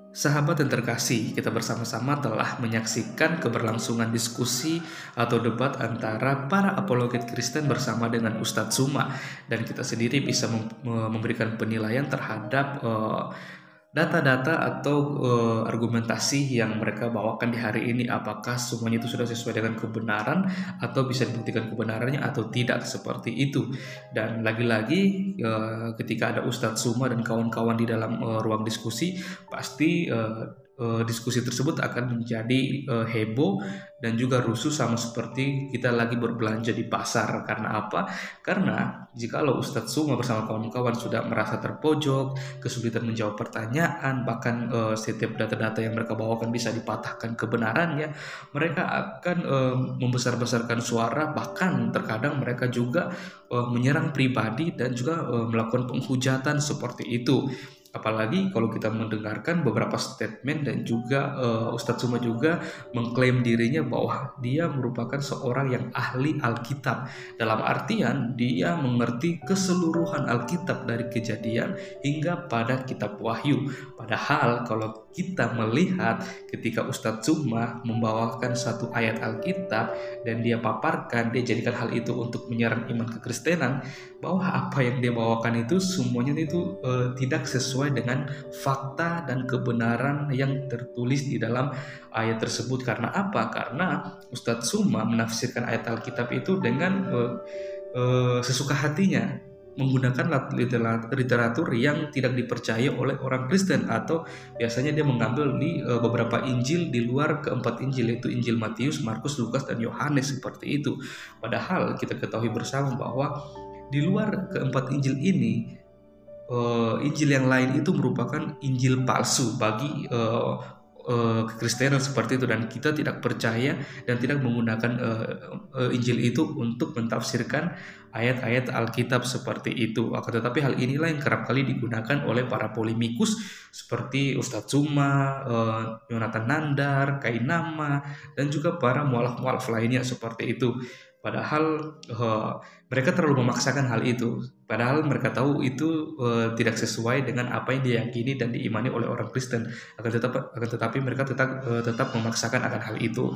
Sahabat yang terkasih, kita bersama-sama telah menyaksikan keberlangsungan diskusi atau debat antara para apologet Kristen bersama dengan Ustadz Suma, dan kita sendiri bisa memberikan penilaian terhadap data-data atau argumentasi yang mereka bawakan di hari ini, apakah semuanya itu sudah sesuai dengan kebenaran atau bisa dibuktikan kebenarannya atau tidak, seperti itu. Dan lagi-lagi ketika ada Ustadz Suma dan kawan-kawan di dalam ruang diskusi, pasti diskusi tersebut akan menjadi heboh dan juga rusuh, sama seperti kita lagi berbelanja di pasar. Karena apa? Karena jikalau Ustadz Suma bersama kawan-kawan sudah merasa terpojok, kesulitan menjawab pertanyaan, bahkan setiap data-data yang mereka bawakan bisa dipatahkan kebenarannya, mereka akan membesar-besarkan suara, bahkan terkadang mereka juga menyerang pribadi dan juga melakukan penghujatan seperti itu. Apalagi kalau kita mendengarkan beberapa statement dan juga Ustadz Suma juga mengklaim dirinya bahwa dia merupakan seorang yang ahli Alkitab. Dalam artian dia mengerti keseluruhan Alkitab dari Kejadian hingga pada kitab Wahyu. Padahal kalau kita melihat ketika Ustadz Suma membawakan satu ayat Alkitab dan dia paparkan, dia jadikan hal itu untuk menyerang iman kekristenan, bahwa apa yang dia bawakan itu semuanya itu tidak sesuai dengan fakta dan kebenaran yang tertulis di dalam ayat tersebut. Karena apa? Karena Ustadz Suma menafsirkan ayat Alkitab itu dengan sesuka hatinya, menggunakan literatur yang tidak dipercaya oleh orang Kristen, atau biasanya dia mengambil di beberapa Injil di luar keempat Injil, yaitu Injil Matius, Markus, Lukas, dan Yohanes, seperti itu. Padahal kita ketahui bersama bahwa di luar keempat Injil ini, Injil yang lain itu merupakan Injil palsu bagi kekristenan seperti itu, dan kita tidak percaya dan tidak menggunakan Injil itu untuk mentafsirkan ayat-ayat Alkitab seperti itu. Akan tetapi hal inilah yang kerap kali digunakan oleh para polemikus seperti Ustadz Suma, Yonatan Nandar, Kainama, dan juga para mualaf-mualaf lainnya seperti itu. Padahal mereka terlalu memaksakan hal itu. Padahal mereka tahu itu tidak sesuai dengan apa yang diyakini dan diimani oleh orang Kristen. Akan tetapi mereka tetap memaksakan akan hal itu.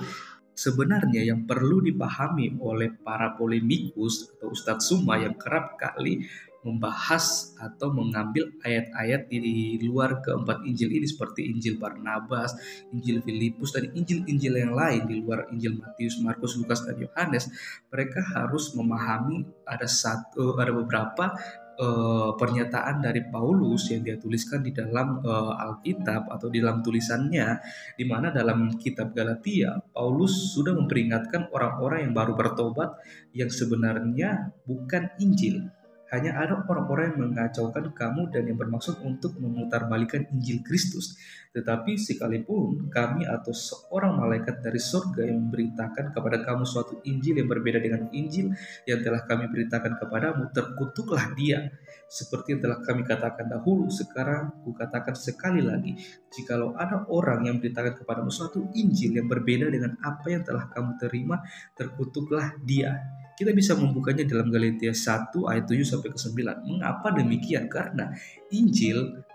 Sebenarnya yang perlu dipahami oleh para polemikus atau Ustadz Suma yang kerap kali membahas atau mengambil ayat-ayat di luar keempat Injil ini seperti Injil Barnabas, Injil Filipus, dan Injil-Injil yang lain di luar Injil Matius, Markus, Lukas, dan Yohanes. Mereka harus memahami ada beberapa pernyataan dari Paulus yang dia tuliskan di dalam Alkitab atau di dalam tulisannya, di mana dalam kitab Galatia Paulus sudah memperingatkan orang-orang yang baru bertobat yang sebenarnya bukan Injil. Hanya ada orang-orang yang mengacaukan kamu dan yang bermaksud untuk memutarbalikkan Injil Kristus. Tetapi sekalipun kami atau seorang malaikat dari surga yang memberitakan kepada kamu suatu Injil yang berbeda dengan Injil yang telah kami beritakan kepadamu, terkutuklah dia. Seperti yang telah kami katakan dahulu, sekarang kukatakan sekali lagi, jikalau ada orang yang memberitakan kepadamu suatu Injil yang berbeda dengan apa yang telah kamu terima, terkutuklah dia. Kita bisa membukanya dalam Galatia 1 ayat 7 sampai ke 9. Mengapa demikian? Karena Injil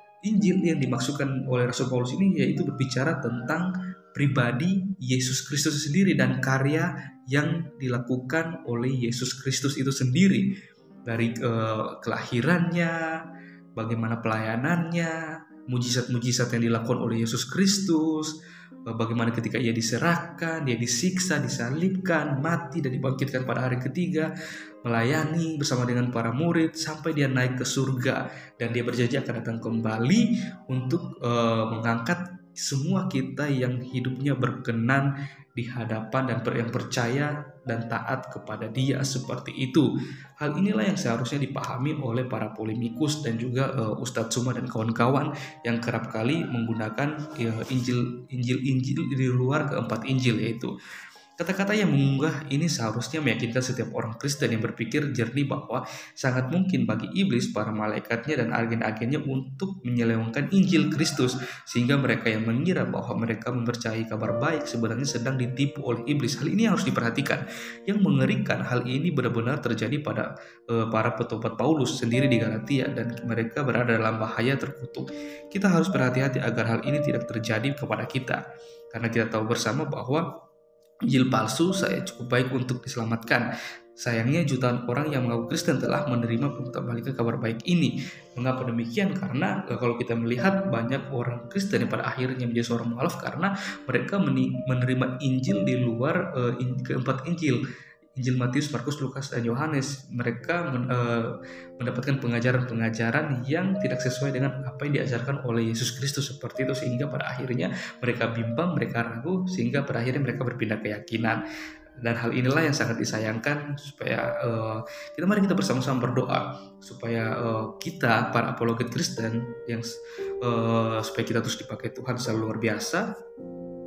yang dimaksudkan oleh Rasul Paulus ini yaitu berbicara tentang pribadi Yesus Kristus sendiri dan karya yang dilakukan oleh Yesus Kristus itu sendiri. Dari kelahirannya, bagaimana pelayanannya, mujizat-mujizat yang dilakukan oleh Yesus Kristus, bagaimana ketika ia diserahkan, dia disiksa, disalibkan, mati, dan dibangkitkan pada hari ketiga, melayani bersama dengan para murid sampai dia naik ke surga, dan dia berjanji akan datang kembali untuk mengangkat semua kita yang hidupnya berkenan di hadapan dan yang percaya dan taat kepada dia seperti itu. Hal inilah yang seharusnya dipahami oleh para polemikus dan juga Ustadz Suma dan kawan-kawan yang kerap kali menggunakan Injil di luar keempat Injil, yaitu kata-kata yang mengunggah ini seharusnya meyakinkan setiap orang Kristen yang berpikir jernih bahwa sangat mungkin bagi iblis, para malaikatnya, dan agen-agennya untuk menyelewengkan Injil Kristus, sehingga mereka yang mengira bahwa mereka mempercayai kabar baik sebenarnya sedang ditipu oleh iblis. Hal ini harus diperhatikan. Yang mengerikan, hal ini benar-benar terjadi pada para petobat Paulus sendiri di Galatia, dan mereka berada dalam bahaya terkutuk. Kita harus berhati-hati agar hal ini tidak terjadi kepada kita, karena kita tahu bersama bahwa Injil palsu saya cukup baik untuk diselamatkan. Sayangnya jutaan orang yang mengaku Kristen telah menerima pemutarbalikan kabar baik ini. Mengapa demikian? Karena kalau kita melihat banyak orang Kristen yang pada akhirnya menjadi seorang mualaf karena mereka menerima Injil di luar keempat Injil. Injil Matius, Markus, Lukas, dan Yohanes. Mereka mendapatkan pengajaran-pengajaran yang tidak sesuai dengan apa yang diajarkan oleh Yesus Kristus seperti itu, sehingga pada akhirnya mereka bimbang, mereka ragu, sehingga pada akhirnya mereka berpindah keyakinan. Dan hal inilah yang sangat disayangkan, supaya mari kita bersama-sama berdoa supaya kita para apologet Kristen yang supaya kita terus dipakai Tuhan secara luar biasa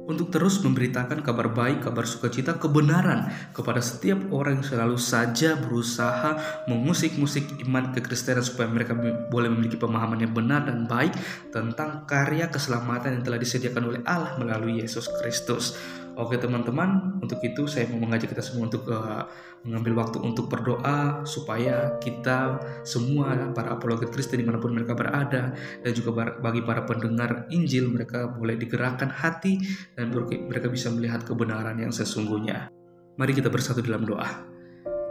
untuk terus memberitakan kabar baik, kabar sukacita, kebenaran kepada setiap orang yang selalu saja berusaha mengusik-musik iman kekristenan, supaya mereka boleh memiliki pemahaman yang benar dan baik tentang karya keselamatan yang telah disediakan oleh Allah melalui Yesus Kristus. Oke teman-teman, untuk itu saya mau mengajak kita semua untuk mengambil waktu untuk berdoa supaya kita semua para apologet Kristen dimanapun mereka berada, dan juga bagi para pendengar Injil, mereka boleh digerakkan hati dan mereka bisa melihat kebenaran yang sesungguhnya. Mari kita bersatu dalam doa.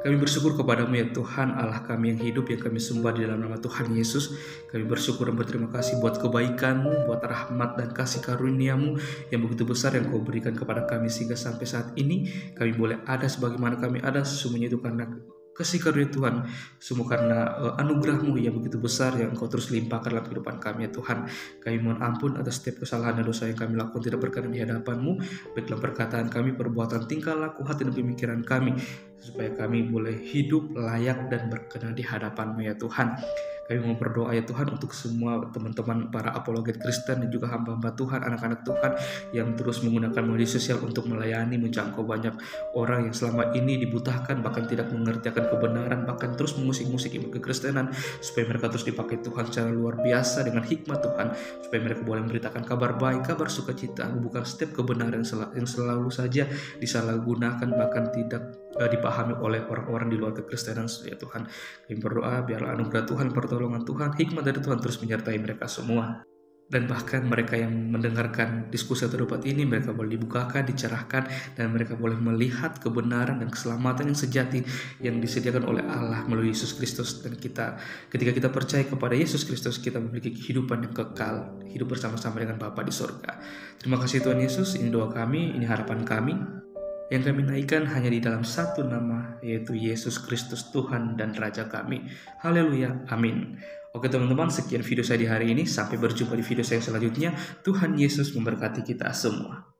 Kami bersyukur kepadamu ya Tuhan, Allah kami yang hidup, yang kami sembah di dalam nama Tuhan Yesus. Kami bersyukur dan berterima kasih buat kebaikan-Mu, buat rahmat dan kasih karunia-Mu yang begitu besar yang Kau berikan kepada kami, sehingga sampai saat ini kami boleh ada sebagaimana kami ada. Sesungguhnya itu karena kasih karunia Tuhan, semua karena anugerah-Mu yang begitu besar yang Kau terus limpahkan dalam kehidupan kami ya Tuhan. Kami mohon ampun atas setiap kesalahan dan dosa yang kami lakukan tidak berkenan di hadapan-Mu, baik dalam perkataan kami, perbuatan, tingkah laku, hati dan pemikiran kami. supaya kami boleh hidup layak dan berkenan di hadapan-Mu ya Tuhan. Kami mau berdoa ya Tuhan untuk semua teman-teman para apologet Kristen dan juga hamba-hamba Tuhan, anak-anak Tuhan yang terus menggunakan media sosial untuk melayani, menjangkau banyak orang yang selama ini dibutahkan, bahkan tidak mengerti akan kebenaran, bahkan terus mengusik-musik iman kekristenan, supaya mereka terus dipakai Tuhan secara luar biasa dengan hikmat Tuhan, supaya mereka boleh memberitakan kabar baik, kabar sukacita, bukan setiap kebenaran yang selalu saja disalahgunakan, bahkan tidak dipahami oleh orang-orang di luar kekristenan ya Tuhan. Kami berdoa biarlah anugerah Tuhan, pertolongan Tuhan, hikmat dari Tuhan terus menyertai mereka semua. Dan bahkan mereka yang mendengarkan diskusi atau debat ini, mereka boleh dibukakan, dicerahkan, dan mereka boleh melihat kebenaran dan keselamatan yang sejati yang disediakan oleh Allah melalui Yesus Kristus. Dan ketika kita percaya kepada Yesus Kristus, kita memiliki kehidupan yang kekal, hidup bersama-sama dengan Bapa di surga. Terima kasih Tuhan Yesus, ini doa kami, ini harapan kami, yang kami naikkan hanya di dalam satu nama, yaitu Yesus Kristus Tuhan dan Raja kami. Haleluya, amin. Oke teman-teman, sekian video saya di hari ini. Sampai berjumpa di video saya selanjutnya. Tuhan Yesus memberkati kita semua.